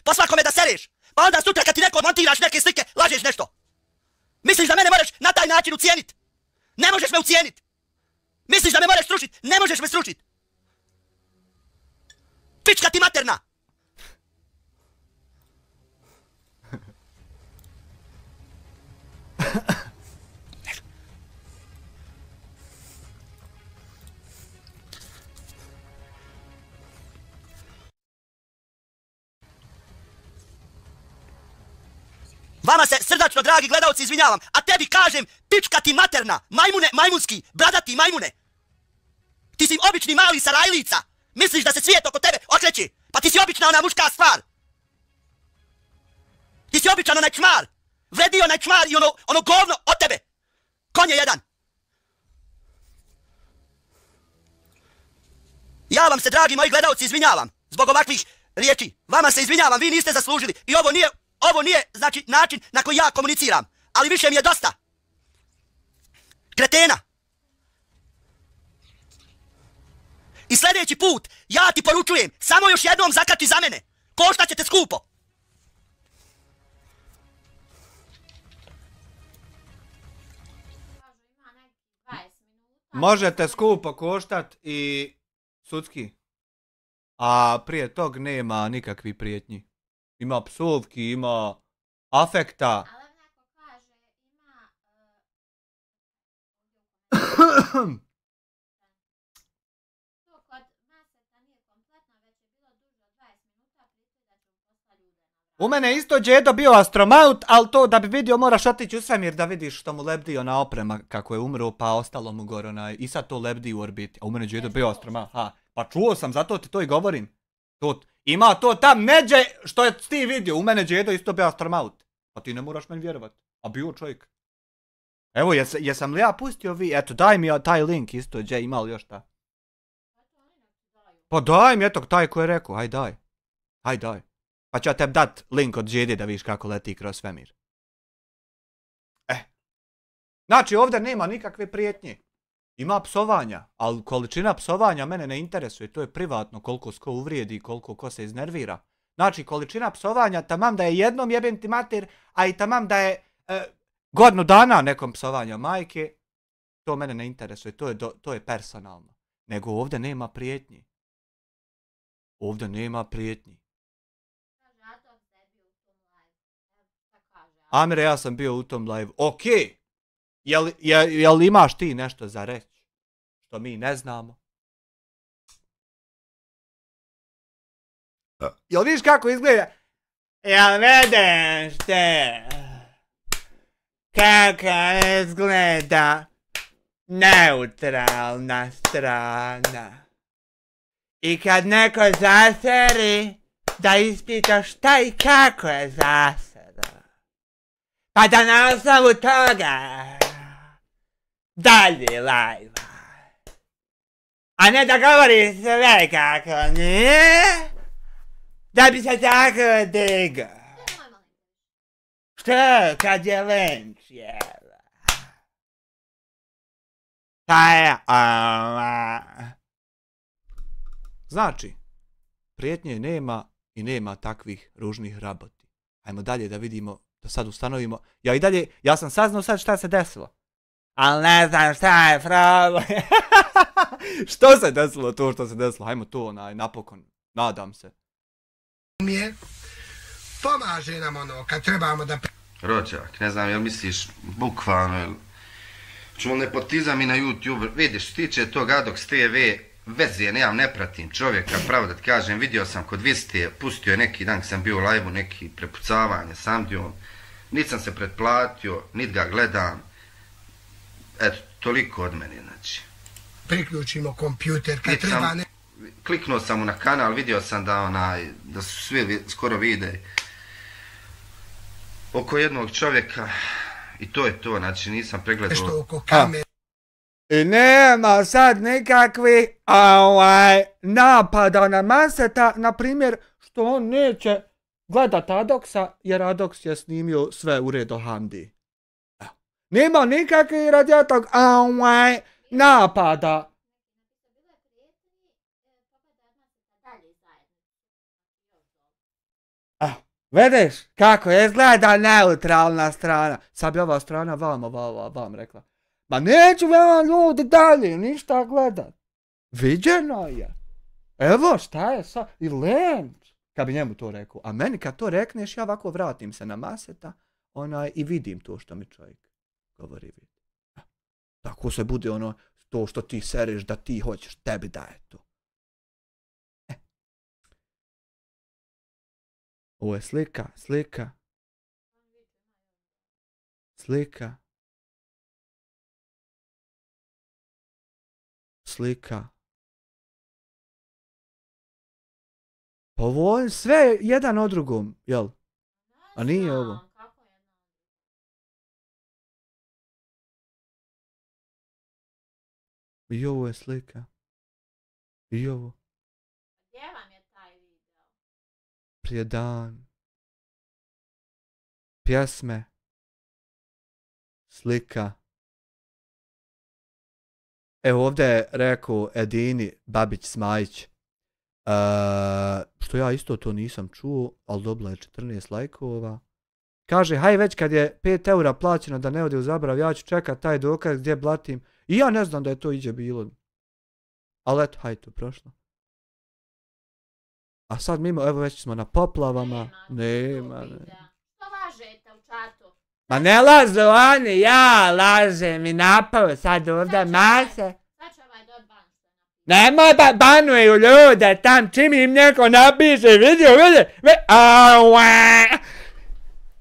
po svakome da sereš? Pa onda sutra kad ti neko montiraš neke slike, lažeš nešto. Misliš da mene možeš na taj način ucijenit? Ne možeš me ucijenit. Misliš da me možeš srušit? Ne možeš me srušit. Pička ti materna! Vama se srdačno, dragi gledalci, izvinjavam, a tebi kažem, pička ti materna, majmune, majmunski, bradati majmune. Ti si obični mali sarajlica. Misliš da se svijet oko tebe okreće? Pa ti si obična ona muška stvar. Ti si običan onaj čmar. Vredi onaj čmar i ono govno od tebe. Konje jedan. Ja vam se, dragi moji gledalci, izvinjavam zbog ovakvih riječi. Vama se izvinjavam, vi niste zaslužili. I ovo nije, znači, način na koji ja komuniciram. Ali više mi je dosta. Kretena. I sljedeći put, ja ti poručujem, samo još jednom zakači za mene. Koštat će te skupo.
Možete skupo koštat i sudski. A prije tog nema nikakvih prijetnji. Ima psovki, ima afekta. U mene isto djedo bio astronaut, ali to da bi vidio moraš otići u svemir da vidiš što mu lebdi ona oprema kako je umro, pa ostalo mu gore onaj, i sad to lebdi u orbiti. A u mene djedo bio astronaut, pa čuo sam, zato ti to i govorim. Ima to tam neđe što je ti vidio, u mene djedo isto bio astronaut. Pa ti ne moraš meni vjerovat, a bio čovjek. Evo, jesam li ja pustio vi, eto daj mi taj link isto, gdje ima li još šta? Pa daj mi, eto taj ko je rekao, haj daj. Pa ću ja tebi dat link od džede da vidiš kako leti kroz svemir. Znači ovdje nema nikakve prijetnje. Ima psovanja, ali količina psovanja mene ne interesuje, to je privatno koliko ko uvrijedi, koliko ko se iznervira. Znači količina psovanja, tamam da je jednom jebem ti mater, a i tamam da je godinu dana nekom psovanja majke, to mene ne interesuje, to je personalno. Nego ovdje nema prijetnji. Amire, ja sam bio u tom live. Okej. Jel imaš ti nešto za reći? Što mi ne znamo? Jel vidiš kako izgleda? Jel vidiš te? Kako izgleda neutralna strana? I kad neko zaseri, da ispitaš šta i kako je zasera. Pa da na osnovu toga dalje lajva. A ne da govori sve kako nije, da bi se tako digao. Što kad je lenč jela? Pa je Znači, prijetnje nema i nema takvih ružnih raboti. Ajmo dalje da vidimo, da sad ustanovimo. Ja sam saznao sad šta se desilo. Ali ne znam šta je problem. Što se desilo to što se desilo? Hajmo to napokon. Nadam se.
Pomaže nam ono kad trebamo da...
Rođak, ne znam jel misliš bukvalno ili... Čemo nepotizam i na YouTube. Vidiš, što tiče tog Adox TV, veze nemam, ne pratim čovjeka, pravo da ti kažem, vidio sam kod Viste, pustio je neki dan sam bio u live-u, neki prepucavanje s Amdijom, niti sam se pretplatio, niti ga gledam, eto, toliko od mene, znači.
Priključimo kompjuter, kad treba ne...
Kliknuo sam mu na kanal, vidio sam da su svi skoro vide oko jednog čovjeka i to je to, znači nisam pregledao...
Nešto oko kamere.
I nema sad nikakvih napada na Maseta, na primjer, što on neće gledat Adoxa, jer Adox je snimio sve u redu Hamdi. Nema nikakvih radi tog napada. Vidiš kako izgleda neutralna strana. Sad bi ova strana vam rekla. Ma neću vam ljudi dalje ništa gledat. Viđeno je. Evo šta je sad. I lenč. Kad bi njemu to rekao. A meni kad to rekneš ja ovako vratim se na Maseta. I vidim to što mi čovjek govori. Tako se bude to što ti sereš da ti hoćeš. Tebi daje to. Ovo je slika. Slika. Pa ovo je sve jedan od drugom, jel? A nije ovo. I ovo je slika. I ovo.
Gdje vam je taj video?
Prije dan. Pjesme. Slika. Evo ovdje je rekao Edini Babić Smajić. Što ja isto to nisam čuo, ali dobila je 14 lajkova. Kaže, haj već kad je 5 eura plaćeno da ne ode u zaborav, ja ću čekat taj dokaz gdje blatim. I ja ne znam da je to iđe bilo. Ali eto, haj to prošlo. A sad mimo, evo već smo na poplavama. Nema.
Što lažete u čatu?
Ma ne lažu oni, ja lažem i napao sad ovdje mase.
Sad će ovaj dot ban.
Nemoj banuju ljude tam, čim im neko napiše, vidi.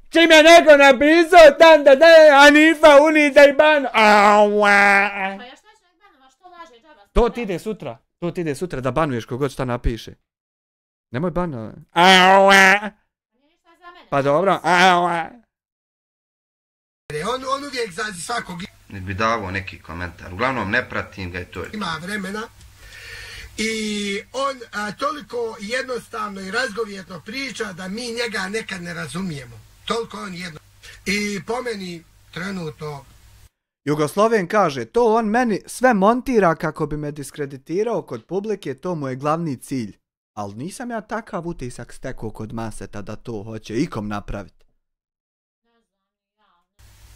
Čim je neko napisao tam da Anifa unita i banu.
Pa ja šta će nek banova, što laže džaba?
To ti ide sutra da banuješ kogod šta napiše. Nemoj banova. Pa dobro.
On uvijek za svakog
Ne bi davao neki komentar. Uglavnom ne pratim ga i to je.
Ima vremena. I on toliko jednostavno i razgovjetno priča da mi njega nekad ne razumijemo. Toliko on jedno. I po meni trenutno...
Jugosloven kaže, to on meni sve montira kako bi me diskreditirao kod publike, to mu je glavni cilj. Ali nisam ja takav utisak stekao kod Maseta da to hoće ikom napraviti.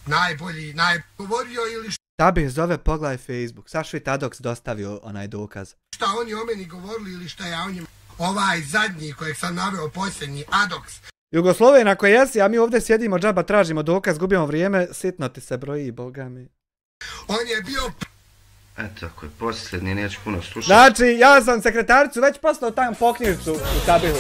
Najbolji, najgovorio ili
Tabi zove pogledaj Facebook. Sašo i Tadoks dostavio onaj dokaz.
šta oni o meni govorili ili šta ja o njima. Ovaj zadnji kojeg sam naveo posljednji, Adoks.
Jugosloven ako jesi, a mi ovdje sjedimo džaba, tražimo dokaz, gubimo vrijeme, sitno ti se broji, boga mi.
On je bio...
Eto, ako je posljednji, neću puno slušati.
Znači, ja sam sekretaricu već poslao tam poknjižicu u tabilu.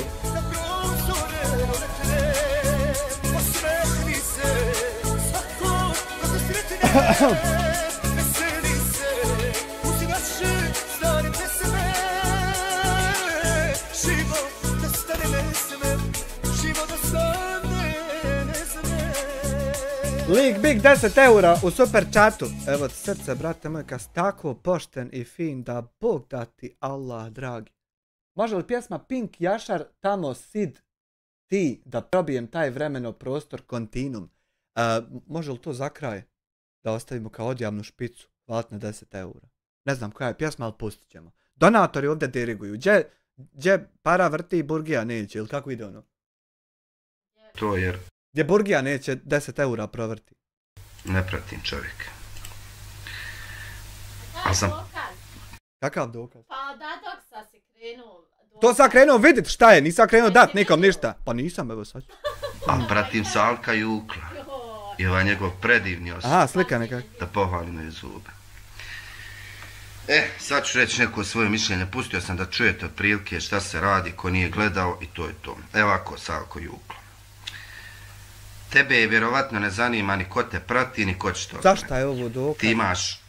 Lik Big 10 eura u super chatu. Evo ti srce, brate moj, kad si tako pošten i fin, da Bog da ti Allah dragi. Može li pjesma Pink Jašar tamo sid ti da probijem taj vremeno prostor kontinum? Može li to za kraj da ostavimo kao odjavnu špicu? Hvala na 10 eura. Ne znam koja je pjesma, ali pustit ćemo. Donatori ovdje diriguju. Gdje para vrti Burgija neće, ili kako ide ono?
To jer...
Gdje Burgija neće 10 eura provrti.
Ne pratim čovjek.
Kakav dokaz?
Pa da dok sam si krenuo...
To sam krenuo vidit šta je, nisam krenuo dat nikom ništa. Pa nisam, evo sad.
A pratim Salka Jukla. I ovaj njegov predivni osjećaj.
Aha, slika nekak.
Da pohvalim moje zube. Sad ću reći neko svoje mišljenje. Pustio sam da čujete otprilike šta se radi, ko nije gledao i to je to. Evo ako, Salko Juklo. Tebe je vjerovatno ne zanima ni ko te prati, ni ko će to.
Zašto je ovo dokaz?
Ti imaš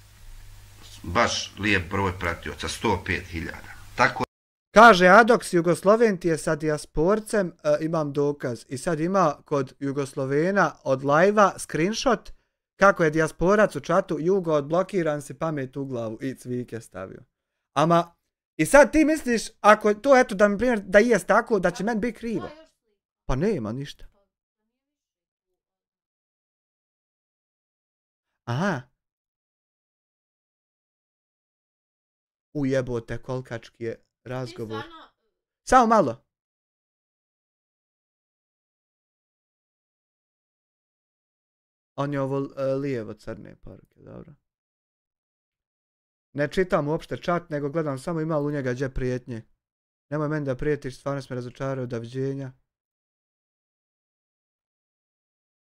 baš lijep broj pratioca, 105.000. Tako...
Kaže Adoks, Jugosloven ti je sa dijasporcem, imam dokaz. I sad ima kod Jugoslovena od live-a screenshot kako je dijasporac u čatu Jugo odblokiran si pamet u glavu i cvike stavio. Ama, i sad ti misliš, ako to eto da mi primjer da i jest tako, da će meni biti krivo. Pa nema ništa. Aha. Ujebote, kolkački je razgovor. Samo malo. On je ovo lijevo crne poruke, dobro. Ne čitam uopšte čat, nego gledam samo ima li u njega gdje prijetnje. Nemoj meni da prijetiš, stvarno se me razočarao, doviđenja.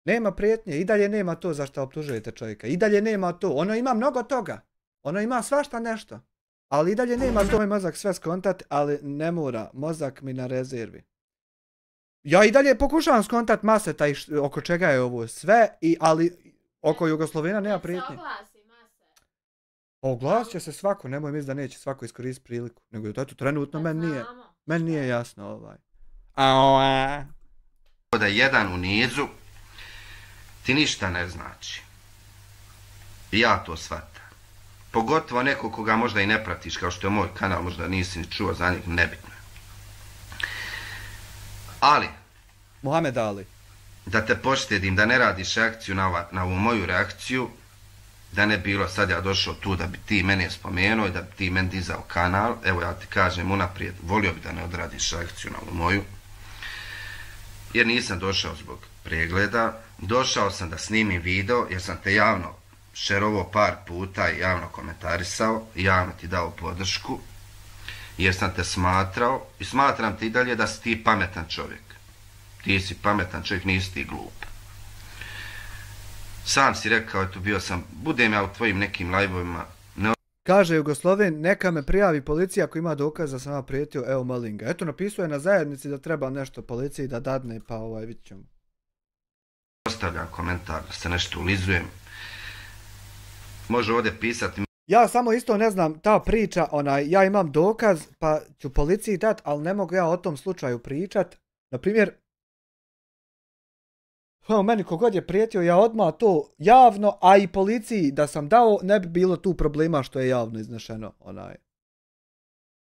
Nema prijetnje, i dalje nema to za što optužujete čovjeka. I dalje nema to, ono ima mnogo toga. Ono ima svašta nešto. Ali i dalje nema to, mozak sve skontat, ali ne mora, mozak mi na rezervi. Ja i dalje pokušavam skontat Maseta i oko čega je ovo sve, ali oko Jugoslovena nema prijetnje. Oglas će se svako, nemoj misli da neće svako iskoristiti priliku. Nego je to trenutno meni nije jasno ovaj.
Da jedan u nizu ti ništa ne znači. I ja to shvatam. Pogotovo neko koga možda i ne pratiš, kao što je moj kanal, možda nisi ni čuo za njeg, nebitno. Ali,
Mohamed Ali,
da te poštedim, da ne radiš reakciju na ovu moju reakciju, da ne bilo sad ja došao tu da bi ti mene spomenuo i da bi ti meni dizao kanal, evo ja ti kažem unaprijed, volio bi da ne odradiš reakciju na ovu moju, jer nisam došao zbog pregleda, došao sam da snimim video, jer sam te javno šerovao par puta i javno komentarisao, javno ti dao podršku, jer sam te smatrao i smatram ti i dalje da si ti pametan čovjek. Ti si pametan čovjek, nisi ti glup. Sam si rekao, eto bio sam, budem ja u tvojim nekim live-ovima.
Kaže Jugosloven, neka me prijavi policija ako ima dokaz da sam ja prijetio, evo molim ga. Eto, napisao je na zajednici da treba nešto policiji da dadne, pa vidit ćemo.
Ostavljam komentar da se nešto ulizujem. Može ovdje pisati.
Ja samo isto ne znam, ta priča, ja imam dokaz, pa ću policiji dat, ali ne mogu ja o tom slučaju pričat. Naprimjer, meni kogod je prijetio, ja odmah to javno, a i policiji da sam dao, ne bi bilo tu problema što je javno iznešeno.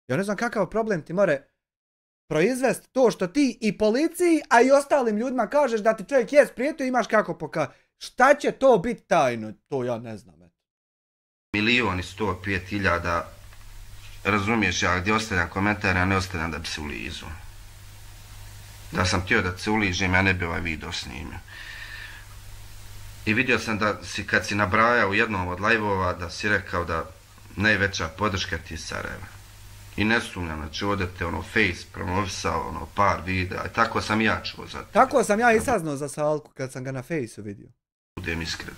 Ja ne znam kakav problem ti more proizvesti to što ti i policiji, a i ostalim ljudima kažeš da ti čovjek jest prijetio, imaš kako pokazati. Šta će to biti tajno? To ja ne znam.
1.105.000, razumiješ, ja gdje ostavljam komentar, ja ne ostavljam da bi se ulizu. Da sam htio da se uližem, ja ne bi ovaj video snimio. I vidio sam da si, kad si nabrajao u jednom od live-ova, da si rekao da najveća podrška ti je Sarajeva. I ne sumnjam, znači ovdje te Face promovisao, par videa, i tako sam ja čuo za to.
Tako sam ja i saznao za Salku kad sam ga na Face-u vidio.
Budem iskren.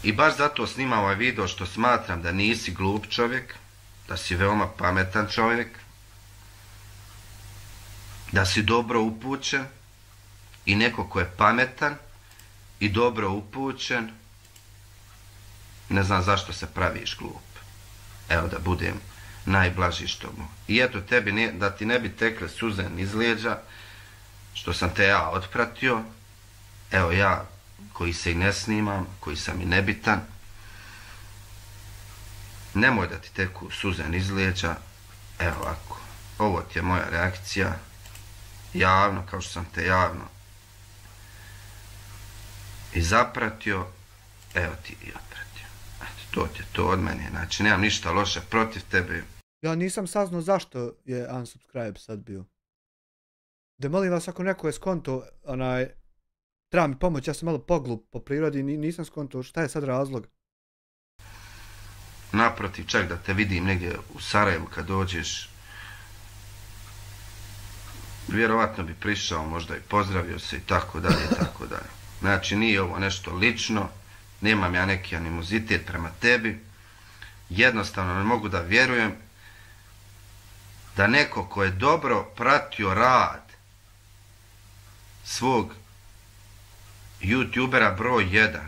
I baš zato snimam ovaj video što smatram da nisi glup čovjek, da si veoma pametan čovjek, da si dobro upućen i neko ko je pametan i dobro upućen, ne znam zašto se praviš glup. Evo da budem najblaži što mogu. I eto tebi, da ti ne bi tekle suze iz leđa, što sam te ja otpratio, evo ja koji se i ne snimam, koji sam i nebitan, nemoj da ti teku suze iz leđa, evo ovako, ovo ti je moja reakcija, javno, kao što sam te javno i zapratio, evo ti i otpratio. Eto, to ti je to od mene, znači nemam ništa loše protiv tebe.
Ja nisam saznao zašto je unsubscribe sad bio. Da molim vas, ako neko je skonto, treba mi pomoć, ja sam malo poglup po prirodi, nisam skonto, šta je sad razlog?
Naprotiv, čak da te vidim negdje u Sarajevu kad dođeš, vjerovatno bi prišao, možda i pozdravio se i tako dalje, i tako dalje. Znači, nije ovo nešto lično, nemam ja neki animozitet prema tebi, jednostavno ne mogu da vjerujem da neko ko je dobro pratio rad svog youtubera broj 1,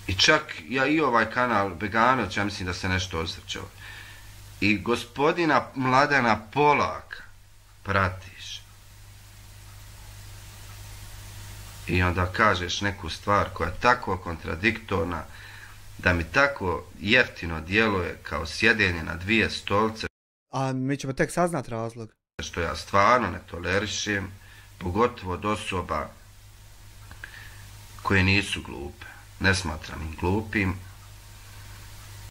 i čak ja i ovaj kanal Beganović, ja mislim da se nešto osvrćao, i gospodina Mladena Polaka pratiš i onda kažeš neku stvar koja je tako kontradiktorna da mi tako jeftino djeluje kao sjedenje na dvije stolice.
A mi ćemo tek saznat razlog.
Što ja stvarno ne tolerišem, pogotovo od osoba koje nisu glupe. Ne smatram ih glupim.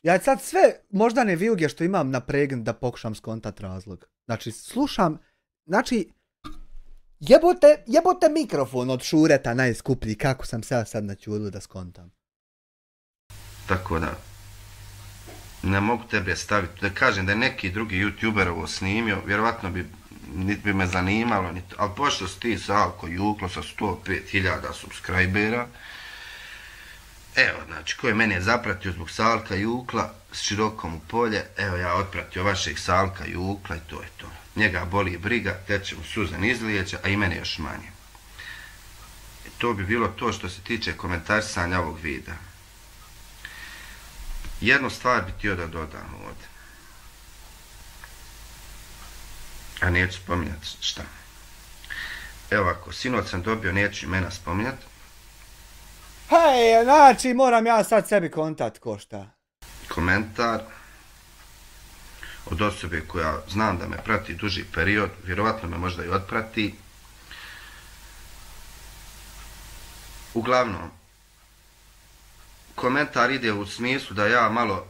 Ja sad sve moždane vijuge što imam napregnut da pokušam skontat razlog. Znači, slušam, znači, jebote mikrofon od Šureta najskuplji, kako sam se ja sad načudio da skontam.
Tako da, ne mogu tebe staviti, da kažem da je neki drugi youtuber ovo snimio, vjerovatno bi, niti bi me zanimalo, ali pošto si ti Salko Juklo sa 105.000 subscribera, evo, znači, ko je mene zapratio zbog Salka Jukla s širokom u polje, evo ja otpratio vašeg Salka Jukla i to je to. Njega boli briga, teče mu suza iz lijeća, a i mene još manje. To bi bilo to što se tiče komentarisanja ovog videa. Jednu stvar bi htio da dodam ovdje. A neću spominjati šta. Evo ovako, sinoć sam dobio, neću imena spominjati,
Hej, znači moram ja sad sebi kontakt ko šta.
Komentar od osobe koja znam da me prati duži period, vjerovatno me možda i otprati. Uglavnom, komentar ide u smislu da ja malo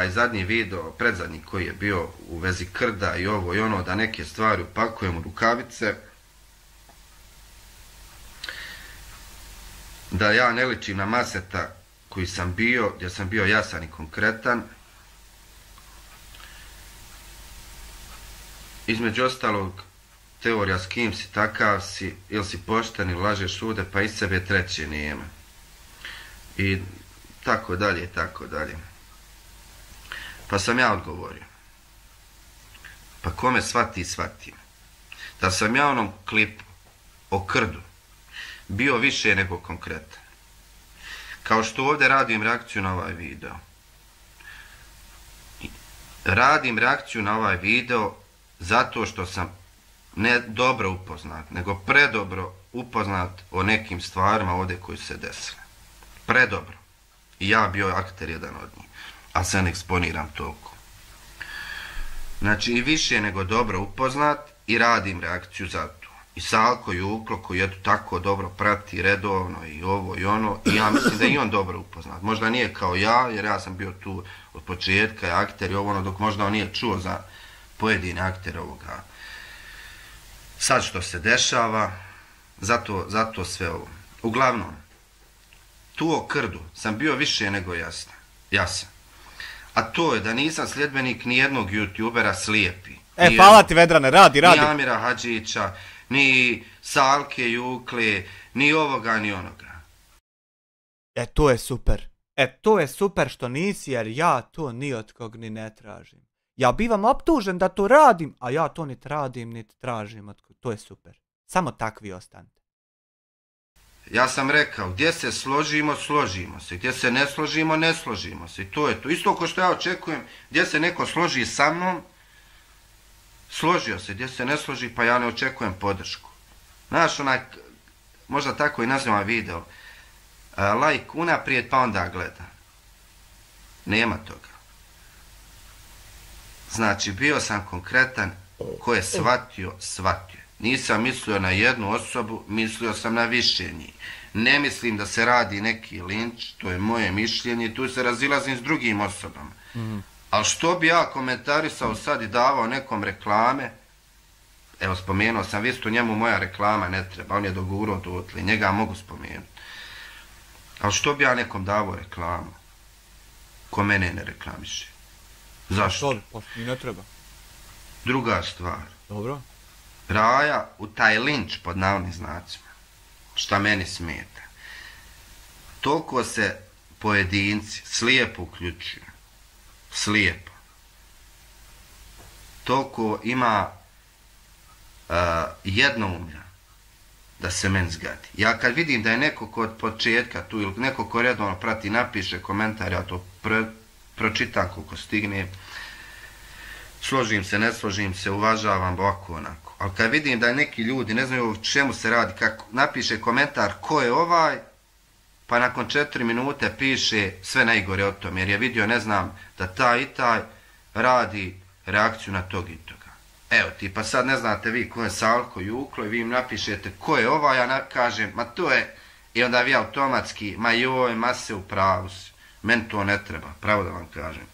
zadnji video, predzadnji koji je bio u vezi krda i ovo i ono, da neke stvari upakujem u rukavice, da ja ne ličim na Maseta koji sam bio, gdje sam bio jasan i konkretan. Između ostalog, teorija s kim si, takav si, ili si pošten ili lažeš sude, pa iz sebe treće nema. I tako dalje, tako dalje. Pa sam ja odgovorio. Pa kome shvati, shvati. Da sam ja onom klipu o krdu bio više nego konkretan. Kao što ovdje radim reakciju na ovaj video. Radim reakciju na ovaj video zato što sam ne dobro upoznat, nego predobro upoznat o nekim stvarima ovdje koji se desile. Predobro. I ja bio akter jedan od njih. A sad ne eksponiram toliko. Znači i više nego dobro upoznat i radim reakciju za to. I Salko Juklo koji eto tako dobro prati redovno i ovo i ono. I ja mislim da i on dobro upoznat. Možda nije kao ja, jer ja sam bio tu od početka i akter i ovo ono, dok možda on nije čuo za pojedine aktere ovoga. Sad što se dešava, zato sve ovo. Uglavnom, tu o krdu sam bio više nego jasan. A to je da nisam sljedbenik ni jednog youtubera slijepi.
Hvala ti Vedrane, radi.
Ni Amira Hadžića, ni Salke Jukle, ni ovoga, ni onoga.
To je super. To je super što nisi, jer ja to ni od kog ni ne tražim. Ja bivam optužen da to radim, a ja to niti radim, niti tražim. To je super. Samo takvi ostanite.
Ja sam rekao, gdje se složimo, složimo se. Gdje se ne složimo, ne složimo se. I to je to. Isto kao što ja očekujem, gdje se neko složi sa mnom, složio se. Gdje se ne složi, pa ja ne očekujem podršku. Znaš, možda tako i nazivam video. Like unaprijed, pa onda gleda. Nema toga. Znači, bio sam konkretan, ko je shvatio. Nisam mislio na jednu osobu, mislio sam na više njih. Ne mislim da se radi neki linč, to je moje mišljenje, tu se razilazim s drugim osobama. Ali što bi ja komentarisao sad i davao nekom reklame, evo spomenuo sam, visto njemu moja reklama ne treba, on je dogurao dotle, njega mogu spomenuti. Ali što bi ja nekom davao reklamu, ko mene ne reklamiše? Zašto?
Ne treba.
Druga stvar.
Dobro.
Raja u taj linč pod navodnim znacima, šta meni smeta. Toliko se pojedinci slijepo uključuju. Slijepo. Toliko ima jednoumlja da se meni zgadi. Ja kad vidim da je neko ko od početka tu ili neko ko redovno prati, napiše komentar, ja to pročitam koliko stigne, složim se, ne složim se, uvažavam ovako onako. Ali kad vidim da neki ljudi ne znaju o čemu se radi, kako napiše komentar ko je ovaj, pa nakon 4 minute piše sve najgore o tom, jer je vidio, ne znam, da taj i taj radi reakciju na tog i toga. Evo ti, pa sad ne znate vi ko je Salko Juklo i vi im napišete ko je ovaj, ja kažem, ma to je, i onda vi automatski, ma joj, ma se u pravu si. Meni to ne treba, pravo da vam kažem.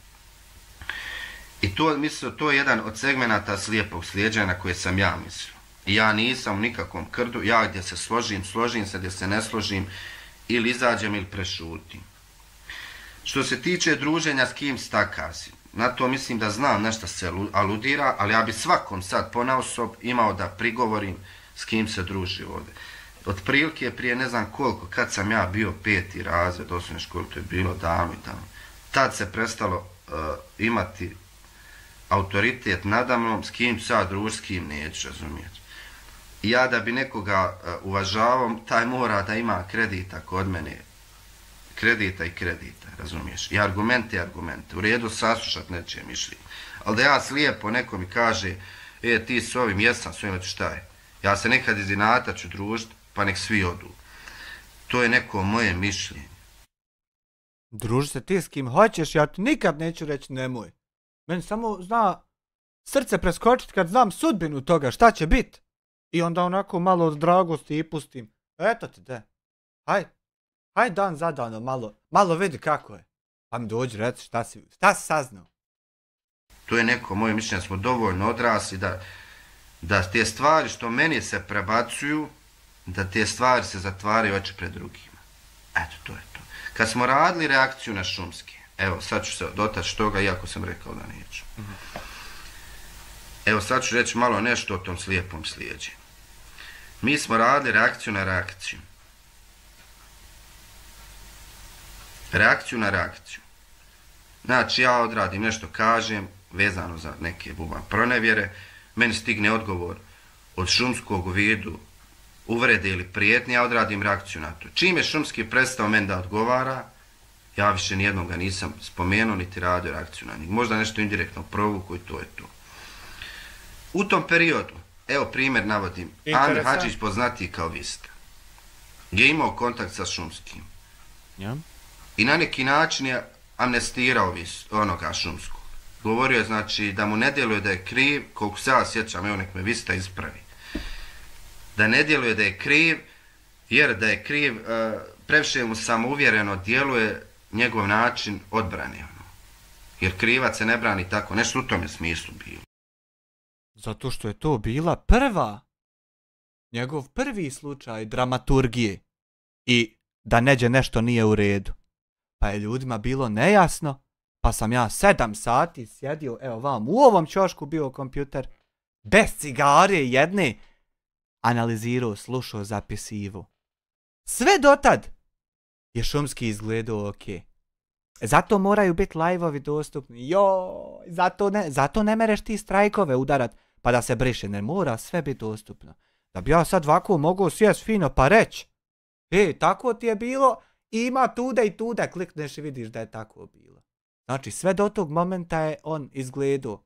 I to, mislim, to je jedan od segmenata slijepog slijeđenja na koje sam ja mislio. I ja nisam u nikakvom krdu, ja gdje se složim se, gdje se ne složim, ili izađem ili prešutim. Što se tiče druženja s kim stakazi, na to mislim da znam nešto se aludira, ali ja bi svakom sad ponaosob imao da prigovorim s kim se druži ovdje. Otprilike prije ne znam koliko, kad sam ja bio 5. razred osnovne škole, to je bilo davno i tamo, tad se prestalo imati autoritet nadamnom, s kim sad druži, s kim neću, razumijeti. I ja da bi nekoga uvažavao, taj mora da ima kredita kod mene. Kredita i kredita, razumiješ. I argumente. U redu saslušat neće mišljenje. Ali da ja slijepo neko mi kaže, ti s ovim, jesam s ovim, šta je. Ja se nekad iz inata ću družiti, pa nek svi odu. To je neko moje mišljenje.
Druži se ti s kim hoćeš, ja ti nikad neću reći nemoj. Meni samo zna srce preskočiti kad znam sudbinu toga, šta će bit. I onda onako malo od dragosti i pustim. Eto ti de. Haj dan za dano, malo vidi kako je. Pa mi dođi reci šta si saznao.
To je neko, moje mišljenje, smo dovoljno odrasli da te stvari što meni se prebacuju, da te stvari se zatvaraju oči pred drugima. Eto, to je to. Kad smo radili reakciju na šumske, evo, sad ću se dotaći toga, iako sam rekao da neću. Evo, sad ću reći malo nešto o tom slijepom slijeđenju. Mi smo radili reakciju na reakciju. Reakciju na reakciju. Znači, ja odradim nešto, kažem, vezano za neke pronevjere, meni stigne odgovor od šumskog u vidu uvrede ili prijetnje, ja odradim reakciju na to. Čim je šumski prestao meni da odgovara, ja više nijednog ga nisam spomenuo, niti radio reakciju na njih. Možda nešto indirektno provuku i to je to. U tom periodu, evo primjer navodim, Amir Hadžić poznatiji kao Vista, je imao kontakt sa šumskim. I na neki način je amnestirao onoga šumskog. Govorio je, znači, da mu ne djeluje da je kriv, koliko se ja sjećam, evo nek me Vista ispravi, da ne djeluje da je kriv, jer da je kriv, previše mu samouvjereno djeluje njegov način odbrane. Jer krivac se ne brani tako, nešto u tome smislu bilo.
Zato što je to bila njegov prvi slučaj dramaturgije i da neđe nešto nije u redu. Pa je ljudima bilo nejasno, pa sam ja 7 sati sjedio, evo vam, u ovom ćošku bio kompjuter, bez cigare jedne, analizirao, slušao, zapisivo. Sve dotad je šumski izgledao ok. Zato moraju biti live-ovi dostupni. Zato ne mereš ti strajkove udarat pa da se briše, ne mora sve biti dostupno. Da bi ja sad ovako mogao sjest fino pa reći, tako ti je bilo, ima tude i tude, klikneš i vidiš da je tako bilo. Znači sve do tog momenta je on izgledao.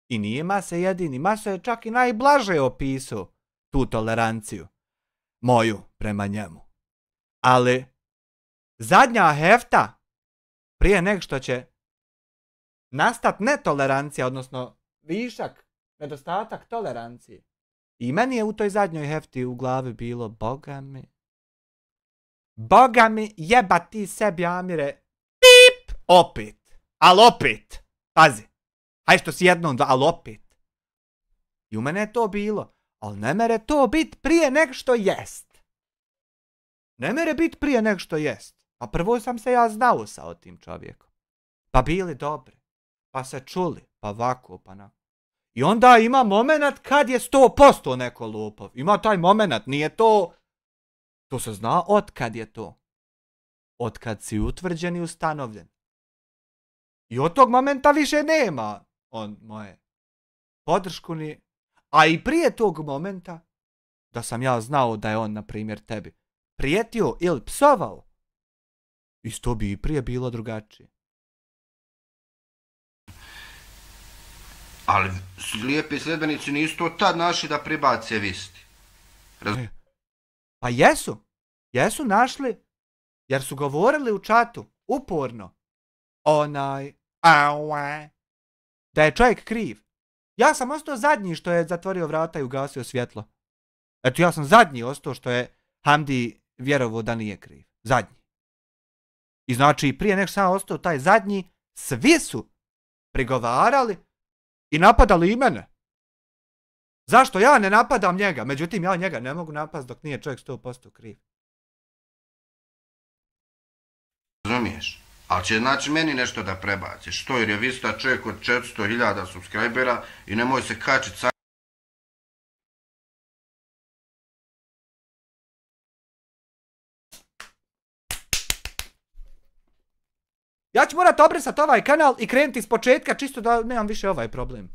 I nije Mase jedini, Mase je čak i najblaže opisao tu toleranciju moju prema njemu. Ali zadnja hefta, prije nego što će nastat netolerancija, odnosno višak, nedostatak tolerancije. I meni je u toj zadnjoj hefti u glavi bilo, Boga mi jeba ti sebi, Amire, pip, opet, ali opet, pazi, aj što si jednom, ali opet. I u mene je to bilo, ali ne mere to bit prije nek što jest. Ne mere bit prije nek što jest. A prvo sam se ja znao sa tim čovjekom. Pa bili dobri, pa se čuli, pa ovako, pa na. I onda ima moment kad je 100% neko lopov. Ima taj moment, nije to... To se zna od kad je to. Od kad si utvrđen i ustanovljen. I od tog momenta više nema on moje podršku ni... A i prije tog momenta, da sam ja znao da je on, na primjer, tebi prijetio ili psovao, isto bi i prije bilo drugačije.
Ali lijepi sljedbenici nisu to tad našli da pribace Visti.
Pa jesu našli, jer su govorili u čatu, uporno, da je čovjek kriv. Ja sam ostao zadnji što je zatvorio vrata i ugasio svjetlo. Eto, ja sam zadnji ostao što je Hamdi vjerovao da nije kriv. Zadnji. I znači, prije nego sam ostao taj zadnji, svi su prigovarali i napadali i mene. Zašto ja ne napadam njega? Međutim, ja njega ne mogu napast dok nije čovjek 100% kriv.
Razumiješ? Ali će znači meni nešto da prebaciš. Što jer je Vista čovjek od 400.000 subscribera i nemoj se kačit sa...
Ja ću morat obrisati ovaj kanal i krenuti iz početka čisto da nemam više ovaj problem.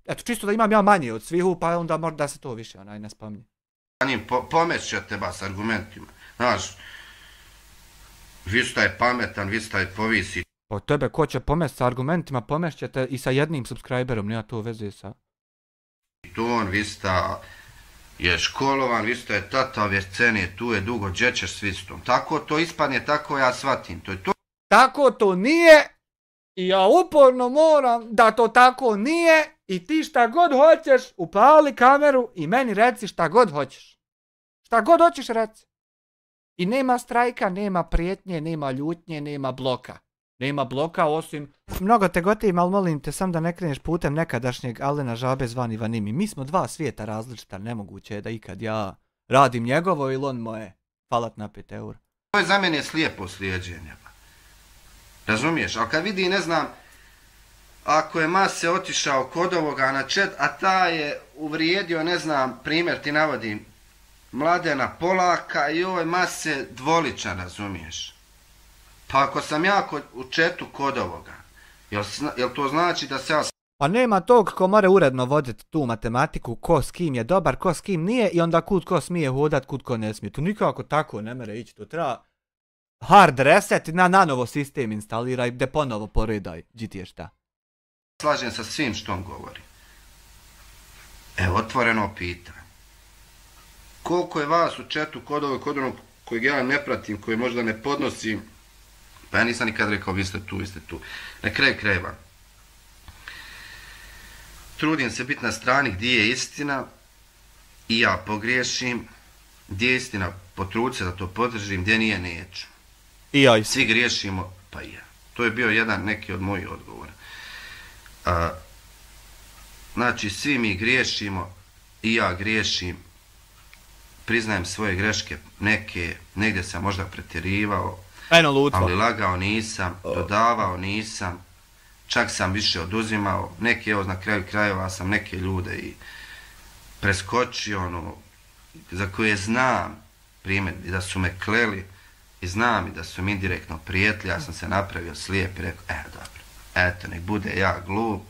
Eto, čisto da imam ja manje od svihu, pa onda možda se to više ne spominje.
Pomest teba s argumentima. Znaš, Vista je pametan, Vista je povisi.
Po tebe ko će pomest sa argumentima, pomešćete i sa jednim subscriberom, nema to veze sa...
Tu Vista je školovan, Vista je tata ove scene, tu je dugo, gdje ćeš s Vistom. Tako to ispadne, tako ja shvatim, to je to.
tako to nije i ja uporno moram da to tako nije i ti šta god hoćeš, upali kameru i meni reci šta god hoćeš. Šta god hoćeš reci. I nema strajka, nema prijetnje, nema ljutnje, nema bloka. Nema bloka osim... Mnogo te gotivim, ali molim te sam da ne kreneš putem nekadašnjeg Alena Žabe zvani Vanimi. Mi smo dva svijeta različita, nemoguće je da ikad ja radim njegovo ili on moje. Falat na 5 €.
To je za mene slijepo slijeđenje. Razumiješ? Ali kad vidi, ne znam, ako je Mase otišao kod ovoga na chat, a ta je uvrijedio, ne znam, primjer ti navodim, Mladena Polaka i ovaj Mase dvoličan, razumiješ? Pa ako sam ja u chatu kod ovoga, jel to znači da se ja...
Pa nema tog ko mora uredno voditi tu matematiku, ko s kim je dobar, ko s kim nije i onda kud ko smije hodat, kud ko ne smije. Tu nikako tako ne mere ići, to treba hard reset i na novo sistem instaliraj, gdje ponovo poredaj, gdje ti je šta.
Slažem sa svim što on govori. Evo, otvoreno pitanje. Koliko je vas u chatu kod onog kojeg ja ne pratim, koji možda ne podnosim, pa ja nisam nikad rekao vi ste tu. Na kraju krajeva. Trudim se biti na strani gdje je istina i ja pogriješim, gdje je istina potrudit se da to podržim, gdje nije neću.
I ja.
Svi griješimo, pa i ja. To je bio neki od mojih odgovora. Znači, svi mi griješimo i ja griješim. Priznajem svoje greške, negdje sam možda pretjerivao, ali lagao nisam, dodavao nisam, čak sam više oduzimao, evo na kraju krajeva sam neke ljude i preskočio, za koje znam primjer da su me kleli i znam i da su mi indirektno prijetli, ja sam se napravio slijep i rekao, dobro, eto, nek bude ja glup,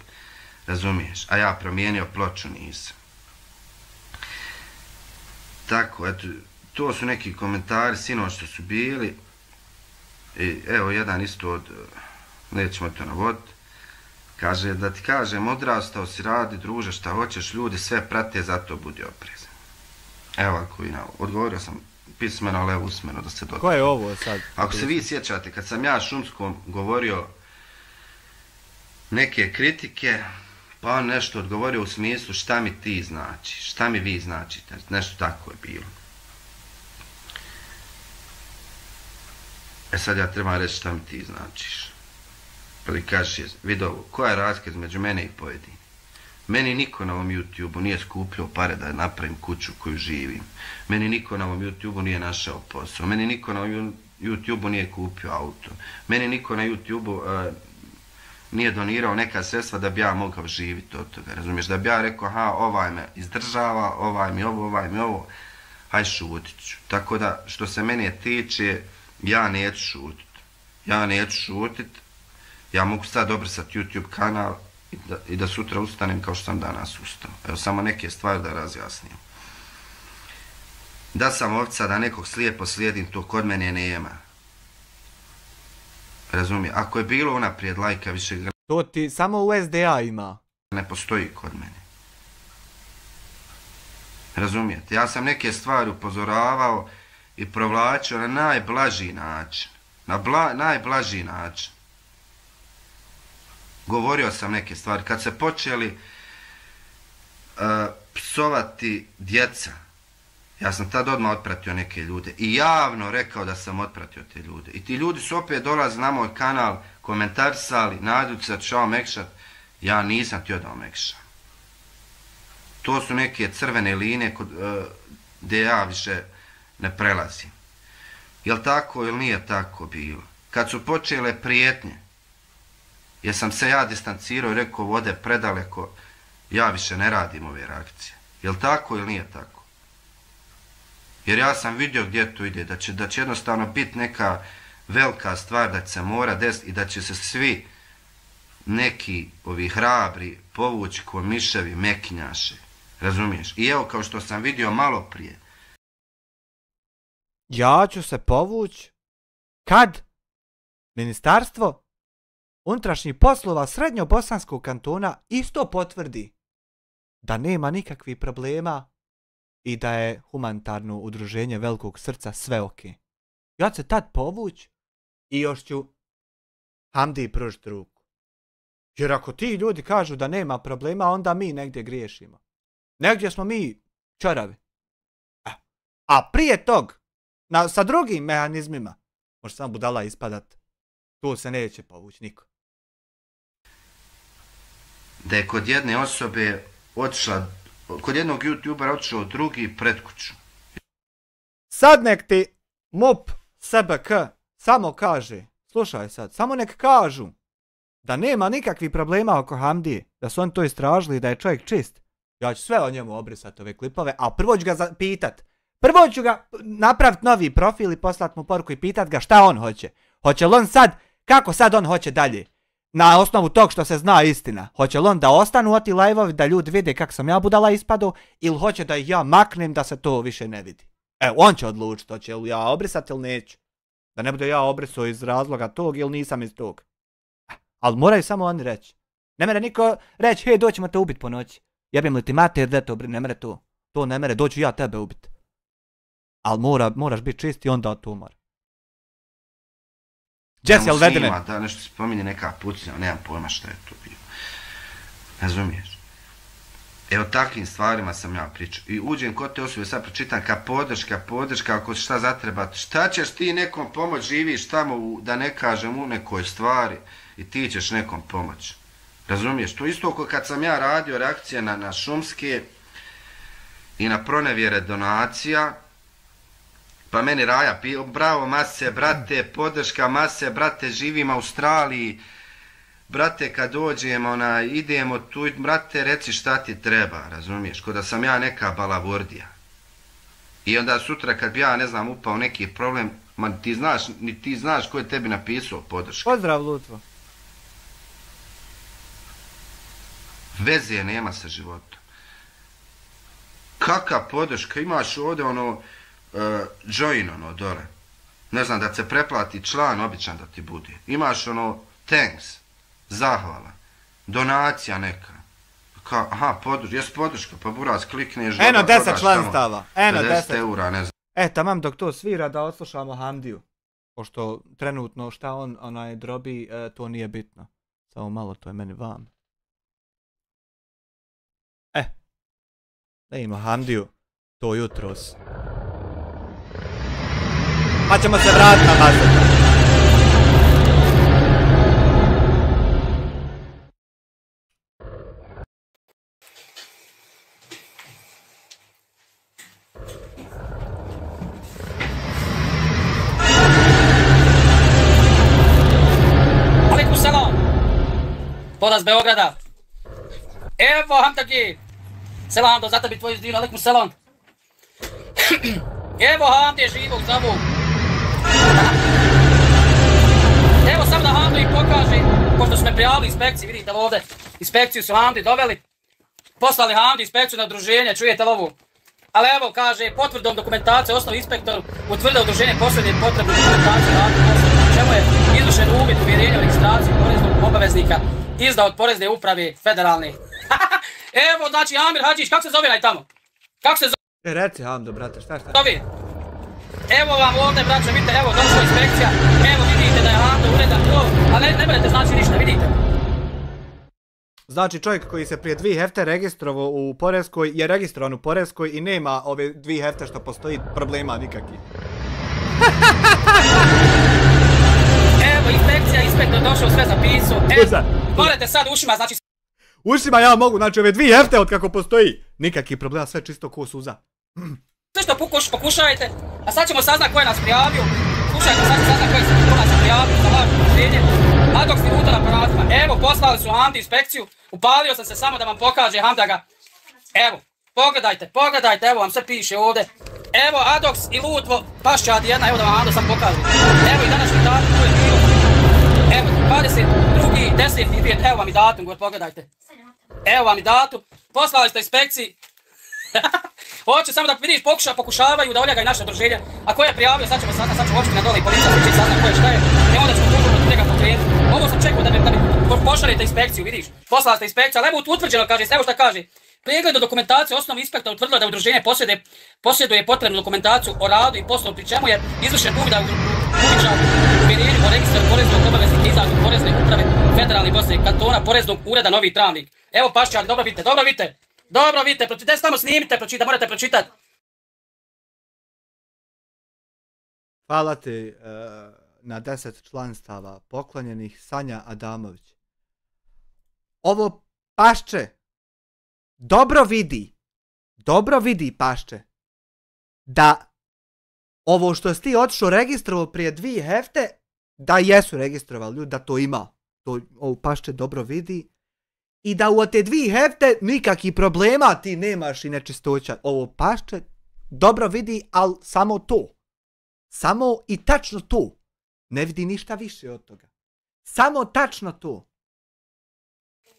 razumiješ, a ja promijenio ploču nisam. Tako, eto, to su neki komentari sinoć što su bili. I evo jedan isto od, nećemo to navoditi, kaže da ti kažem, odrastao si, radi, druže, šta hoćeš, ljudi sve prate, zato budi oprezan. Evo ako i odgovorio sam pismeno, ali usmeno da se dotakne.
Ko je ovo sad?
Ako se vi sjećate, kad sam ja Šumskom govorio neke kritike, pa on nešto odgovorio u smislu šta mi ti znači, šta mi vi značite, nešto tako je bilo. Sad ja trebam reći šta mi ti značiš. Pa li kažeš, vidi ovo, koja je razlika između mene i pojedini? Meni niko na ovom YouTube-u nije skupljao pare da napravim kuću koju živim. Meni niko na ovom YouTube-u nije našao posao. Meni niko na ovom YouTube-u nije kupio auto. Meni niko na YouTube-u nije donirao neka sredstva da bi ja mogao živjeti od toga. Razumiješ, da bi ja rekao, aha, ovaj me izdržava, ovaj mi ovo, haj šutit ću. Tako da, što se mene tiče, ja neću šutit. Ja mogu sad obrisati YouTube kanal i da sutra ustanem kao što sam danas ustao. Evo samo neke stvari da razjasnim. Da sam ovca, da nekog slijepo slijedim, to kod mene nema. Razumije, ako je bilo unaprijed lajka više...
To ti samo u SDA ima.
Ne postoji kod mene. Razumijete, ja sam neke stvari upozoravao i provlačio na najblaži način. Najblaži način. Govorio sam neke stvari. Kad se počeli psovati djeca, ja sam tad odmah otpratio neke ljude i javno rekao da sam otpratio te ljude. I ti ljudi su opet dolazili na moj kanal, komentarisali, nadajući se da ću omekšat. Ja nisam htio da omekšam. To su neke crvene linije gdje ja više ne prelazim. Jel tako ili nije tako bilo? Kad su počele prijetnje, jer sam se ja distancirao i rekao vode predaleko, ja više ne radim ove reakcije. Jel tako ili nije tako? Jer ja sam vidio gdje to ide, da će jednostavno biti neka velika stvar, da će se mora desiti i da će se svi neki ovi hrabri povući ko miševi mekinjaše. Razumiješ? I evo kao što sam vidio malo prije.
Ja ću se povući kad Ministarstvo unutrašnjih poslova Srednjobosanskog kantona isto potvrdi da nema nikakvih problema i da je humanitarno udruženje Velikog srca sve ok. Ja ću se tad povući i još ću Hamdi pružiti ruku. Jer ako ti ljudi kažu da nema problema, onda mi negdje griješimo. Negdje smo mi čoravi. A prije tog, sa drugim mehanizmima, može samo budala ispadat, tu se neće povući niko.
Da je kod jedne osobe otišla, kod jednog youtubera otišao drugi pred kuću.
Sad nek ti MUP SBK samo kaže, slušaj sad, samo nek kažu da nema nikakvih problema oko Hamdije, da su oni to istražili i da je čovjek čist. Ja ću sve o njemu obrisati ove klipove, a prvo ću ga pitat. Prvo ću ga napraviti novi profil i poslat mu poruku i pitat ga šta on hoće. Hoće li on sad, kako sad on hoće dalje? Na osnovu tog što se zna istina. Hoće li on da ostanu oti live-ovi, da ljudi vide kako sam ja budala ispadao, ili hoće da ih ja maknem da se to više ne vidi. Evo, on će odlučiti, hoće li ja obrisati ili neću. Da ne bude ja obrisao iz razloga tog ili nisam iz tog. Ali moraju samo oni reći. Ne mere niko reći, hej, doćemo te ubiti po noći. Jebim li ti mater, da to ne mere to. To ne mere, doću ja tebe ubiti. Ali moraš biti čist i onda to mora. Jesse, jel vedene?
Da, nešto spominje neka pucnja, nemam pojma šta je to bilo. Razumiješ? Evo takvim stvarima sam ja pričao. I uđem kod te osobe, sad pročitam ka podrška, ako šta zatreba. Šta ćeš ti nekom pomoć, živiš tamo, da ne kažem, u nekoj stvari i ti ćeš nekom pomoć. Razumiješ? To isto ako kad sam ja radio reakcije na šumske i na pronevjere donacija, pa meni Raja, bravo mase, brate, podrška mase, brate, živim u Australiji, brate, kad dođemo, idemo tu, brate, reci šta ti treba, razumiješ, ko da sam ja neka balavordija. I onda sutra kad bi ja, ne znam, upao neki problem, ti znaš ko je tebi napisao podrška.
Pozdrav, Lutvo.
Veze nema sa životom. Kaka podrška, imaš ovdje join dole. Ne znam, da se preplati član običan da ti bude. Imaš thanks, zahvala, donacija neka. Aha, jes podrška, pa buraz klikneš.
Eno 10 članstava. Eno
10 eura, ne znam.
Tamam dok to svira da odslušamo Hamdiju. Pošto trenutno šta on drobi, to nije bitno. Samo malo, to je meni vam. Da ima Hamdiju, to jutros. Pa ćemo se vratiti na bazeta.
Alaikum salam. Poraz Beograda. Evo Hamdagi. Selam, do zata bi tvoju zdivno, alaikum salam. Evo Hamdi je živog zovu. Evo sam da Hamdi pokaže, pošto su me prijavili inspekciji, vidite ovdje, inspekciju su Hamdi doveli, poslali Hamdi inspekciju na udruženje, čujete ovu. Ali evo kaže, potvrdom dokumentacije osnovi inspektor utvrdio udruženje posljednje potrebne dokumentacije na čemu je izvršen uvid uvjerenja o registraciji poreznog obaveznika izdao od porezne uprave federalne. Evo, znači, Amir Hadžić, kako se zove naj tamo? Kako se zove?
Reci, Hamdo, brate, šta?
Zove. Evo vam ovdje, braće, vidite, evo, došla inspekcija. Evo, vidite da je Hamdo uredan to, ali ne budete znači ništa, vidite.
Znači, čovjek koji se prije 2 hefte registrovao u Poreskoj, je registrovan u Poreskoj i nema ove 2 hefte što postoji problema nikakvih.
Evo, inspektor došao, sve zapisao. Evo, morate sad ušima, znači...
Ušima ja mogu, znači ove 2 hefte od kako postoji. Nikakvih problema, sve čisto ko suza.
Sve što pokušajte, a sad ćemo saznat ko je nas prijavio. Slušajte, sad ćemo saznat ko nas prijavio za lažno udruženje. Adoks i Luta na aparatima. Evo, poslali su Hamdi inspekciju. Upalio sam se samo da vam pokaže Hamdaga. Evo, pogledajte, evo vam sve piše ovdje. Evo, Adoks i Lutvo, pašćad jedna, evo da vam Hamdo sam pokažem. Evo i današnji datum koji je bilo. Evo, 22.10. Evo vam i datum, gore pogledajte. Evo vam i datum. Poslali ste inspekciji. Hoće samo da vidiš, pokušavaju da oljagaju naše udruženje. A ko je prijavio, sad ćemo saznat, sad ću opština dole i policija će saznat ko je šta je. I onda ćemo tužno protiv njega pokrenuti. Ovo sam čekao da mi pošaljete inspekciju, vidiš. Poslali ste inspekciju, ali evo utvrđeno kaže, evo šta kaže. Pregledom dokumentacije osnovni inspektor utvrdilo da udruženje posjeduje potrebnu dokumentaciju o radu i poslu, pri čemu je izvršen uviđaj u uvjerenju o registru poreznog obaveznika izradu porezne uprave Federalne Bosne i kantona poreznog ureda Novi Travnik. Evo paščari, dobro vidite, pročitajte samo snimite, morate pročitati.
Hvala ti na 10 članstava poklonjenih, Sanja Adamović. Ovo pašče dobro vidi pašče, da ovo što si ti otišao registrovao prije 2 hefte, da jesu registrovali ljudi, da to ima. Ovo pašče dobro vidi. I da u te 2 hefte nikakvih problema ti nemaš i nečistoća. Ovo pašče dobro vidi, ali samo to. Samo i tačno to. Ne vidi ništa više od toga. Samo tačno to.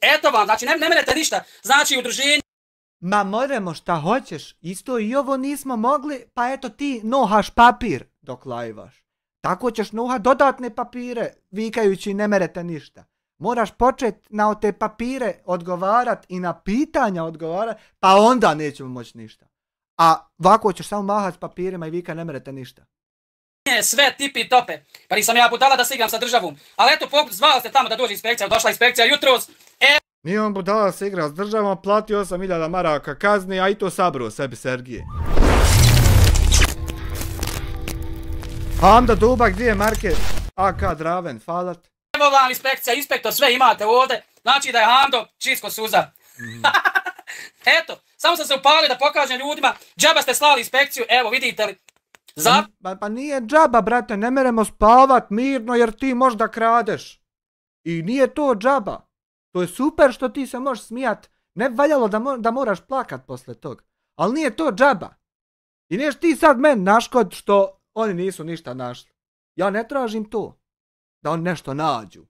Eto vam, znači ne merete ništa. Znači udruženje...
Ma moramo šta hoćeš. Isto i ovo nismo mogli, pa eto ti nohaš papir dok lajvaš. Tako ćeš nohat dodatne papire, vikajući ne merete ništa. Moraš početi na te papire odgovarat i na pitanja odgovarat, pa onda nećemo moći ništa. A ovako ćeš samo mahat s papirima i vika ne merete ništa.
Sve tipi tope. Pa nisam ja budala da se igram sa državom. Ali eto, zvali ste tamo da dođe inspekcija, došla inspekcija jutros.
Nije on budala da se igra s državom, plati 8.000 maraka kazni, a i to sabro sebi Sergije. Hamda Dubak, 2 marke, AK Draven, falat.
Evo vam inspekcija, inspektor, sve imate ovdje. Znači da je Hamdo čisto suza. Eto, samo sam se upalio da pokažem ljudima, džaba ste slali inspekciju, evo vidite li.
Pa nije džaba, brate, ne meremo spavat mirno jer ti možda kradeš. I nije to džaba. To je super što ti se možeš smijat. Ne bi valjalo da moraš plakat posle tog. Ali nije to džaba. I neš ti sad meni naškod što oni nisu ništa našli. Ja ne tražim to. Da oni nešto nađu.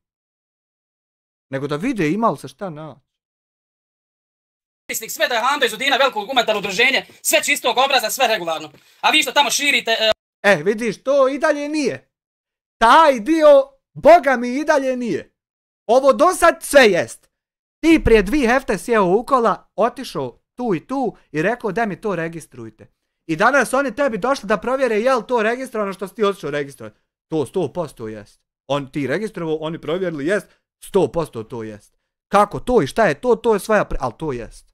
Nego da vide imali se šta naći.
Sve da je Hamdo iz Udina, veliko humanitarno udruženje, sve čistog obraza, sve regularno. A vi što tamo širite...
vidiš, to i dalje nije. Taj dio, boga mi i dalje nije. Ovo do sad sve jest. Ti prije 2 hefte sjeo u kola, otišao tu i tu i rekao da mi to registrujte. I danas oni tebi došli da provjere je li to registrovano što si ti otišao registrovati. To 100% jest. On ti registrovao, oni provjerili jest, 100% to jest. Kako to i šta je to, to je svoja ali to jest.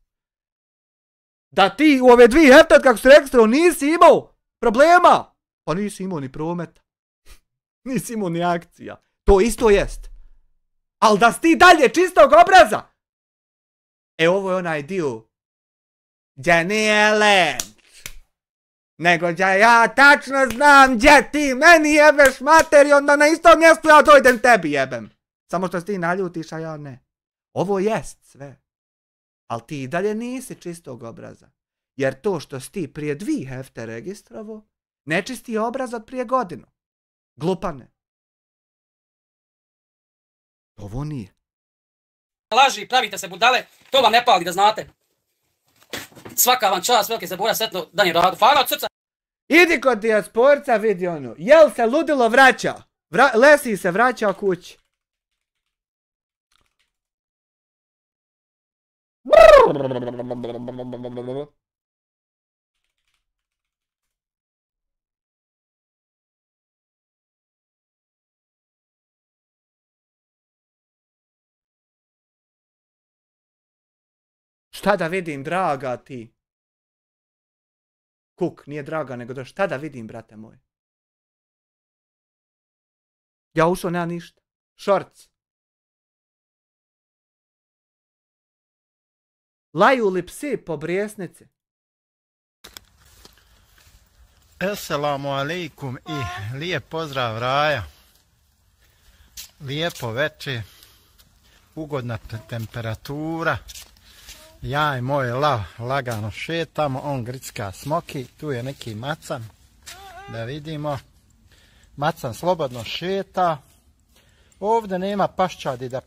Da ti u ove 2 hefte kako si registrovao nisi imao problema. Pa nisi imao ni prometa. Nisi imao ni akcija. To isto jest. Ali da si ti dalje čistog obraza. Ovo je onaj dio. Gdje nije led. Nego gdje ja tačno znam gdje ti meni jebeš mater i onda na istom mjestu ja dojdem tebi jebem. Samo što si ti naljutiš, a ja ne. Ovo jest sve. Ali ti i dalje nisi čistog obraza. Jer to što si ti prije 2 hefte registrovao, ne čisti obraz od prije godinu. Glupane. Ovo nije.
Laži, pravite se budale, to vam ne pali da znate. Svaka vam čast, velike se bora, sretno dan je radu. Hvala od srca.
Idi kod dijasporca, vidi ono. Jel se ludilo vraća? Lesi se vraća kući. Šta da vidim, draga ti? Kuk, nije draga, nego da šta da vidim, brate moj? Ja ušao, nema ništa. Šorc. Laju li psi po Brijesnici?
Esselamu alaikum i lijep pozdrav Raja. Lijepo večer, ugodna temperatura. Ja i moj lav lagano šetamo, on gricka smoki, tu je neki macan, da vidimo. Macan slobodno šeta. Ovdje nema paščadi da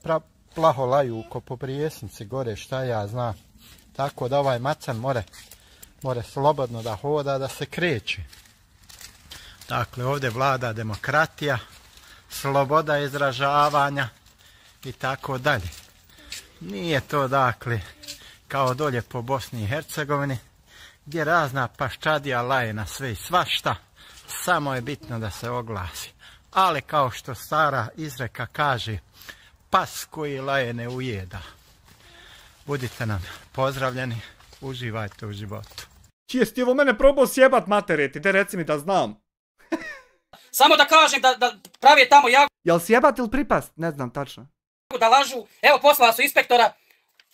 plaho laju ko po Brijesnici gore, šta ja znam. Tako da ovaj macan more slobodno da hoda, da se kreće. Dakle, ovdje vlada demokratija, sloboda izražavanja i tako dalje. Nije to, dakle, kao dolje po Bosni i Hercegovini, gdje razna paščadija laje na sve i svašta, samo je bitno da se oglasi. Ali kao što stara izreka kaže, pas koji laje ne ujeda. Budite nam pozdravljeni, uživajte u životu.
Čije si ti ovo mene probao sjebat materiti, te reci mi da znam.
Samo da kažem da pravi tamo jagu.
Jel sjebat ili pripast? Ne znam tačno.
Da lažu, evo poslala su inspektora,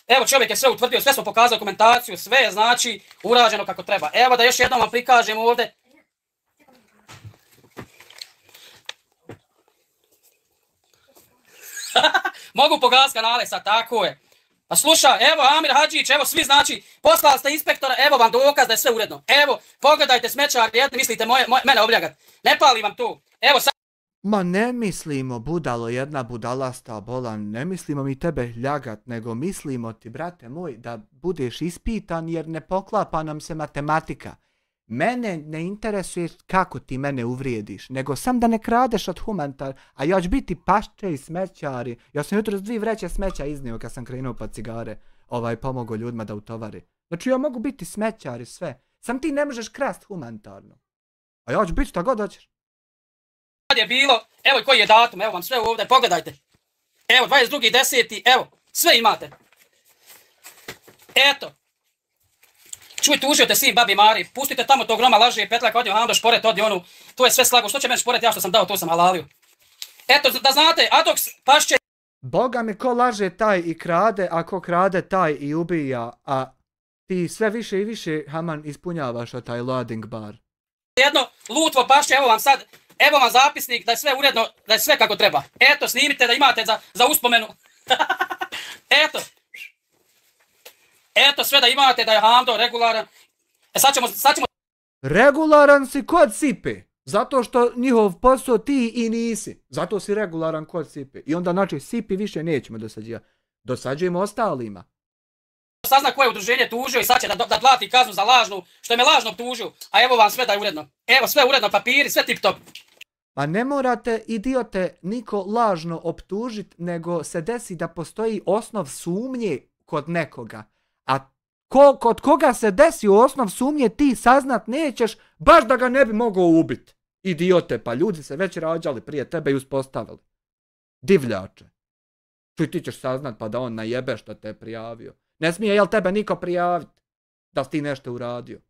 evo čovjek je sve utvrdio, sve smo pokazali dokumentaciju, sve je znači urađeno kako treba. Evo da još jednom vam prikažem ovdje. Mogu pogasiti kanale sad, tako je. Pa sluša, evo Amir Hadžić, evo svi znači, poslali ste inspektora, evo vam dokaz da je sve uredno. Evo, pogledajte smećar, jedni mislite mene obljagat. Ne pali vam tu. Evo sad.
Ma ne mislimo, budalo jedna budalasta bolan, ne mislimo mi tebe ljagat, nego mislimo ti, brate moj, da budeš ispitan jer ne poklapa nam se matematika. Mene ne interesuje kako ti mene uvrijediš, nego sam da ne kradeš od humanitar, a ja ću biti pašče i smećari. Ja sam jutro 2 vreće smeća iznio kad sam krenuo pa cigare, pomogao ljudima da utovari. Znači ja mogu biti smećar i sve, sam ti ne možeš krast humanitarno. A ja ću biti šta god hoćeš.
Kad je bilo, evo koji je datum, evo vam sve ovdje, pogledajte. Evo 22.10. evo, sve imate. Eto. Čuj, tužio te sin babi Mari, pustite tamo tog Roma laže, Petlak odnio Hando šporet, odi onu, to je sve slago, što će meni šporet, ja što sam dao, to sam halalio. Eto, da znate, Adoks pašće...
Boga mi ko laže taj i krade, a ko krade taj i ubija, a ti sve više i više, Haman, ispunjavaš o taj loading bar.
Jedno lutvo pašće, evo vam sad, evo vam zapisnik, da je sve uredno, da je sve kako treba. Eto, snimite da imate za uspomenu. Eto. Eto, sve da imate, da je Hando regularan. Sad ćemo...
Regularan si kod Sipe. Zato što njihov posao ti i nisi. Zato si regularan kod Sipe. I onda znači Sipi više nećemo dosađivati. Dosađujemo ostalima.
Sazna koje udruženje tužio i sad će da plati kaznu za lažnu, što je me lažno tužio. A evo vam sve da je uredno. Evo sve uredno, papiri, sve tip top.
Pa ne morate, idiote, niko lažno optužit, nego se desi da postoji osnov sumnje kod nekoga. A kod koga se desi osnov sumnje ti saznat nećeš, baš da ga ne bi mogao ubiti. Idiote, pa ljudi se već rađali prije tebe i uspostavili. Divljače. Čuj, ti ćeš saznat pa da on najebe što te je prijavio. Ne smije, jel tebe niko prijavit da si ti nešto uradio.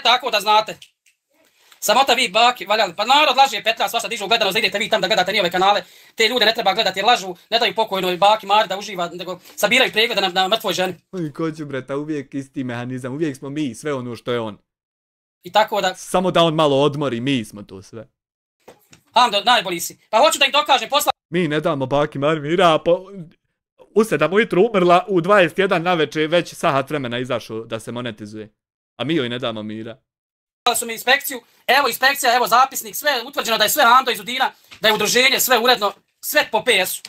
Tako da znate. Samota vi baki valjali, pa narod laže Petra, svašta dižu gledanost, da idete vi tam da gledate njihove kanale. Te ljude ne treba gledati jer lažu, ne daju pokojnoj baki Mari da uživa, nego sabiraju preglede na mrtvoj ženi.
Oj, ko ću breta, uvijek isti mehanizam, uvijek smo mi, sve ono što je on.
I tako da...
Samo da on malo odmori, mi smo to sve.
Hando, najbolji si. Pa hoću da im dokažem posla...
Mi ne damo baki Mari mira, u 7 ujutru umrla, u 21 naveče već sahat vremena izašao da se monetizuje. A mi joj ne damo mira.
Su mi inspekciju, evo inspekcija, evo zapisnik, sve utvrđeno da je sve Hando iz Udina, da je udruženje, sve uredno, sve po PS-u.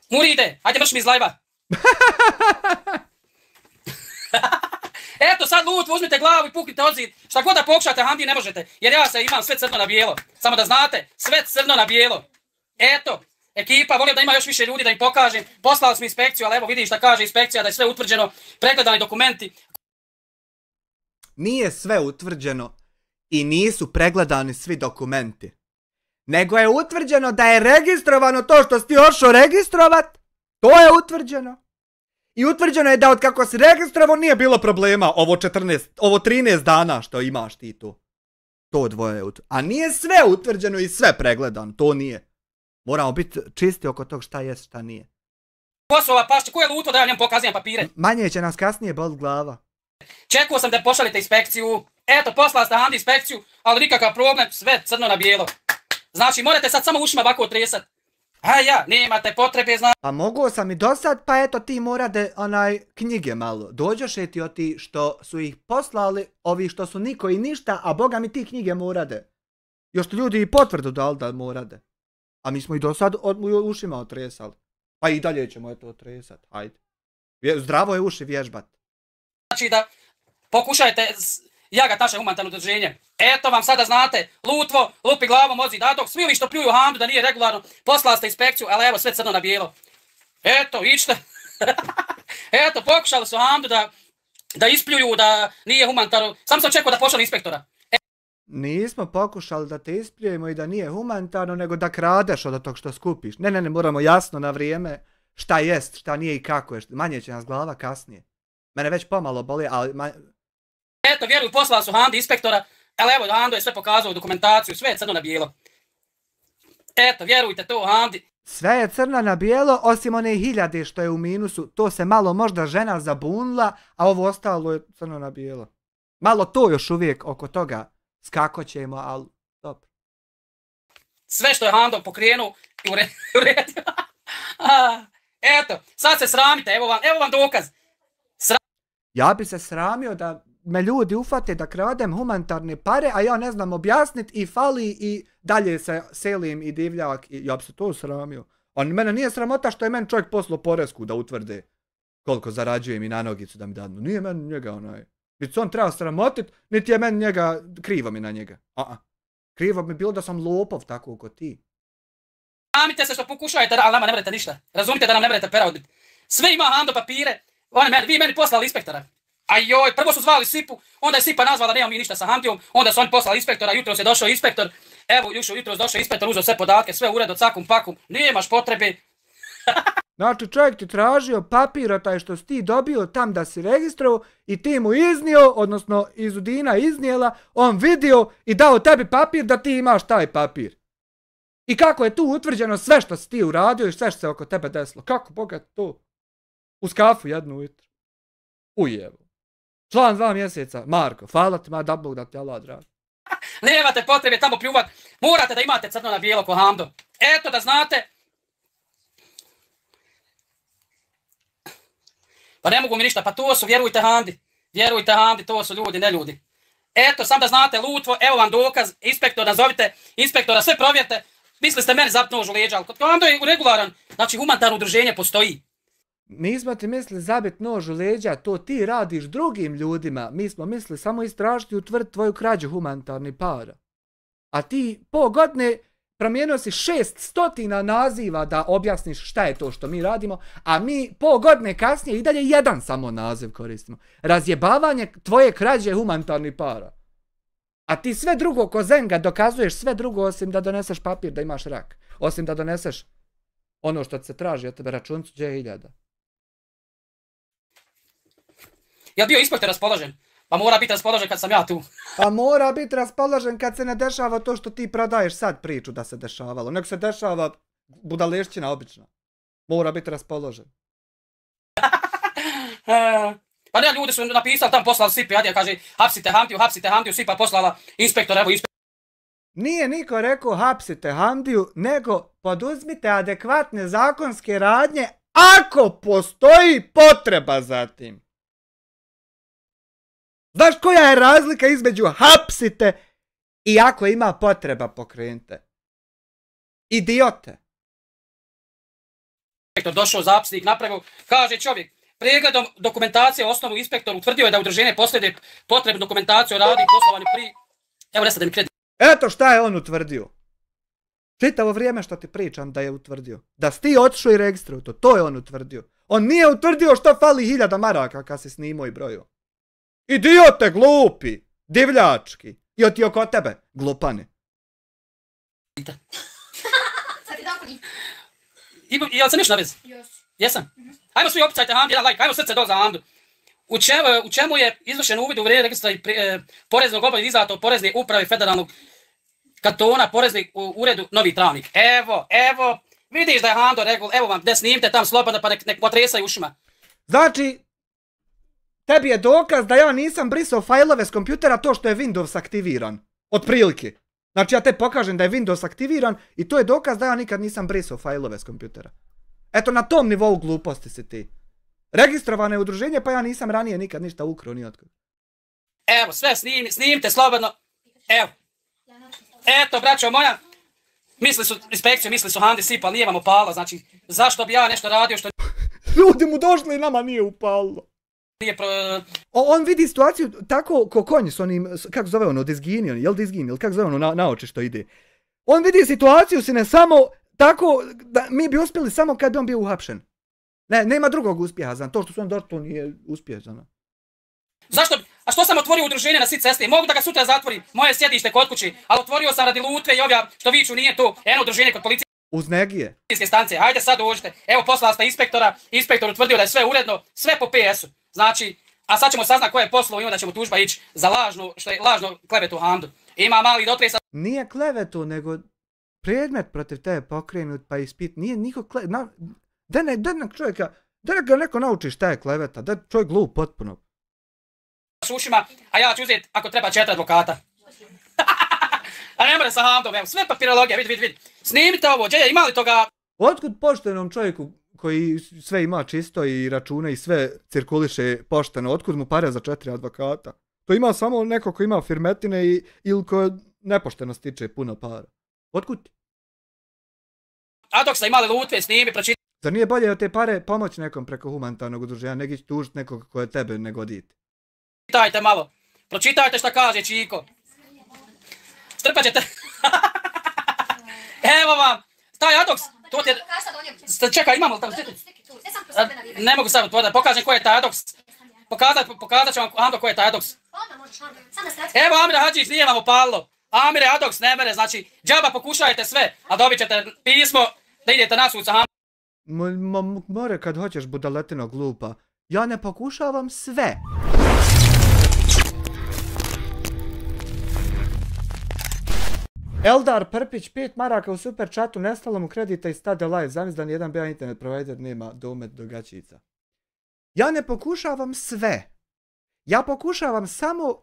Muride, hajde mrš mi iz lajva. Eto sad lutvo, uzmite glavu i puknite od zid. Šta god da pokušate, Handi ne možete, jer ja se imam sve crno na bijelo. Samo da znate, sve crno na bijelo. Eto, ekipa, volio da ima još više ljudi da im pokažem. Poslali smo inspekciju, ali evo vidiš šta kaže inspekcija, da je sve utvrđeno, pregledani dokumenti.
Nije sve utvrđeno i nisu pregledani svi dokumenti. Nego je utvrđeno da je registrovano to što si ti ošao registrovat. To je utvrđeno. I utvrđeno je da od kako si registrovao nije bilo problema ovo 13 dana što imaš ti tu. To dvoje je utvrđeno. A nije sve utvrđeno i sve pregledano. To nije. Moramo biti čisti oko tog šta je, šta nije.
Kosova pašće, ko je luto da ja njemu pokazujem papire?
Manje će nas kasnije bolit glava.
Čekao sam da pošaljete inspekciju. Eto, poslala ste Handi inspekciju, ali nikakav problem, sve crno na bijelo. Znači, morate sad samo ušima ovako otresat. A ja, nemate potrebe, znači.
Pa mogao sam i do sad, pa eto ti morate knjige malo. Dođoše ti oti što su ih poslali, ovi što su niko i ništa, a boga mi ti knjige morade. Još ti ljudi i potvrdu dali da morade. A mi smo i do sad ušima otresali. Pa i dalje ćemo eto otresat, hajde. Zdravo je uši vježbat.
Znači da pokušajte jagat naše humanitarno udruženje. Eto vam sada znate, lutvo, lupi glavom, odzi datok, svi ovi što pljuju Handu da nije regularno, poslali ste inspekciju, ali evo sve crno na bijelo. Eto, iđite. Eto, pokušali su Hamdu da ispljuju, da nije humanitarno. Sam sam čekao da pošalje inspektora.
Nismo pokušali da te ispljujemo i da nije humanitarno, nego da kradeš od tog što skupiš. Ne, moramo jasno na vrijeme šta jest, šta nije i kako je. Manje će nas glava kasnije. Mene već pomalo boli, ali...
Eto, vjeruju, poslali su Handi inspektora, ali evo, Hando je sve pokazao, dokumentaciju, sve je crno na bijelo. Eto, vjerujte to, Handi.
Sve je crno na bijelo, osim one 1000 što je u minusu. To se malo možda žena zabunila, a ovo ostalo je crno na bijelo. Malo to još uvijek oko toga skako ćemo, ali dobro.
Sve što je Hando pokrenuo i uredio. Eto, sad se sramite, evo vam dokaz.
Ja bi se sramio da me ljudi ufate da kradem humanitarne pare, a ja ne znam objasniti i fali i dalje se selim i divljak i ja bi se to sramio. A mene nije sramota što je meni čovjek poslao poresku da utvrde koliko zarađujem i na nogicu da mi dadnu. Nije meni njega onaj. Niti on treba sramotit, niti je meni njega, krivo mi na njega. Krivo mi bilo da sam lopov tako ko ti.
Sramite se što pokušajte, ali nama ne mrete ništa. Razumite da nam ne mrete pera odbiti. Sve ima Hando papire, vi meni poslali inspektora. A joj, prvo su zvali Sipu, onda je Sipa nazvala da nemamo mi ništa sa Handijom, onda su oni poslali inspektora, jutros je došao inspektor, evo jutros došao inspektor, uzeo sve podatke, sve uredno, cakum pakum, nemaš potrebe.
Znači čovjek ti tražio papira taj što si ti dobio tam da si registrovao i ti mu iznio, odnosno iz Udina iznijela, on vidio i dao tebi papir da ti imaš taj papir. I kako je tu utvrđeno sve što si ti uradio i sve što se oko tebe desilo. Kako Boga to? Uz kafu jednu ujutro. Ujevo. Član 2 mjeseca, Marko, hvala ti da Bog da ti Allah dragi.
Nemate potrebe tamo pljuvat, morate da imate crno na bijelo ko Hando. Eto da znate. Pa ne mogu mi ništa, pa to su, vjerujte Handi, to su ljudi, ne ljudi. Eto, sam da znate, lutvo, evo vam dokaz, inspektor, nazovite inspektora, sve provjerite. Mislili ste meni zapit nož u leđa, ali kod Hando je regularan, znači humanitarno udruženje postoji.
Nismo ti mislili zabit nož u leđa, to ti radiš drugim ljudima. Mi smo mislili samo istražiti i utvrditi tvoju krađu humanitarnih para. A ti po godine promijenio si 600 naziva da objasniš šta je to što mi radimo, a mi po godine kasnije i dalje jedan samo naziv koristimo. Razjebavanje tvoje krađe humanitarnih para. A ti sve drugo ko zenga dokazuješ sve drugo osim da doneseš papir da imaš rak. Osim da doneseš ono što se traži od tebe računcu 2000.
Jel bio inspektor raspoložen? Pa mora biti raspoložen kad sam ja tu.
Pa mora biti raspoložen kad se ne dešava to što ti prodaješ sad priču da se dešavalo. Nek se dešava budalešćina obična. Mora biti raspoložen.
Pa ne, ljudi su napisali tam, poslali Sipi, Adija kaže hapsite Hamdiju, Sipa poslala inspektor, evo inspektor.
Nije niko rekao hapsite Hamdiju, nego poduzmite adekvatne zakonske radnje ako postoji potreba za tim. Znaš koja je razlika između hapsite i ako ima potreba pokrenite? Idiote.
Inspektor došao, zapisnik napravio, kaže čovjek, pregledom dokumentacije osnovu inspektor utvrdio je da udruženje posljede potrebnu dokumentaciju o radu i poslovanju pri... Evo ne sad da mi kredit.
Eto šta je on utvrdio. Čitavo vrijeme što ti pričam da je utvrdio. Da si ti otišao i registruo to je on utvrdio. On nije utvrdio što fali 1000 maraka kad si snimao i brojio. Idiote glupi, divljački. I ti oko tebe, glupani.
Jel sam ništa na vez? Jesam? Ajmo svi opisajte Handu, jedan like, ajmo srce dol za Handu. U čemu je izvršen uvid u vrijeme registra poreznog obavljanja izdato Porezne uprave federalnog kantona, Porezni uredu Novi Travnik. Evo, vidiš da je Hando rekao, evo vam, gdje snimite tam slobodno pa nek potresaju ušima.
Znači, tebi je dokaz da ja nisam brisao fajlove s kompjutera to što je Windows aktiviran. Otprilike. Znači ja te pokažem da je Windows aktiviran i to je dokaz da ja nikad nisam brisao fajlove s kompjutera. Eto na tom nivou gluposti si ti. Registrovano je udruženje pa ja nisam ranije nikad ništa ukrao ni otkud.
Evo sve snimite slobodno. Evo. Eto braćo moja. Inspekciju misli su Handi Sipa, ali nije vam upalo. Znači zašto bi ja nešto radio što...
Ljudi mu došli i nama nije upalo. On vidi situaciju tako ko konj s onim, kako zove ono, dizginio, jel dizginio, kako zove ono na oči što ide. On vidi situaciju si ne samo tako da mi bi uspjeli samo kad bi on bio uhapšen. Ne, nema drugog uspjeha, znam. To što su on došli, to nije uspjeh, znam.
Zašto? A što sam otvorio udruženje na sit cesti? Mogu da ga sutra zatvorim, moje sjedište kod kući, ali otvorio sam radi lutve i ovja što viču nije to, eno udruženje kod policije.
Uz negije.
Stanice, hajde sad dođite. Evo poslala ste inspektora, inspektor utvrdio da je sve uredno, sve po PS-u. Znači, a sad ćemo saznat koje je poslo i onda ćemo tužba ići za lažnu, što je lažno klevetu Hamdu. Ima mali dotresa.
Nije klevetu, nego predmet protiv tebe pokrenut pa ispit. Nije niko da čovjeka, da ga neko nauči šta je kleveta, da čovjek glup potpuno.
S ušima, a ja ću uzeti ako treba 4 advokata. A ne more sa Hamdom, evo, sve papirologija, vidi. Snimite ovo, gdje je, ima li toga?
Otkud poštenom čovjeku koji sve ima čisto i račune i sve cirkuliše pošteno, otkud mu pare za 4 advokata? To ima samo neko ko ima firmetine ili ko nepošteno stiče puno para. Otkud ti?
A dok ste imali lutve, snimi, pročitajte.
Zar nije bolje od te pare pomoći nekom preko humanitarnog udruženja, nego ići tužiti nekog koje tebe ne goditi?
Pročitajte malo, pročitajte šta kaže Čiko. Strpat ćete. Evo vam, taj Adox, to ti je... Čekaj, imamo li tamo? Ne mogu sad da pokažem ko je taj Adox. Pokazat ću vam Hamdo ko je taj Adox. Evo Amire Hadžić, nije vam opalilo. Amire Adox ne mere, znači džaba pokušajte sve, a dobit ćete pismo da idete na sud sa Hamdom.
More kad hoćeš budaletino glupa, ja ne pokušavam sve. Eldar Prpić, 5 maraka u super chatu, nestalo mu kredita i stade live, zamisli da nijedan bio internet provider nema domet do gaćica. Ja ne pokušavam sve. Ja pokušavam samo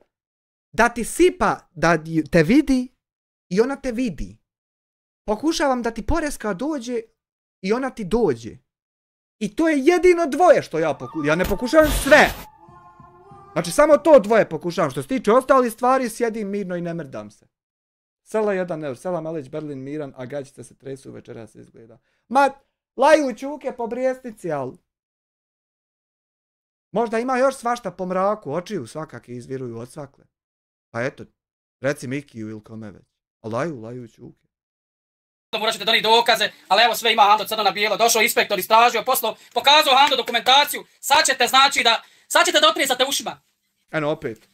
da ti sipa, da te vidi i ona te vidi. Pokušavam da ti poreska dođe i ona ti dođe. I to je jedino dvoje što ja pokušavam. Ja ne pokušavam sve. Znači samo to dvoje pokušavam. Što se tiče ostalih stvari, sjedim mirno i ne mrdam se. Sela 1 eur, Sela Malić, Berlin miran, a gaćice se tresu, večeras izgleda. Ma, laju čuke po Brijestnici, ali... Možda ima još svašta po mraku, očiju svakaki izviruju od svakle. Pa eto, reci Mikiju ili kome već. A laju čuke.
Morat ćete donijeti dokaze, ali evo sve ima Hando crno na bijelo. Došao inspektor, istražio poslo, pokazao Hando dokumentaciju. Sad ćete znači da... Sad ćete da otresate ušima.
Eno opet.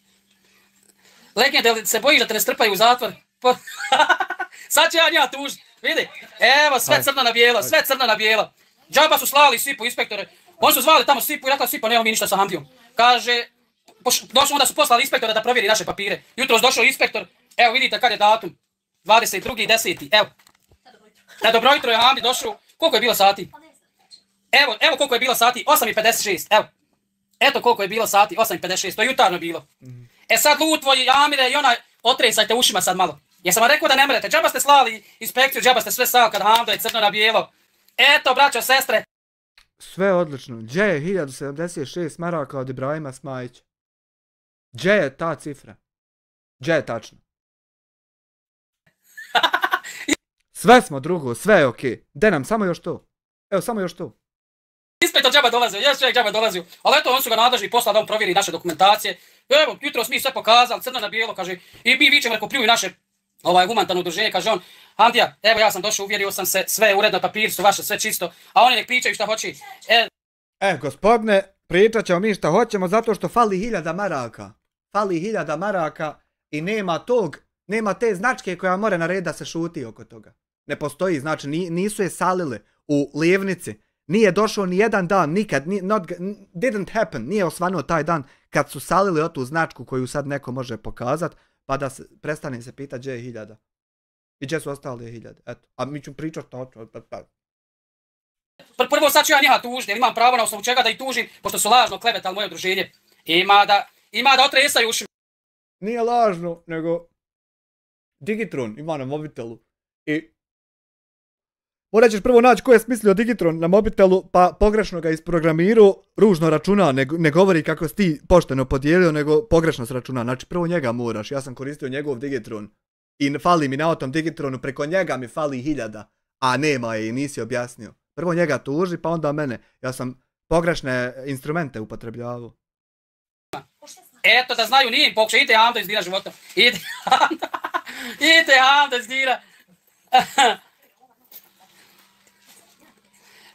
Legende, se bojiš da te ne strpaju u zatvor? Sad ću ja njega tužiti, vidi. Evo, sve crno na bijelo, sve crno na bijelo. Džaba su slali Sipu inspektore. Oni su zvali tamo Sipu i rekla Sipa, nemamo mi ništa sa Hamdijom. Kaže, onda su poslali inspektora da provjeri naše papire. Jutros došao inspektor, evo vidite kad je datum. 22.10. Evo. Na dobro jutro je Hamdi došao. Koliko je bilo sati? Evo koliko je bilo sati, 8.56, evo. Eto koliko je bilo sati, 8.56, to je jutarno bilo. E sad Lutvo i Amire i onaj, otresajte ušima sad malo. Jesam vam rekao da ne mrete, džaba ste slali inspekciju, džaba ste sve sao kad Hamdo je crno na bijelo. Eto, braćo, sestre.
Sve odlično. Gdje je 1076 maraka od Ibrahima Smajića? Gdje je ta cifra? Gdje je tačno? Sve smo drugo, sve je okej. De nam, samo još to. Evo, samo još to.
Inspektor džaba dolazio, još čovjek džaba dolazio. Ali eto, on su ga nadležni poslali da on provjeri naše dokumentacije. Evo, jutros mi sve pokazali, crno na bijelo, kaže. I mi vičemo, reko, pljuju naše humanitarno udruženje, kaže on. Hamdija, evo ja sam došao, uvjerio sam se, sve je uredno, papiri su vaše, sve čisto. A oni nek pričaju šta hoće.
Gospodine, pričat ćemo mi šta hoćemo zato što fali 1000 maraka. Fali 1000 maraka i nema te značke koja mora narediti da se šuti oko toga. Ne postoji, znači nisu je salile u Livnici. Nije došao ni jedan dan, nikad, didn't happen, nije osvanuo taj dan kad su salili o tu značku koju sad neko može pokazat, pa da prestane se pitati gdje je 1000. I gdje su ostali 1000, eto. A mi ću pričati to.
Prvo sad ću ja njega tužiti, jer imam pravo na osnovu čega da ih tužim, pošto su lažno klevetali moje udruženje. Ima da otresaju ušima.
Nije lažno, nego Digitron ima na mobitelu. I morat ćeš prvo naći ko je smislio Digitron na mobitelu, pa pogrešno ga isprogramirao, ružno računa, ne govori kako si ti pošteno podijelio, nego pogrešno se računa. Znači prvo njega moraš, ja sam koristio njegov Digitron i fali mi na tom Digitronu, preko njega mi fali 1000, a nema je i nisi objasnio. Prvo njega tuži, pa onda mene. Ja sam pogrešne instrumente upotrebljavao.
Eto da znaju, nije im pokušaj, idite Hamdo iz dira života. Idite Hamdo iz dira.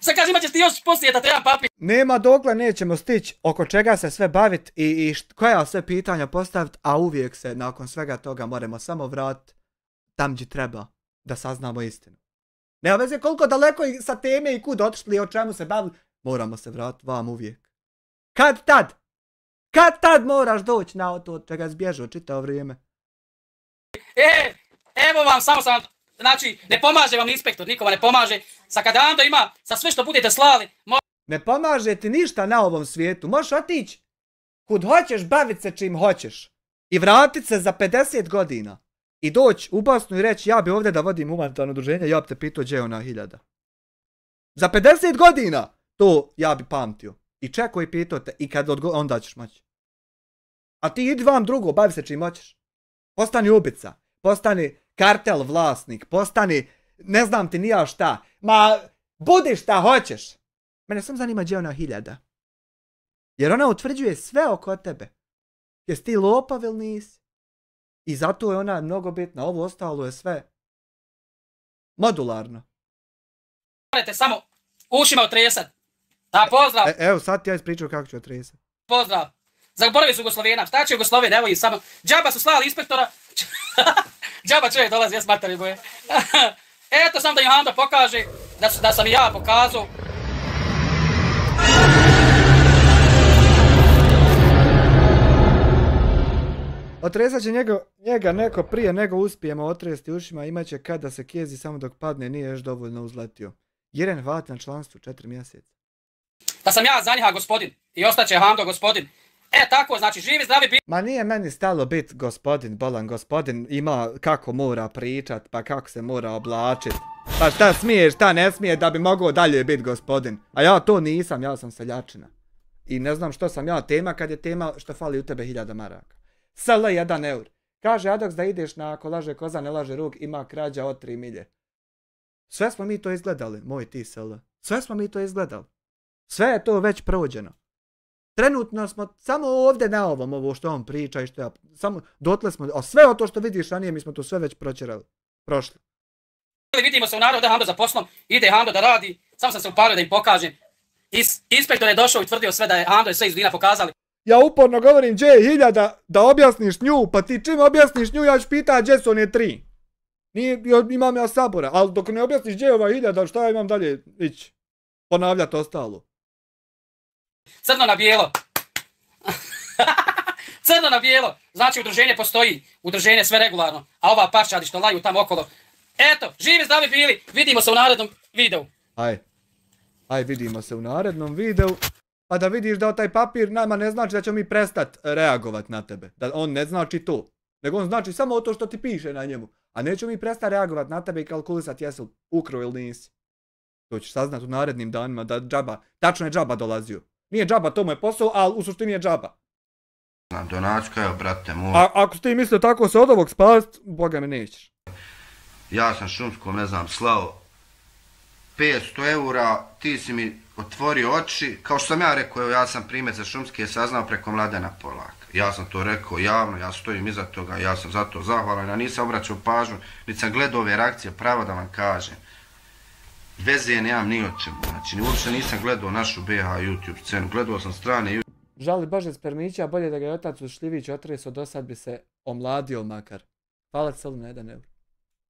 Sad kaže imat ćeš ti još poslije da trebam papir.
Nema dokle nećemo stići oko čega se sve baviti i koja sve pitanja postaviti, a uvijek se nakon svega toga moramo samo vratiti tam gdje treba da saznamo istinu. Nema veze koliko daleko sa teme i kud otišli i o čemu se bavili, moramo se vratiti vam uvijek. Kad tad moraš doći na to od čega zbježao čitao vrijeme.
Evo vam, samo sam, znači, ne pomaže vam inspektor, nikoma ne pomaže. Sa kada Ando ima, sa sve što budete slali...
Ne pomaže ti ništa na ovom svijetu, možeš otići kud hoćeš, baviti se čim hoćeš. I vratit se za 50 godina. I doći u Bosnu i reći, ja bi ovdje da vodim humanitarno udruženje, ja bi te pitao gdje je ona 1000. Za 50 godina to ja bi pamtio. I čekao i pitao te, i kad onda ćeš moći. A ti idi vam drugo, bavi se čim hoćeš. Postani ubica, postani kartel vlasnik, postani ne znam ti nija šta. Ma, budi šta hoćeš. Mene sam zanima gdje je ona 1000. Jer ona utvrđuje sve oko tebe. Jesi ti lopov ili nisi? I zato je ona mnogo bitna. Ovo ostalo je sve modularno.
Morate samo ušima otresat. Da, pozdrav.
Evo, sad ti ja ispričao kako ću otresat.
Pozdrav. Zaboravili su Jugoslovena. Šta će Jugosloven? Evo i samo. Džaba su slali inspektora. Džaba čovjek dolazi, jes materi boje. Eto sam da im Ando pokaže da sam i ja pokazao.
Otresat će njega neko prije nego uspijemo otresti ušima, imat će kad da se kjezi samo dok padne, nije još dovoljno uzletio. Jeren hvat na članstvu 4 mjeseca.
Da sam ja za njiha gospodin i ostaće Ando gospodin. Tako, znači živi, zdravi biti.
Ma nije meni stalo bit gospodin, bolan gospodin ima kako mora pričat, pa kako se mora oblačit. Pa šta smije, šta ne smije da bi mogao dalje bit gospodin. A ja to nisam, ja sam seljačina. I ne znam što sam ja tema kad je tema što fali u tebe 1000 maraka. SL 1 eur. Kaže Adoks da ideš na ako laže koza ne laže rug, ima krađa od 3 milje. Sve smo mi to izgledali, moj ti SL. Sve smo mi to izgledali. Sve je to već prođeno. Trenutno smo samo ovdje na ovom, ovo što on priča i što ja, samo dotle smo, a sve o to što vidiš ranije mi smo to sve već proćerali, prošli.
Vidimo se u narodu, da Ando za poslom, ide Ando da radi, sam sam se upalio da im pokažem. Inspektor je došao i tvrdio sve da je Ando sve iz Dina pokazali.
Ja uporno govorim gdje je 1000 da objasniš nju, pa ti čim objasniš nju ja ću pitati gdje su one 3. Imam ja sabora, ali dok ne objasniš gdje je ova 1000, šta ja imam dalje ići? Ponavljati ostalo.
Crno na bijelo. Crno na bijelo. Znači udruženje postoji. Udruženje sve regularno. A ova paščadi što laju tamo okolo. Eto, živi zdravi bili. Vidimo se u narednom videu.
Aj, vidimo se u narednom videu. Pa da vidiš da taj papir nama ne znači da ćemo mi prestati reagovat na tebe. Da on ne znači to. Nego on znači samo to što ti piše na njemu. A nećemo mi prestati reagovat na tebe i kalkulisati jesu ukro ili nisi. To ćeš saznat u narednim danima da džaba, tačno je džaba dolazio. Nije džaba, to mu je posao, ali u suštini je džaba.
Donačka, evo, brate moj.
Ako ti mislio tako se od ovog spast, boga me nećeš.
Ja sam šumskom, ne znam, slao 500 eura, ti si mi otvorio oči. Kao što sam ja rekao, evo, ja sam primjer za šumske saznao preko Mladena Polaka. Ja sam to rekao javno, ja stojim iza toga, ja sam za to zahvalan, ja nisam obraćao pažnju, niti sam gledao ove reakcije, pravo da vam kažem. Veze nemam ni o čemu, znači uopće nisam gledao našu BH YouTube scenu, gledao sam strane YouTube.
Žali Bože Spermića, bolje da ga je otac Šljivić otresao, do sad bi se omladio makar. Hvala ti na 1 eur.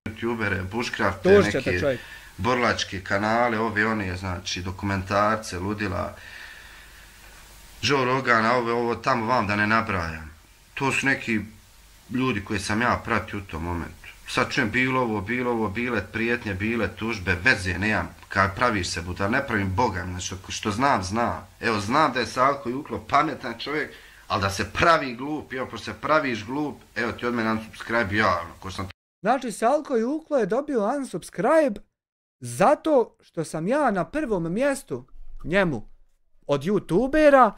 YouTubere, bushcrafte, neke borlačke kanale, ove one, znači dokumentarce, ludila, Joe Rogana, ovo tamo vam da ne nabrajam. To su neki ljudi koji sam ja pratio u tom momentu. Sad čujem bilo ovo, bile prijetnje, bile tužbe, veze nemam, kad praviš se budal, ne pravim Boga, znači što znam. Evo, znam da je Salko Juklo pametan čovjek, ali da se pravi glup, i ako se praviš glup, evo ti od mene unsubscribe javno, ko sam...
Znači, Salko Juklo je dobio unsubscribe zato što sam ja na prvom mjestu njemu od youtubera,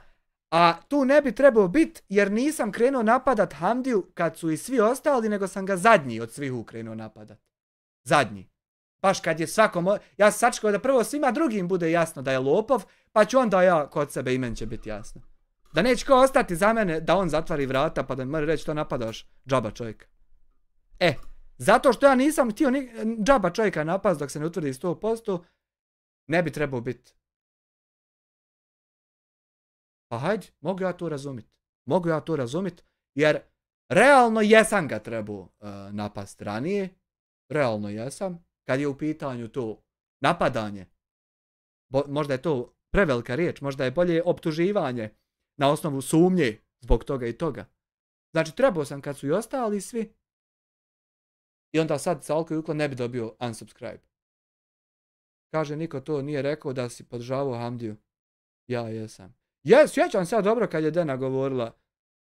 a tu ne bi trebao biti jer nisam krenuo napadat Hamdiju kad su i svi ostali, nego sam ga zadnji od svih krenuo napadat. Zadnji. Baš kad je svakom... Ja sam sačekao da prvo svima drugim bude jasno da je lopov, pa ću onda ja kod sebe i meni će biti jasno. Da neće ko ostati za mene da on zatvari vrata pa da mi mora reći to napadaš džaba čovjeka. Zato što ja nisam htio džaba čovjeka napast dok se ne utvrdi 100%, ne bi trebao biti. Pa hajde, mogu ja to razumjeti. Mogu ja to razumjeti, jer realno jesam ga trebao napast ranije. Realno jesam. Kad je u pitanju to napadanje. Možda je to prevelika riječ, možda je bolje optuživanje na osnovu sumnje zbog toga i toga. Znači, trebao sam kad su i ostali svi. I onda sad sa Alko i Uklo ne bi dobio unsubscribe. Kaže, niko to nije rekao da si podržavao Hamdiju. Ja jesam. Sjećam se dobro kad je Dena govorila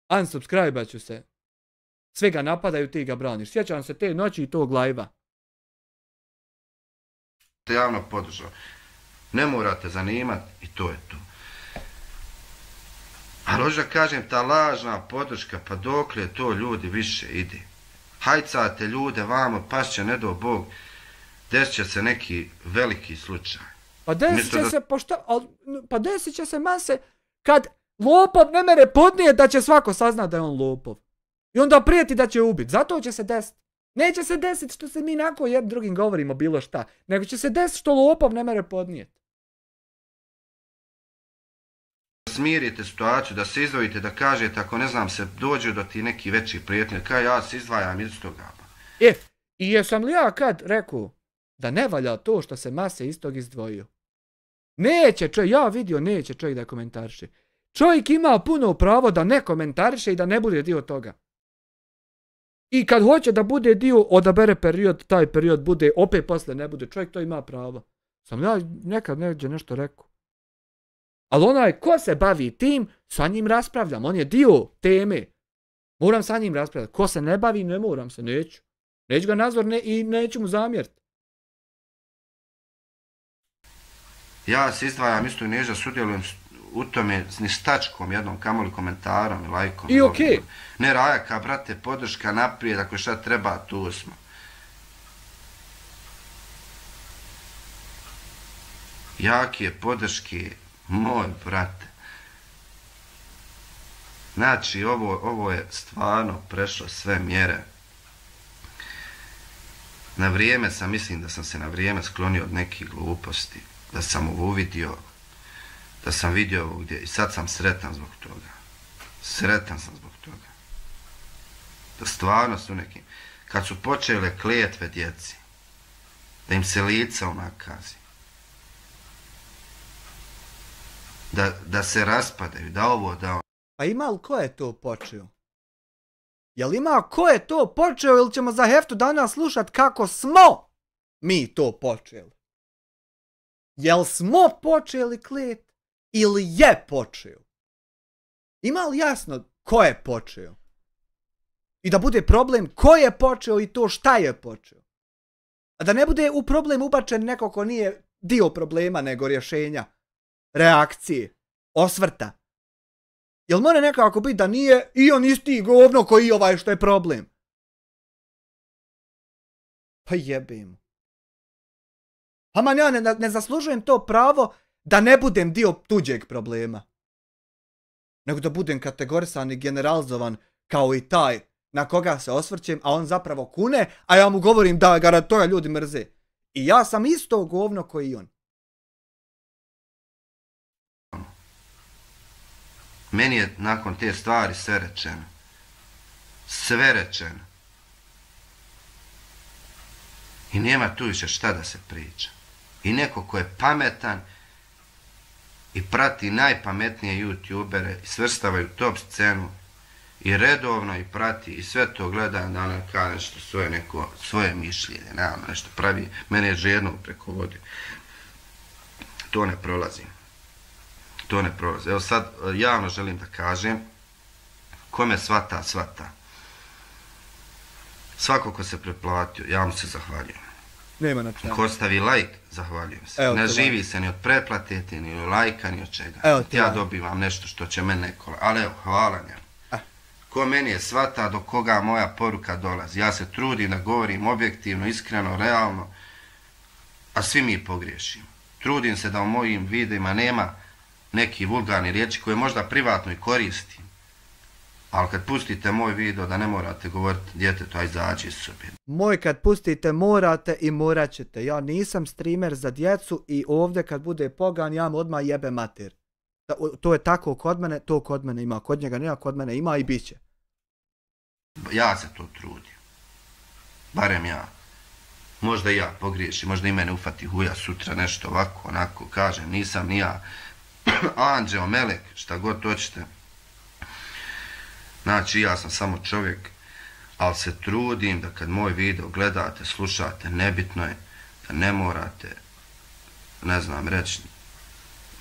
unsubscribe ću se. Svi ga napadaju, ti ga braniš. Sjećam se te noći i tog live-a.
Te javno podržao. Ne morate zanimati i to je to. Ali hoću da kažem, ta lažna podrška, pa dokle to ljudi više ide. Hajcate ljude vamo, pašće, ne do Bog, desit će se neki veliki slučaj.
Pa desit će se mase kad lopov ne mere podnije da će svako saznat da je on lopov. I onda prijeti da će ubiti. Zato će se desiti. Neće se desiti što se mi nakon jednim drugim govorimo bilo šta. Nego će se desiti što lopov ne mere podnijeti.
Smirite situaciju, da se izdvojite, da kažete ako ne znam se dođe do ti neki veći prijetnje, kaj ja se izdvajam iz toga.
I jesam li ja kad rekao da ne valja to što se mase iz tog izdvojio? Neće čovjek, ja vidio, neće čovjek da komentariše. Čovjek ima puno pravo da ne komentariše i da ne bude dio toga. I kad hoće da bude dio, odabere period, taj period bude, opet posle ne bude. Čovjek to ima pravo. Sam ja nekad neđe nešto rekao. Ali onaj ko se bavi tim, sa njim raspravljam. On je dio teme. Moram sa njim raspravljati. Ko se ne bavi, ne moram se, neću. Neću ga nazvar i neću mu zamjeriti.
Ja se izdvajam isto i neža sudjelujem u tome ni s tačkom jednom, kamoli komentarom i lajkom.
I okej.
Ne rajaka, brate, podrška naprijed, ako šta treba, tu smo. Jake podrške, moj brate. Znači, ovo je stvarno prešlo sve mjere. Na vrijeme mislim da sam se na vrijeme sklonio od nekih gluposti. Da sam ovo uvidio, da sam vidio ovo gdje i sad sam sretan zbog toga. Sretan sam zbog toga. Da stvarno su neki, kad su počele kletve djeci, da im se lica unakazi, da se raspadaju, da ovo, da ono.
Pa ima li ko je to počeo? Jel ima ko je to počeo ili ćemo za heftu danas slušat kako smo mi to počeli? Jel smo počeli klet ili je počeo? Ima li jasno ko je počeo? I da bude problem ko je počeo i to šta je počeo. A da ne bude u problem ubačen neko ko nije dio problema nego rješenja, reakcije, osvrta. Jel mora nekako biti da nije i on isti govno koji ovaj što je problem? Pa jebim. Aman ja ne zaslužujem to pravo da ne budem dio tuđeg problema. Nego da budem kategorisan i generalizovan kao i taj na koga se osvrćem, a on zapravo kune, a ja mu govorim da ga rad toga ljudi mrze. I ja sam isto govno koji i on.
Meni je nakon te stvari sve rečeno. Sve rečeno. I nema tu više šta da se priča. I neko ko je pametan i prati najpametnije youtubere i svrstavaju top scenu i redovno i prati i sve to gleda da ono kao nešto svoje mišljenje, naravno nešto pravi, mene je žedno preko vode. To ne prolazi. To ne prolazi. Evo sad javno želim da kažem, kome svata, svata. Svako ko se pretplatio, ja mu se zahvaljujem.
Nema na čemu.
Ko stavi like, zahvaljujem se. Ne živi se ni od pretplate, ni od lajka, ni od čega. Ja dobivam nešto što će mene kola. Ali evo, hvala njemu. Ko meni je svata do koga moja poruka dolazi. Ja se trudim da govorim objektivno, iskreno, realno, a svi mi pogriješimo. Trudim se da u mojim videima nema neki vulgarni riječi koje možda privatno i koristim. Ali kad pustite moj video da ne morate govoriti djetetu, aj izađi iz sobe.
Moj kad pustite morate i morat ćete. Ja nisam streamer za djecu i ovdje kad bude pogan ja mu odmah jebe mater. To je tako kod mene, to kod mene ima. Kod njega nema, kod mene ima i bit će.
Ja se to trudim. Barem ja. Možda i ja pogriješim, možda i mene ufati huja sutra nešto ovako, onako, kažem, nisam ni ja anđeo, melek, šta god hoćete. Znači, ja sam samo čovjek, ali se trudim da kad moj video gledate, slušate, nebitno je da ne morate, ne znam, reći,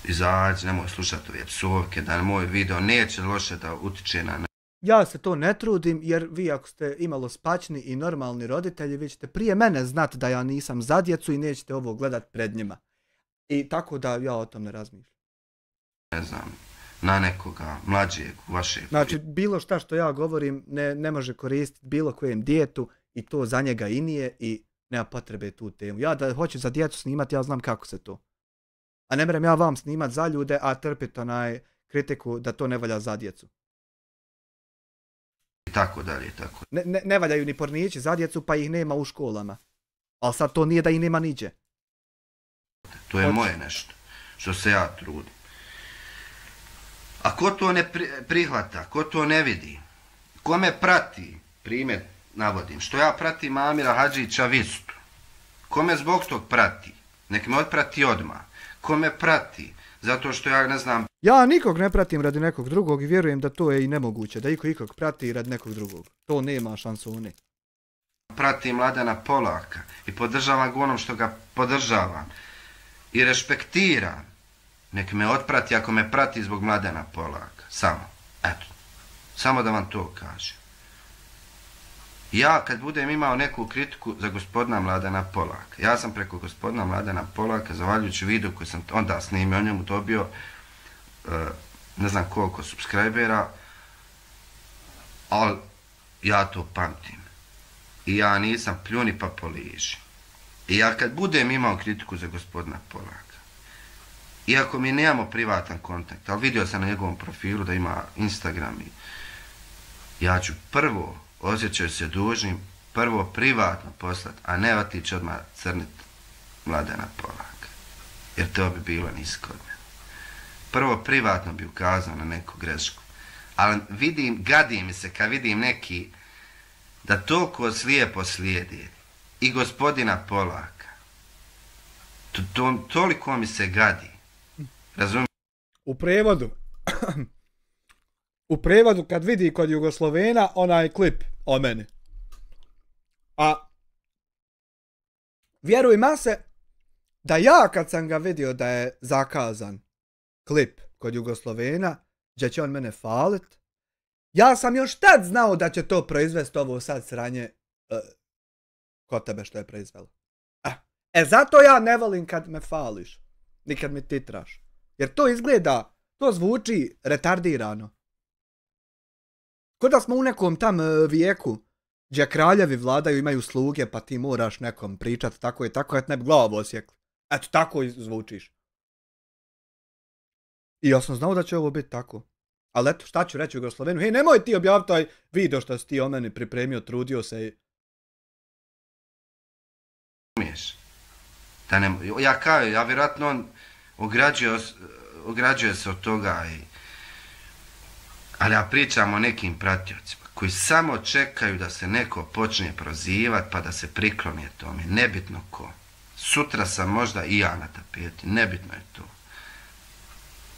izaći, nemoj slušati ove psovke, da moj video neće loše da utiče na...
Ja se to ne trudim jer vi ako ste imalo spačni i normalni roditelji, vi ćete prije mene znati da ja nisam za djecu i nećete ovo gledat pred njima. I tako da ja o tom ne razmišljam.
Ne znam, na nekoga mlađeg vašeg...
Znači, bilo šta što ja govorim ne može koristiti bilo kojem djetu i to za njega i nije i nema potrebe tu temu. Ja da hoću za djecu snimati, ja znam kako se to. A ne merem ja vam snimat za ljude, a trpiti kritiku da to ne valja za djecu.
I tako dalje, tako.
Ne valjaju ni pornići za djecu, pa ih nema u školama. Ali sad to nije da ih nema niđe.
To je moje nešto, što se ja trudim. A ko to ne prihvata, ko to ne vidi, ko me prati, primjer navodim, što ja pratim Amira Hadžića Vistu, ko me zbog tog prati, nek me otprati odmah, ko me prati, zato što ja ne znam...
Ja nikog ne pratim radi nekog drugog i vjerujem da to je i nemoguće, da ikog prati radi nekog drugog. To nema šansone.
Pratim Mladena Polaka i podržavam ga onom što ga podržavam i respektiram. Nek me otprati ako me prati zbog Mladena Polaka. Samo. Eto. Samo da vam to kažem. Ja kad budem imao neku kritiku za gospodina Mladena Polaka, ja sam preko gospodina Mladena Polaka, zahvaljujući video koji sam onda snimio, o njemu dobio ne znam koliko subscribera, ali ja to pamtim. I ja nisam pljuni pa poliži. I ja kad budem imao kritiku za gospodina Polaka, iako mi nemamo privatan kontakt, ali vidio sam na njegovom profilu da ima Instagram i ja ću prvo, osjećaju se dužnim, prvo privatno poslati, a ne otići odmah crnit Mladena Polaka. Jer to bi bilo nisko od mene. Prvo privatno bi ukazao na neku grešku. Ali vidim, gadi mi se kad vidim neki da toliko slijepo slijedi i gospodina Polaka. Toliko mi se gadi. Razumijem?
U prevodu kad vidi kod Jugoslovena onaj klip o meni. A vjerujma se da ja kad sam ga vidio da je zakazan klip kod Jugoslovena, gdje će on mene falit, ja sam još tad znao da će to proizvesti ovo sad sranje kod tebe što je proizvelo. Zato ja ne volim kad me fališ, ni kad mi titraš. Jer to izgleda, to zvuči retardirano. Ko da smo u nekom tam vijeku, gdje kraljevi vladaju, imaju sluge, pa ti moraš nekom pričat tako i tako, et ne bi glavu osjekli. Eto, tako zvučiš. I ja sam znao da će ovo biti tako. Ali eto, šta ću reći u Jugoslovenu? Hej, nemoj ti objaviti taj video što si ti o meni pripremio, trudio se i...
Ja vjerojatno on ograđuje se od toga ali ja pričam o nekim pratiocima koji samo čekaju da se neko počne prozivati pa da se priklonije tome, nebitno ko. Sutra sam možda i ja na tapeti, nebitno je to.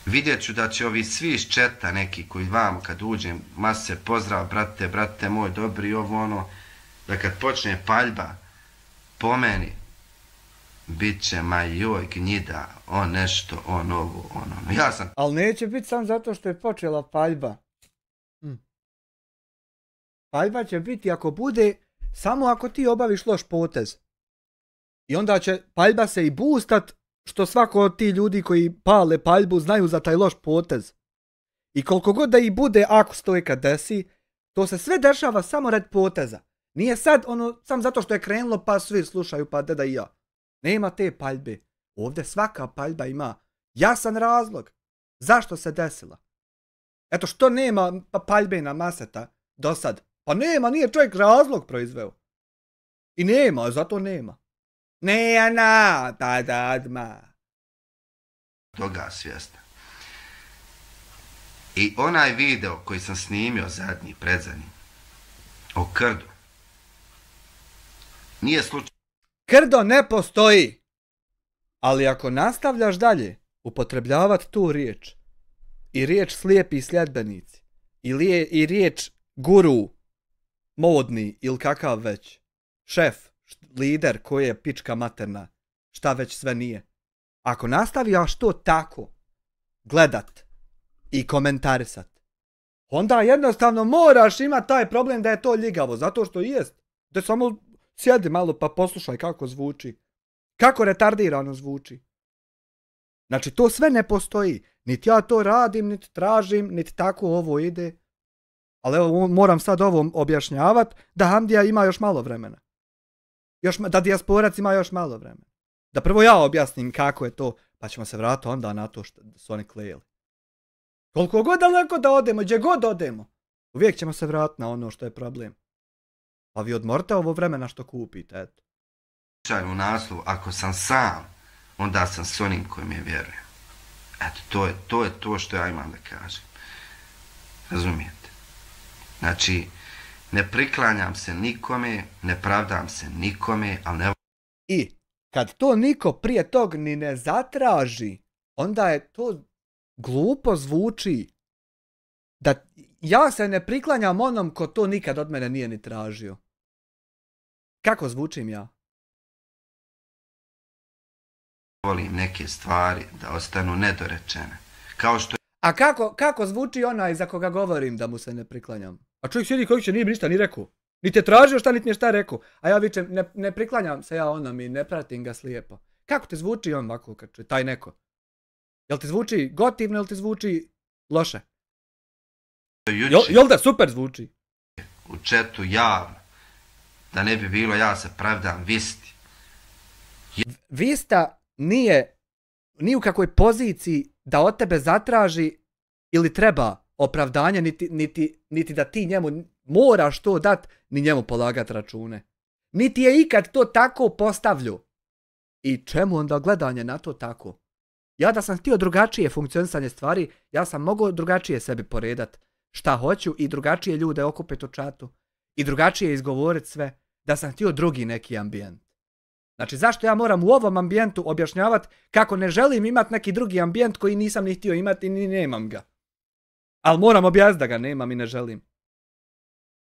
Vidjet ću da će ovi svi iz četa neki koji vam kad uđem mase pozdrav brate moj dobri ovo ono, da kad počne paljba po meni bit će ma joj gnjida, on nešto, on ovo, on ono. Ja sam...
Ali neće biti sam zato što je počela paljba. Paljba će biti ako bude samo ako ti obaviš loš potez. I onda će paljba se i boostat što svako od ti ljudi koji pale paljbu znaju za taj loš potez. I koliko god da i bude ako se to ikad desi, to se sve dešava samo red poteza. Nije sad ono sam zato što je krenulo pa svi slušaju pa deda i ja. Nema te paljbe. Ovdje svaka paljba ima jasan razlog. Zašto se desila? Eto što nema paljbena maseta do sad? Pa nema, nije čovjek razlog proizveo. I nema, zato nema. Ne, pa dadma.
Toga svjesna. I onaj video koji sam snimio zadnji, predzadnji, o krdu, nije slučaj.
Krdo ne postoji. Ali ako nastavljaš dalje upotrebljavati tu riječ, i riječ slijepi sljedbenici, i riječ guru, modni ili kakav već, šef, lider koji je pička materna, šta već sve nije. Ako nastaviš to tako gledat i komentarisat, onda jednostavno moraš imati taj problem da je to ljigavo, zato što jest. Da samo sjedi malo pa poslušaj kako zvuči. Kako retardirano zvuči. Znači to sve ne postoji. Niti ja to radim, niti tražim, niti tako ovo ide. Ali evo moram sad ovo objašnjavat da Hamdija ima još malo vremena. Da dijasporac ima još malo vremena. Da prvo ja objasnim kako je to, pa ćemo se vratiti onda na to što su oni klejeli. Koliko god daleko da odemo, gdje god odemo, uvijek ćemo se vratiti na ono što je problem. Pa vi odmorite ovo vremena što kupite, eto.
U naslovu, ako sam sam, onda sam s onim kojim je vjerujem. Eto, to je to što ja imam da kažem. Razumijete? Znači, ne priklanjam se nikome, ne pravdam se nikome, ali ne...
I kad to niko prije tog ni ne zatraži, onda je to glupo zvuči. Da ja se ne priklanjam onom ko to nikad od mene nije ni tražio. Kako zvučim ja?
Volim neke stvari da ostanu nedorečene. Kao što...
A kako zvuči onaj za koga govorim da mu se ne priklanjam? A čovjek sjedi koji će nije ništa ni rekao. Ni te tražio šta, niti mi je šta rekao. A ja vičem, ne priklanjam se ja onom i ne pratim ga slijepo. Kako ti zvuči on ovako kad čuje, taj neko? Jel ti zvuči gotivno ili ti zvuči loše? Jel da super zvuči?
U chatu javno. Da ne bi bilo ja se pravdam Visti.
Vista nije ni u kakvoj poziciji da od tebe zatraži ili treba opravdanje, niti da ti njemu moraš to dat, ni njemu polagat račune. Niti je ikad to tako postavlju. I čemu onda gledanje na to tako? Ja da sam htio drugačije funkcionisanje stvari, ja sam mogao drugačije sebi poredat šta hoću i drugačije ljude okupiti u čatu i drugačije izgovoriti sve, da sam htio drugi neki ambijent. Znači, zašto ja moram u ovom ambijentu objašnjavati kako ne želim imati neki drugi ambijent koji nisam ni htio imati i ni nemam ga. Ali moram objasniti da ga nemam i ne želim.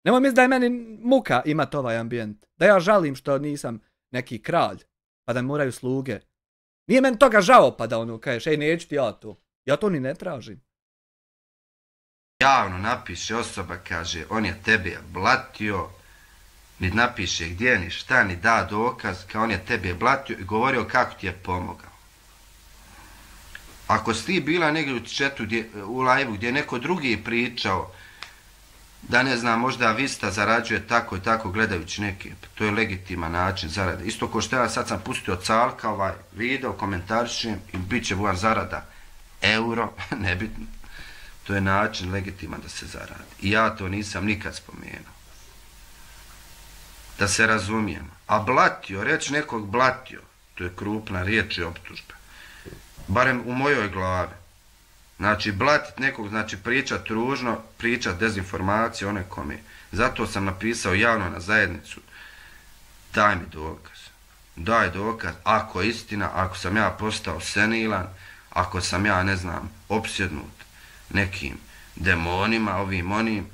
Nemoj misliti da je meni muka imati ovaj ambijent. Da ja žalim što nisam neki kralj, pa da mi moraju sluge. Nije meni toga žao pa da ono kažeš, ej neću ti ja to. Ja to ni ne tražim.
Javno napiše osoba, kaže, on je tebe blatio, ni napiše gdje, ni šta, ni da dokaz, kao on je tebe blatio i govorio kako ti je pomogao. Ako si ti bila negdje u chatu, u live-u gdje je neko drugi pričao, da ne znam, možda Vista zarađuje tako i tako gledajući neke, to je legitiman način zarade. Isto ko što ja sad sam pustio Calka, ovaj video, komentarišem i bit će buvan zarada euro, nebitno. To je način legitiman da se zaradi. I ja to nisam nikad spomenuo. Da se razumijemo. A blatio, reći nekog blatio, to je krupna riječ i optužba. Barem u mojoj glavi. Znači, blatit nekog, znači pričat ružno, pričat dezinformacije o nekome. Zato sam napisao javno na zajednicu, daj mi dokaz. Daj dokaz, ako je istina, ako sam ja postao senilan, ako sam ja, ne znam, opsjednut nekim demonima, ovim onim,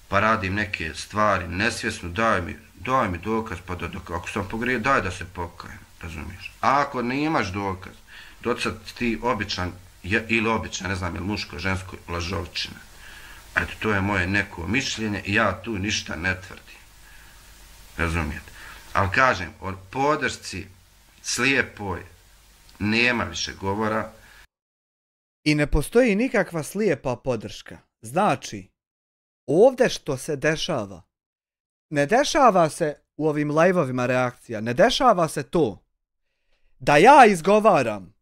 pa radim neke stvari nesvjesno, daj mi dokaz, pa ako sam pogrijio, daj da se pokajem, razumiješ. A ako ne imaš dokaz, docad ti običan, ili običan, ne znam, ili muško, žensko, lažovčina. Eto, to je moje neko mišljenje i ja tu ništa ne tvrdim. Razumijete? Ali kažem, o podršci slijepoj nema više govora.
I ne postoji nikakva slijepa podrška. Znači, ovdje što se dešava, ne dešava se u ovim live-ovima reakcija, ne dešava se to da ja izgovaram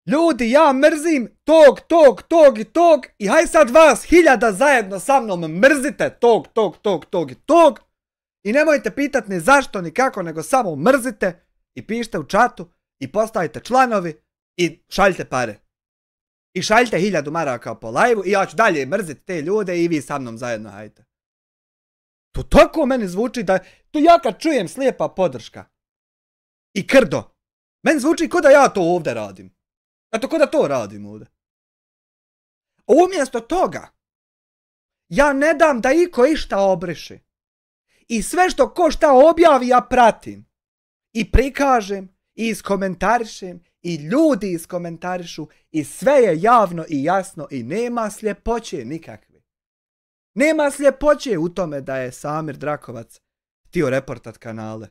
Ljudi, ja mrzim tog i haj sad vas 1000 zajedno sa mnom mrzite tog i nemojte pitat ni zašto ni kako, nego samo mrzite i pišite u čatu i postavite članovi i šaljite pare. I šaljite 1000 maraka po live-u i ja ću dalje mrziti te ljude i vi sa mnom zajedno hajte. To tako meni zvuči da, to ja kad čujem slijepa podrška i krdo, meni zvuči ko da ja to ovdje radim. Eto, ko da to radim ovdje. Umjesto toga, ja ne dam da iko išta obriše. I sve što ko šta objavi ja pratim. I prikažem, i iskomentarišem, i ljudi iskomentarišu, i sve je javno i jasno i nema sljepoće nikakve. Nema sljepoće u tome da je Samir Drakovac htio reportat kanale.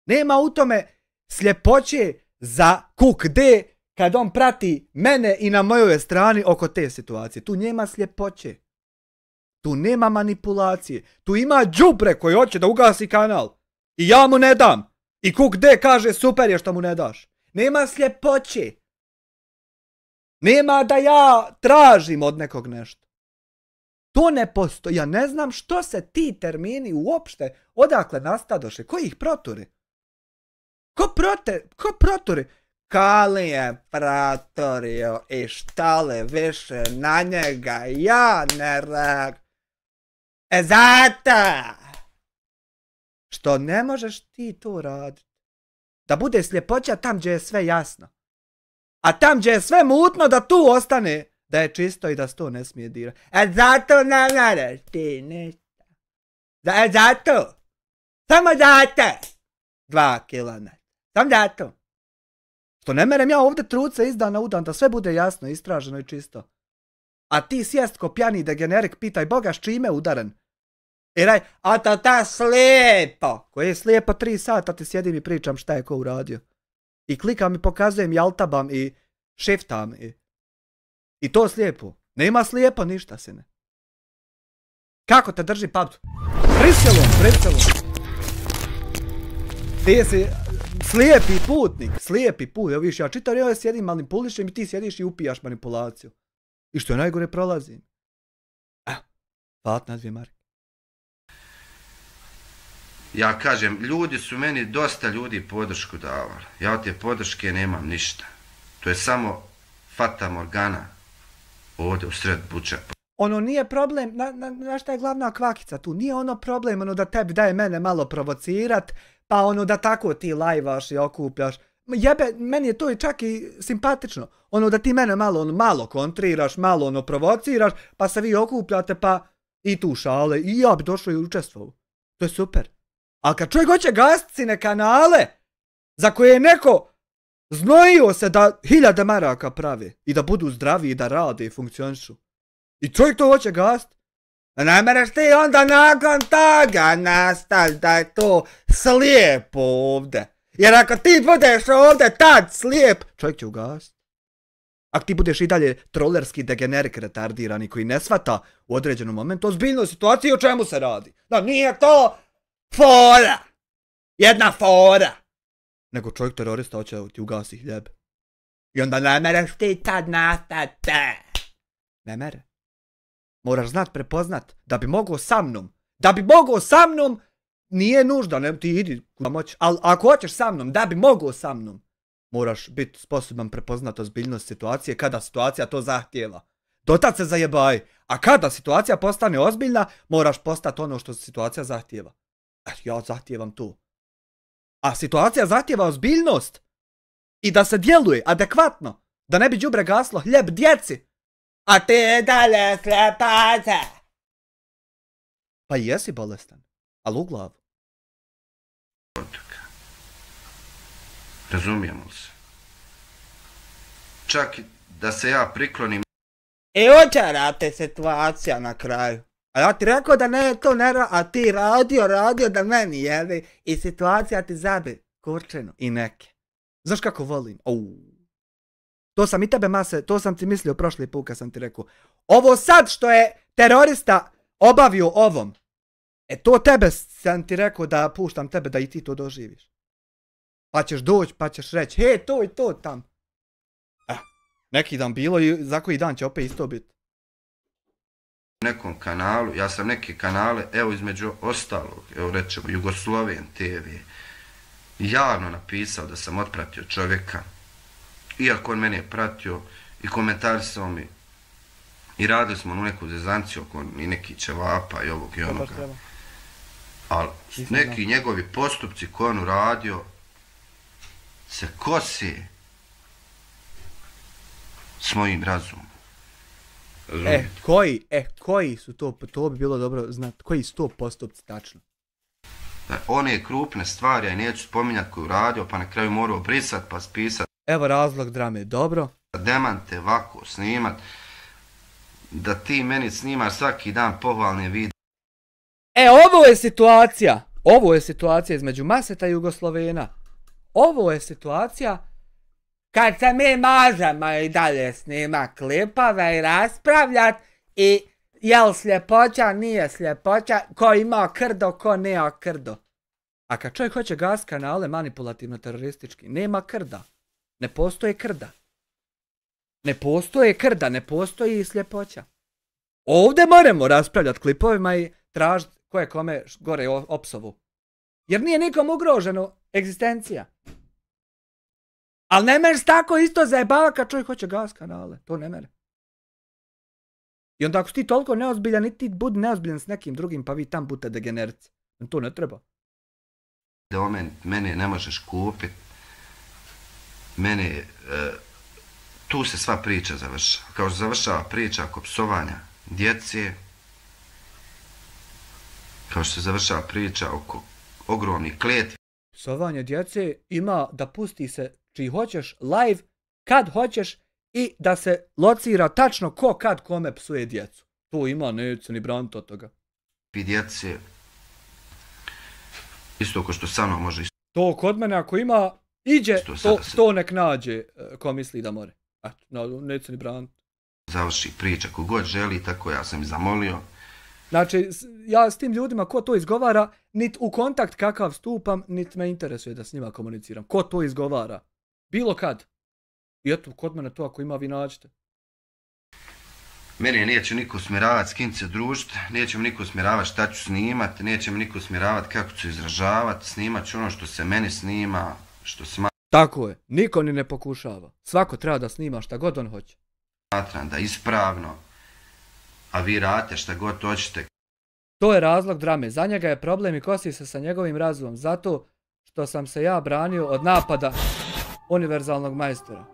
Nema u tome sljepoće za kuk D kad on prati mene i na mojoj strani oko te situacije. Tu nema sljepoće. Tu nema manipulacije. Tu ima đubre koji hoće da ugasi kanal. I ja mu ne dam. I kuk D kaže super je što mu ne daš. Nema sljepoće. Nema da ja tražim od nekog nešto. To ne postoji. Ja ne znam što se ti termini uopšte odakle nastadoše. Ko ih proturi? Ko proturi? Kali je pratorio i štale više na njega. Ja ne reagujem. Zato što ne možeš ti to raditi. Da bude sljepoća tam gdje je sve jasno. A tam gdje je sve mutno da tu ostane da je čisto i da se to ne smije dirati. Zato ne moraš ti ništa. Zato. Samo zato. 2 km. Samo zato. Što ne merem ja ovdje truce iz dana u dan da sve bude jasno, istraženo i čisto. A ti sjest ko pjani degenerik pitaj Boga s čime udaren. I raj, a to ta slijepo. Koje je slijepo 3 sata ti sjedim i pričam šta je ko uradio. I klikam i pokazujem i altabam i shiftam i to slijepo. Nema slijepo ništa, sine. Kako te drži pamtu? Prisilom. Ti si slijepi put. Evo viš, ja čitam, ja sjedim manipulišem i ti sjediš i upijaš manipulaciju. I što je najgore prolazim. Hvala na 2 marke.
Ja kažem, ljudi su meni, dosta ljudi podršku davali. Ja od te podrške nemam ništa. To je samo fata morgana ovdje u sred buče.
Ono nije problem, na šta je glavna kvakica tu, nije ono problem ono da tebi daje mene malo provocirat, pa ono da tako ti lajvaš i okupljaš. Jebe, meni je to i čak i simpatično. Ono da ti mene malo kontriraš, malo provociraš, pa se vi okupljate pa i tu šale i ja bi došao i učestvovao. To je super. Ali kad čovjek hoće gasiti kanale za koje je neko znojio se da 1000 maraka prave i da budu zdravi i da rade i funkcionišu. I čovjek to hoće gasiti. Ne mereš ti onda nakon toga nastavi da je to slijepo ovdje. Jer ako ti budeš ovdje tad slijep, čovjek će ugasiti. Ako ti budeš i dalje trollerski degenerik retardirani koji ne shvata u određenom momentu ozbiljnu situaciju o čemu se radi. Da nije to fora. Jedna fora. Nego čovjek terorista hoće da ti ugasi hljeb. I onda ne mereš ti tad nastati. Ne mere. Moraš znat prepoznat da bi mogao sa mnom. Da bi mogao sa mnom nije nužda, ne ti idi kuda moći. Ali ako hoćeš sa mnom, da bi mogao sa mnom, moraš biti sposoban prepoznat ozbiljnost situacije kada situacija to zahtijeva. Dotad se zajebaj. A kada situacija postane ozbiljna, moraš postati ono što situacija zahtijeva. Ja zahtijevam to. A situacija zahtijeva ozbiljnost. I da se djeluje adekvatno. Da ne bi đubre gaslo hljeb djeci. A ti je dalje slepaca. Pa jesi bolestan. Ali u glavu.
Razumijemo se. Čak da se ja priklonim.
Očarate situacija na kraju. A ja ti rekao da ne to ne a ti radio da meni jeli. I situacija ti zabi kurčeno i neke. Znaš kako volim? To sam i tebe mase, to sam ti mislio prošli put kad sam ti rekao. Ovo sad što je terorista obavio ovom. To tebe sam ti rekao da puštam tebe da i ti to doživiš. Pa ćeš doći, pa ćeš reći, to i to tam. Neki dan bilo i za koji dan će opet isto biti.
U nekom kanalu, ja sam neke kanale, evo između ostalog, evo rečemo Jugosloven TV, javno napisao da sam otpratio čovjeka, iako on mene je pratio i komentarisao mi i radili smo neku zezanci oko i neki ćevapa i ovog i onoga. Ali neki njegovi postupci koje on uradio se kosi s mojim razumom.
Koji su to bi bilo dobro znati, koji su to postupci tačno?
One krupne stvari, ja neću spominjati koju uradio, pa na kraju morao brisat, pa spisat.
Evo razlog drame, dobro.
Demante, ovako, snimat, da ti meni snimaš svaki dan pohvalne videe.
Ovo je situacija između Maseta i Jugoslovena. Ovo je situacija kad se mi možemo i dalje snima klipove i raspravljat i jel sljepoća, nije sljepoća, ko ima krdo, ko nema krdo. A kad čovjek hoće gas kanale manipulativno-teroristički, nema krda. Ne postoje krda. Ne postoji sljepoća. Ovdje moramo raspravljati klipovima i tražiti ko je kome gore opsovu. Jer nije nikom ugroženo egzistencija. Ali ne mereš tako isto zajebava kad čovjek hoće gas kanale. To ne mere. I onda ako si ti toliko neozbiljan, i ti budi neozbiljan s nekim drugim, pa vi tam budete degenerici. To ne treba.
Mene ne možeš kupiti. Tu se sva priča završava. Kao što završava priča oko psovanja djece, kao što se završava priča oko ogromnih kletvi.
Psovanje djece ima da pusti se čiji hoćeš live, kad hoćeš i da se locira tačno ko kad kome psuje djecu. To ima, neće ni braniti od toga.
I djece, isto ko što sa mnom može isto.
To kod mene ako ima, iđe, to nek nađe ko misli da more. Neće ni braniti.
Završi priča ko god želi, tako ja sam i zamolio.
Znači, ja s tim ljudima ko to izgovara, nit u kontakt kakav stupam, nit me interesuje da s njima komuniciram. Ko to izgovara? Bilo kad. I eto, kod mene to ako ima, vi nađete.
Mene neće niko smjeravati s kim se družiti, neće mi niko smjeravati šta ću snimat, neće mi niko smjeravati kako ću izražavati, snimat ću ono što se meni snima, što smatram.
Tako je, niko ni ne pokušava. Svako treba da snima šta god on hoće.
Smatram da ispravno, a vi radite šta god hoćete.
To je razlog drame. Za njega je problem i kosi se sa njegovim razumom, zato što sam se ja branio od napada univerzalnog majstora.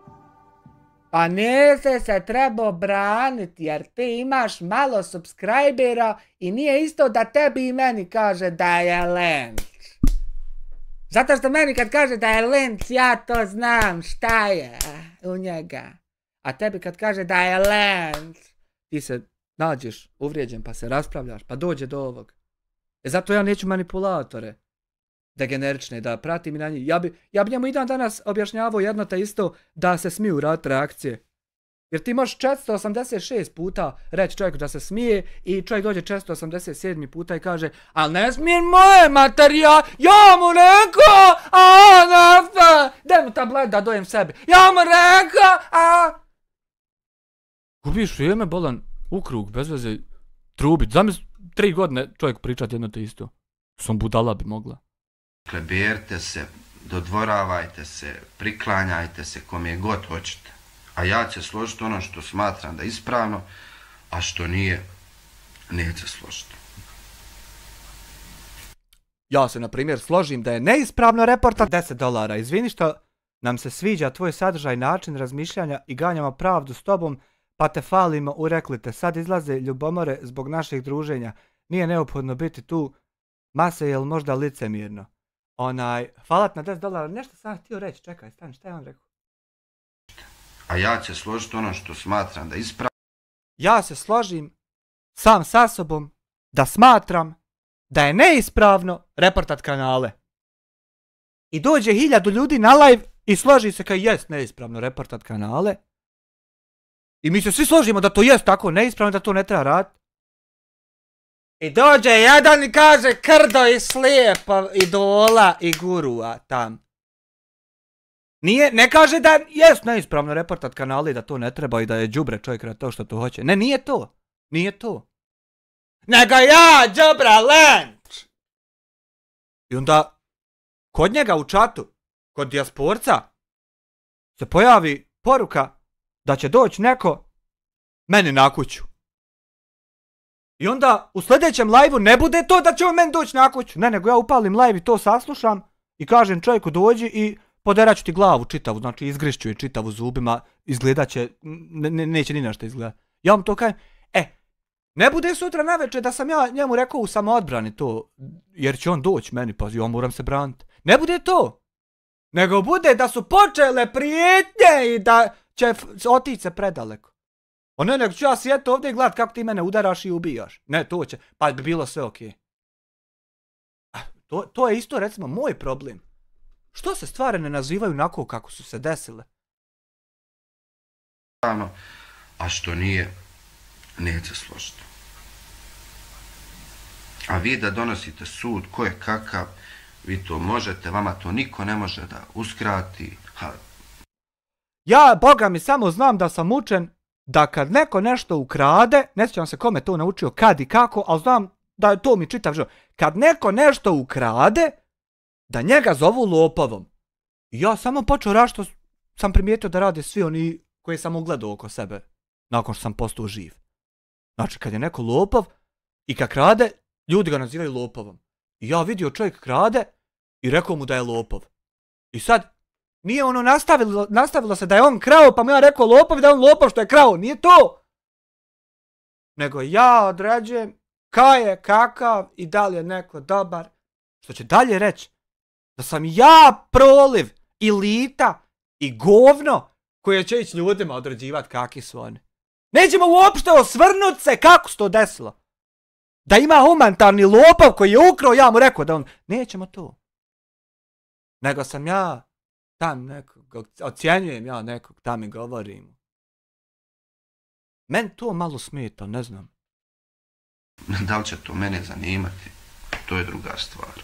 Pa nisi se trebao braniti jer ti imaš malo subscribera i nije isto da tebi i meni kaže da je lenč. Zato što meni kad kaže da je lenč, ja to znam šta je u njega. A tebi kad kaže da je lenč, ti se nađeš uvrijeđen pa se raspravljaš pa dođe do ovog. Zato ja neću manipulatore degenerične da pratim i na njih. Ja bi njemu i dan danas objašnjavao jedno te isto da se smiju raditi reakcije. Jer ti možeš 486 puta reći čovjeku da se smije i čovjek dođe 487 puta i kaže ali ne smijem moje materijal, ja mu rekao, daj mu tablet da dojem sebi, ja mu rekao, Gubiš vrijeme, bolan, u krug, bez veze, trubit. Zamisli 3 godine čovjek pričati jedno te isto. Sam budala bi mogla.
Berite se, dodvoravajte se, priklanjajte se kome god hoćete. A ja ću složiti ono što smatram da je ispravno, a što nije, neće složiti.
Ja se, na primjer, složim da je neispravno reportat $10. Izvini što nam se sviđa tvoj sadržaj, način razmišljanja i ganjamo pravdu s tobom, pa te falimo, ureklite. Sad izlaze ljubomore zbog naših druženja. Nije neophodno biti tu. Mase, jel možda licemirno? Hvala na $10. Nešto sam htio reći, čekaj, stani, šta je on rekao?
A ja ću složiti ono što smatram da je ispravno.
Ja se složim sam sa sobom da smatram da je neispravno reportat kanale. I dođe 1000 ljudi na live i složi se kao jest neispravno reportat kanale. I mi se svi složimo da to jest tako neispravno, da to ne treba raditi. I dođe jedan i kaže krdo i slijepa idola i gurua tam. Nije, ne kaže da jest neispravno reportat kanali, da to ne treba i da je đubre čovjek radi to što to hoće. Ne, nije to. Nije to. Nego ja, đubra lenč! I onda, kod njega u čatu, kod dijasporca, se pojavi poruka da će doći neko meni na kuću. I onda u sljedećem live-u ne bude to da će on meni doći na kuću. Ne, nego ja upalim live i to saslušam i kažem čovjeku dođi i poderat ću ti glavu čitavu, znači izgrišću je čitavu zubima, izgledat će, neće ni nešto izgledat. Ja vam to kažem, ne bude sutra navečer da sam ja njemu rekao u samoodbrani to, jer će on doći meni, pa ja moram se braniti. Ne bude to, nego bude da su počele prijetnje i da će otići se predaleko. O ne, nego ću ja sjeti ovdje i gledat kako ti mene udaraš i ubijaš. Ne, to će, pa bi bilo sve okej. To je isto, recimo, moj problem. Što se stvari ne nazivaju onako kako su se desile?
A što nije, neće složiti. A vi da donosite sud ko je kakav, vi to možete, vama to niko ne može da uskrati.
Ja, Boga mi, samo znam da sam učen da kad neko nešto ukrade, ne sjećam se kome to naučio, kad i kako, ali znam da je to mi čitav život. Kad neko nešto ukrade, da njega zovu lopovom. I ja samo počeo raditi što sam primijetio da rade svi oni koji sam ugledao oko sebe nakon što sam postao živ. Znači, kad je neko lopov i kad krade, ljudi ga nazivaju lopovom. I ja vidio čovjek krade i rekao mu da je lopov. I sad, nije ono nastavilo se da je on krao, pa mu ja rekao lopov i da je on lopov što je krao. Nije to! Nego ja određujem ka je, kakav i da li je neko dobar. Što će dalje reći da sam ja proliv i lita i govno koje će ići ljudima određivati kakvi su oni. Nećemo uopšte osvrnuti se kako se to desilo. Da ima humanitarni lopov koji je ukrao, ja mu rekao da on... Nećemo to. Nego sam ja tam nekog, ocjenjujem ja nekog, tam i govorim. Men to malo smeta, ne znam.
Da li će to mene zanimati, to je druga stvar.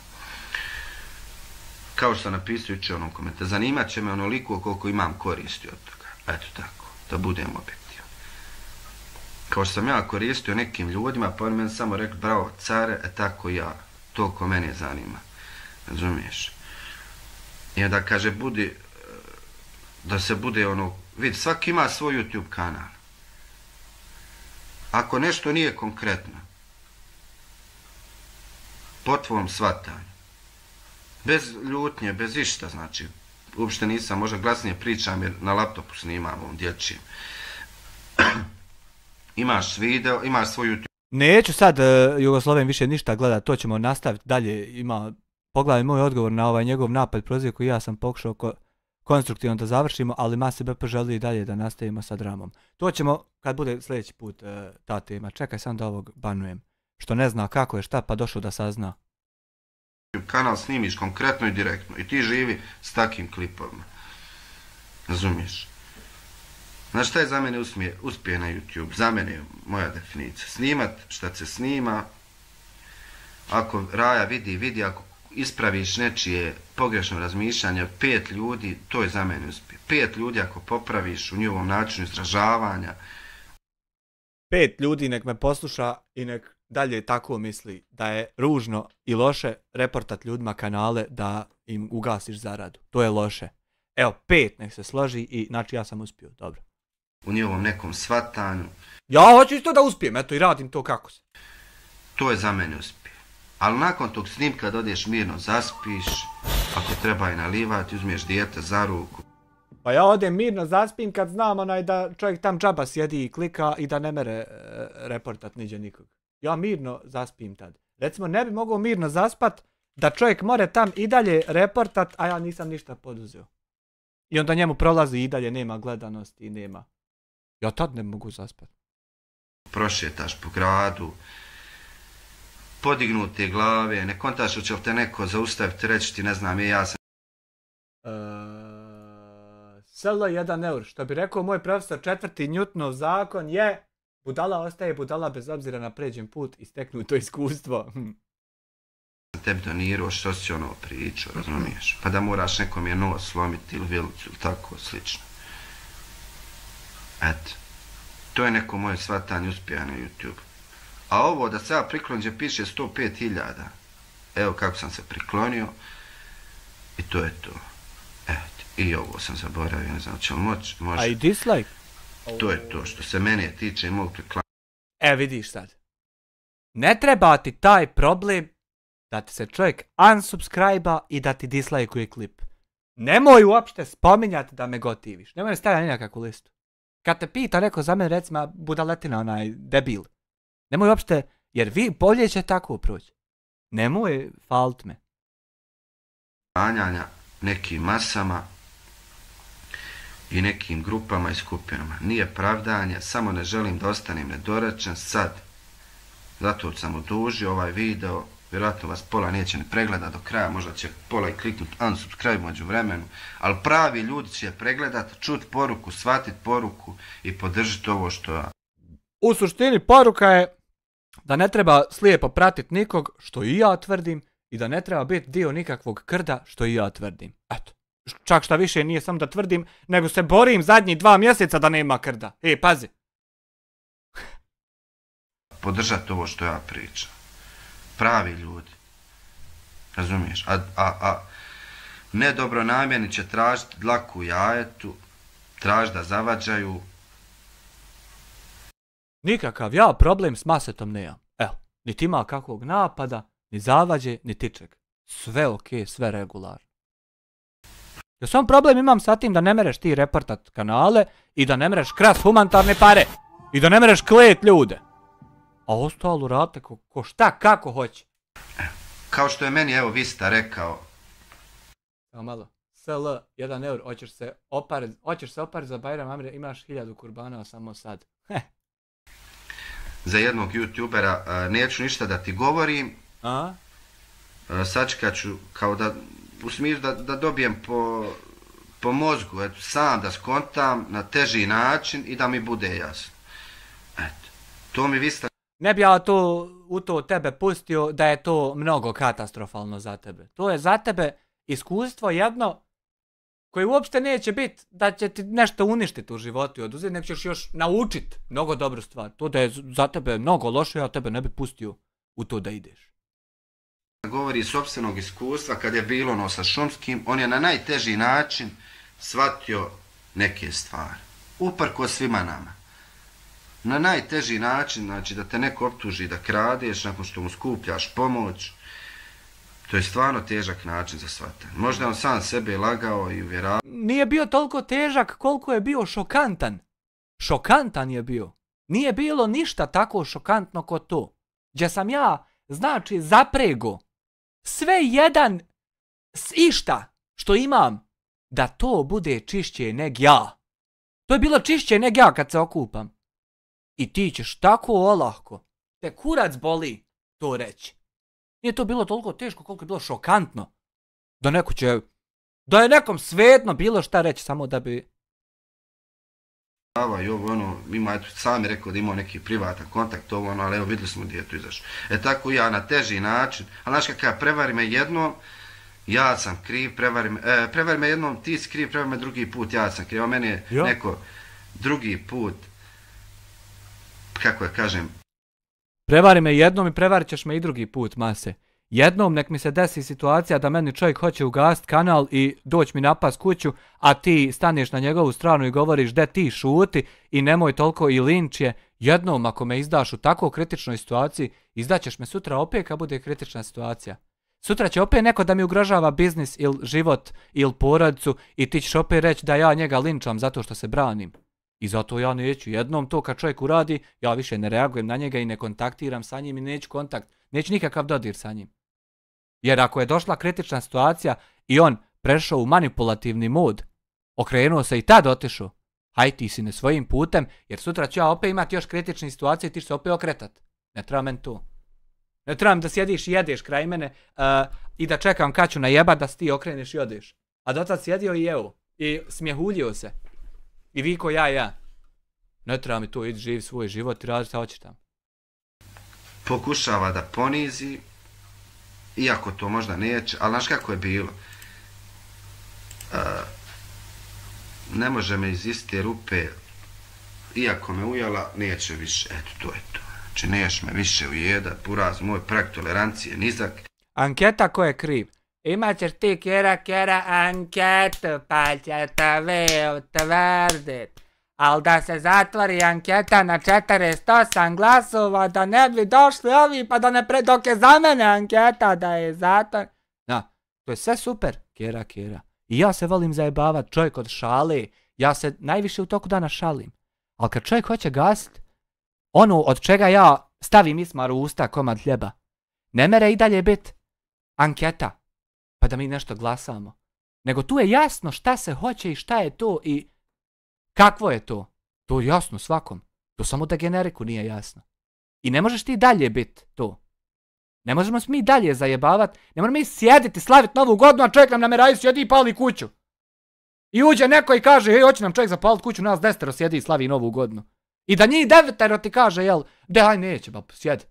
Kao što sam napisao jučer u onom komentaru, zanimat će me onoliko koliko imam koristi od toga. Eto tako, da budem objektivan. Kao što sam ja koristio nekim ljudima, pa oni meni samo rekli, bravo, care, tako ja. To ko mene zanima. Razumiješ? I onda kaže, da se bude ono, vidi, svaki ima svoj YouTube kanal. Ako nešto nije konkretno, po tvom shvatanju, bez ljutnje, bez išta, znači, uopšte nisam, možda glasnije pričam jer na laptopu snimam ovom dječjem. Imaš video, imaš svoj YouTube.
Neću sad Jugosloven više ništa gledat, to ćemo nastaviti dalje. Pogledaj moj odgovor na ovaj njegov napad prozir koji ja sam pokušao konstruktivno da završimo, ali MASIBP želi i dalje da nastavimo sa dramom. To ćemo kad bude sljedeći put ta tema. Čekaj sam da ovog banujem. Što ne zna kako je šta pa došao da sazna.
Kanal snimiš konkretno i direktno i ti živi s takim klipovima. Razumiješ? Znaš šta je za mene uspije na YouTube? Za mene je moja definicija. Snimat šta se snima. Ako Raja vidi, ako ispraviš nečije pogrešno razmišljanje, 5 ljudi, to je za mene uspije. 5 ljudi ako popraviš u njihovom načinu izražavanja.
5 ljudi nek me posluša i nek dalje tako misli da je ružno i loše reportat ljudima kanale da im ugasiš zaradu. To je loše. Evo, 5 nek se složi i znači ja sam uspio, dobro.
U njihovom nekom shvatanju.
Ja hoću isto da uspijem, eto i radim to kako se.
To je za mene uspije. Ali nakon tog snimka da odeš mirno zaspiš, ako treba i nalivati, uzmiješ dijete za ruku.
Pa ja odem mirno zaspim kad znam da čovjek tam džaba sjedi i klika i da ne mere reportat niđe nikog. Ja mirno zaspim tad. Recimo ne bi mogao mirno zaspat da čovjek more tam i dalje reportat, a ja nisam ništa poduzeo. I onda njemu prolazi i dalje, nema gledanosti i nema. Ja tad ne mogu zaspat.
Prošetaš po gradu, podignute glave, ne kontaš hoće li te neko zaustaviti, reći ti ne znam, ja sam...
Selo 1 eur, što bi rekao moj profesor, 4. Newtonov zakon je budala ostaje budala bez obzira na pređen put i steknuto iskustvo.
tebi donirao, što si ono pričao, razumiješ? Pa da moraš nekom je nos slomiti ili vilicu ili tako slično. Eto. To je neko moje shvatanje uspjeha na YouTube. A ovo da se ja priklonim gdje piše 105.000. Evo kako sam se priklonio. I to je to. Eto. I ovo sam zaboravio, ne znam će li moći.
A i dislike?
To je to što se mene tiče i mogu prikloniti.
Vidiš sad. Ne treba ti taj problem da ti se čovjek unsubscribe-a i da ti dislike-uje klip. Nemoj uopšte spominjati da me gotiviš. Nemoj me stavljati ni na kakvu listu. Kad te pita neko za mene, recimo budaletina, onaj debil. Nemoj uopšte, jer vi bolje će tako proći. Nemoj falit me.
Anjanja nekim masama i nekim grupama i skupinama. Nije pravdanje, samo ne želim da ostanem nedorečen sad. Zato sam odužio ovaj video. Vjerojatno vas pola neće ni pregledat do kraja, možda će pola i kliknut unsubscribe među vremenu, ali pravi ljudi će pregledat, čut poruku, shvatit poruku i podržiti ovo što ja.
U suštini poruka je da ne treba slijepo pratit nikog, što i ja tvrdim, i da ne treba biti dio nikakvog krda, što i ja tvrdim. Eto, čak šta više nije samo da tvrdim, nego se borim zadnjih 2 mjeseca da nema krda. Pazi.
Podržati ovo što ja pričam. Pravi ljudi. Razumiješ? A nedobronamjerni će tražiti dlaku u jajetu, tražiti da zavađaju.
Nikakav ja problem s masetom nemam. Evo, niti ima kakvog napada, ni zavađe, ni tičeg. Sve okej, sve regularno. Ja sam problem imam sa tim da ne mereš ti reportat kanale i da ne mereš krast humanitarne pare. I da ne mereš klet ljude. A ostalo rate ko šta, kako hoće.
Kao što je meni, evo, Vista rekao.
Evo malo. SL, 1 eur, hoćeš se oparit za Bajram Amre, imaš 1000 kurbana samo sad.
Za jednog youtubera, neću ništa da ti govorim. Sačekat ću, kao da, u smislu da dobijem po mozgu, eto, sam da skontam na teži način i da mi bude jasno. Eto, to mi Vista...
Ne bi ja u to tebe pustio da je to mnogo katastrofalno za tebe. To je za tebe iskustvo jedno koje uopšte neće biti da će ti nešto uništiti u životu i oduzeti, nego ćeš još naučiti mnogo dobru stvar. To da je za tebe mnogo loše, ja tebe ne bi pustio u to da ideš.
Govori iz sopstvenog iskustva, kad je bilo ono sa Šumskim, on je na najteži način shvatio neke stvari. Uprko svima nama. Na najteži način, znači da te neko optuži da kradeš nakon što mu skupljaš pomoć, to je stvarno težak način za shvatanje. Možda on sam sebe lagao i uvjeravao.
Nije bio toliko težak koliko je bio šokantan. Šokantan je bio. Nije bilo ništa tako šokantno kao to. Gdje sam ja, znači, zaprego sve jedan išta što imam da to bude čišće neg ja. To je bilo čišće neg ja kad se okupam. I ti ćeš tako olahko, te kurac boli to reći. Nije to bilo toliko teško koliko je bilo šokantno. Da je nekom svetno bilo šta reći, samo da bi...
I ovo ono, ima, sam je rekao da imao neki privatan kontakt, ovo ono, ali evo vidjeli smo gdje je tu izašao. Tako ja na teži način, ali znaš kakav, prevari me jednom, ja sam kriv, prevari me jednom, ti si kriv, prevari me drugi put, ja sam kriv, a meni je neko drugi put, kako ja kažem...
Prevari me jednom i prevarit ćeš me i drugi put, mase. Jednom nek mi se desi situacija da meni čovjek hoće ugasiti kanal i doći mi napast kuću, a ti staneš na njegovu stranu i govoriš da ti šuti i nemoj toliko i linč je. Jednom ako me izdaš u tako kritičnoj situaciji, izdaćeš me sutra opet kad bude kritična situacija. Sutra će opet neko da mi ugrožava biznis ili život ili porodicu i ti ćeš opet reći da ja njega linčam zato što se branim. I zato ja neću. Jednom to kad čovjek uradi, ja više ne reagujem na njega i ne kontaktiram sa njim i neću kontakt. Neću nikakav dodir sa njim. Jer ako je došla kritična situacija i on prešao u manipulativni mod, okrenuo se i tad otišao, haj ti si ne svojim putem, jer sutra ću ja opet imati još kritične situacije i ti ću se opet okretat. Ne treba meni to. Ne trebam da sjediš i jedeš kraj mene i da čekam kad ću najebat da si ti okreneš i odeš. A dotad sjedio i evo. I smijehuljio se. I viko ja. Ne treba mi to, idi živi svoj život i radi šta hoćeš tamo.
Pokušava da ponizi iako to možda neće, ali znaš kako je bilo? Ne može me iz iste rupe, iako me ujela, neće više, eto to je to. Znači neš me više ujeda, buraz, moj prag tolerancije nizak.
Anketa ko je kriv? Imaćeš ti kjera anketu, pa će te vi utvrdit. Al da se zatvori anketa na 48 glasova, da ne bi došli ovi, pa da ne dok je za mene anketa da je zatvor. Da, to je sve super, kjera. I ja se volim zajebavat, čovjek od šale, ja se najviše u toku dana šalim. Ali kad čovjek hoće gasit, ono od čega ja stavim ismar u usta komad hljeba, ne mere i dalje bit anketa, pa da mi nešto glasamo. Nego tu je jasno šta se hoće i šta je to i kakvo je to. To je jasno svakom. To samo da generiku nije jasno. I ne možeš ti dalje bit to. Ne možemo mi dalje zajebavat, ne možemo mi sjediti, slaviti Novu godinu, a čovjek nam nameraju sjedi i pali kuću. I uđe neko i kaže, hej, hoće nam čovjek zapalit kuću, nas 10 sjedi i slavi Novu godinu. I da njih 9 ti kaže, jel, aj neće, ba, sjedi.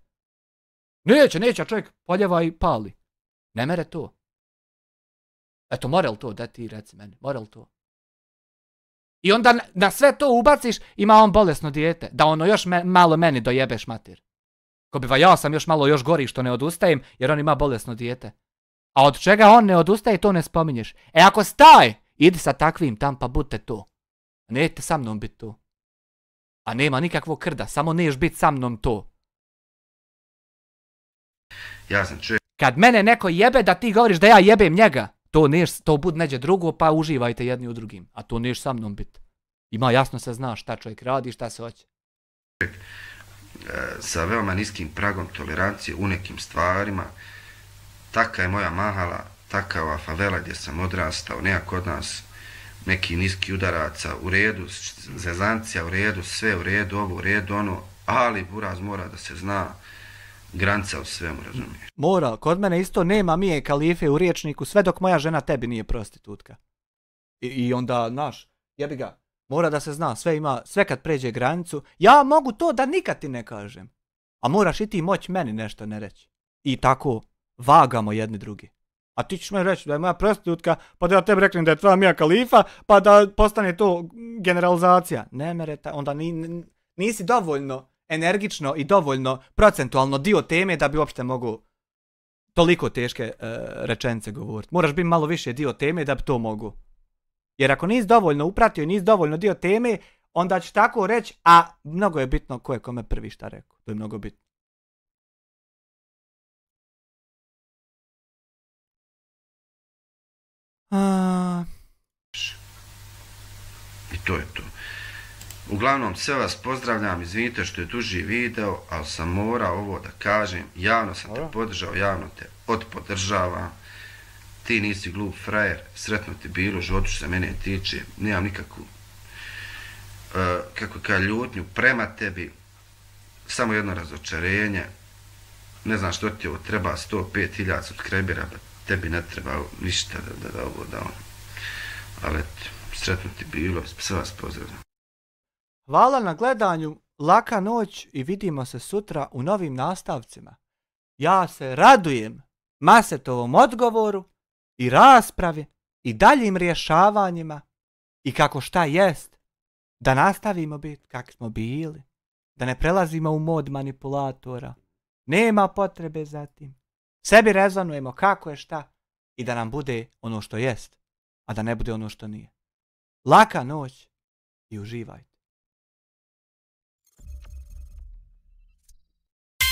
Neće, a čovjek poljeva i pali. Ne mere to. Eto, more li to, da ti reci meni, more li to? I onda na sve to ubaciš, ima on bolesno dijete, da ono još malo meni dojebeš mater. Ko biva, ja sam još malo još gori što ne odustajem, jer on ima bolesno dijete. A od čega on ne odustaje, to ne spominješ. E ako staj, idi sa takvim tam pa budite to. Nećete sa mnom biti to. A nema nikakvog krda, samo neš biti sa mnom to.
Ja sam čovjek.
Kad mene neko jebe da ti govoriš da ja jebem njega, to bud neđe drugo pa uživajte jedni u drugim. A to neš sa mnom biti. Ima jasno se zna šta čovjek radi, šta se hoće.
Sa veoma niskim pragom tolerancije u nekim stvarima. Taka je moja mahala, taka ova favela gdje sam odrastao, nema kod nas neki niski udaraca u redu, zezancija u redu, sve u redu, ovo u redu, ono, ali buraz mora da se zna granica u svemu, razumiješ?
Mora, kod mene isto nema mije kalife u riječniku sve dok moja žena tebi nije prostitutka. I onda, znaš, jebi ga, mora da se zna, sve kad pređe granicu, ja mogu to da nikad ti ne kažem. A moraš i ti moć meni nešto ne reći. I tako vagamo jedni drugi. A ti ćeš me reći da je moja prostitutka, pa da ja tebi reklim da je tvoja mija kalifa, pa da postane to generalizacija. Ne mere, onda nisi dovoljno energično i dovoljno procentualno dio teme da bi uopšte mogu toliko teške rečenice govoriti. Moraš biti malo više dio teme da bi to mogu. Jer ako nisi dovoljno upratio i nisi dovoljno dio teme, onda ćeš tako reći, a mnogo je bitno ko je kome prvi šta rekao. To je mnogo bitno.
I to je to. Uglavnom, sve vas pozdravljam, izvinite što je duži video, ali sam morao ovo da kažem, javno sam te podržao, javno te odpodržavam. Ti nisi glup frajer, sretno ti bilo, životu što se mene tiče, nemam nikakvu ljutnju prema tebi, samo jedno razočarenje, ne znam što ti ovo treba, 105.000 subscribera, tebi ne treba ništa da ovo da ono, ali eto, sretno ti bilo, sve vas pozdravljam.
Hvala na gledanju, laka noć i vidimo se sutra u novim nastavcima. Ja se radujem Masetovom odgovoru i raspravi i daljim rješavanjima i kako šta jest, da nastavimo biti kakvi smo bili, da ne prelazimo u mod manipulatora, nema potrebe za tim, sebi rezonujemo kako je šta i da nam bude ono što jest, a da ne bude ono što nije. Laka noć i uživajte.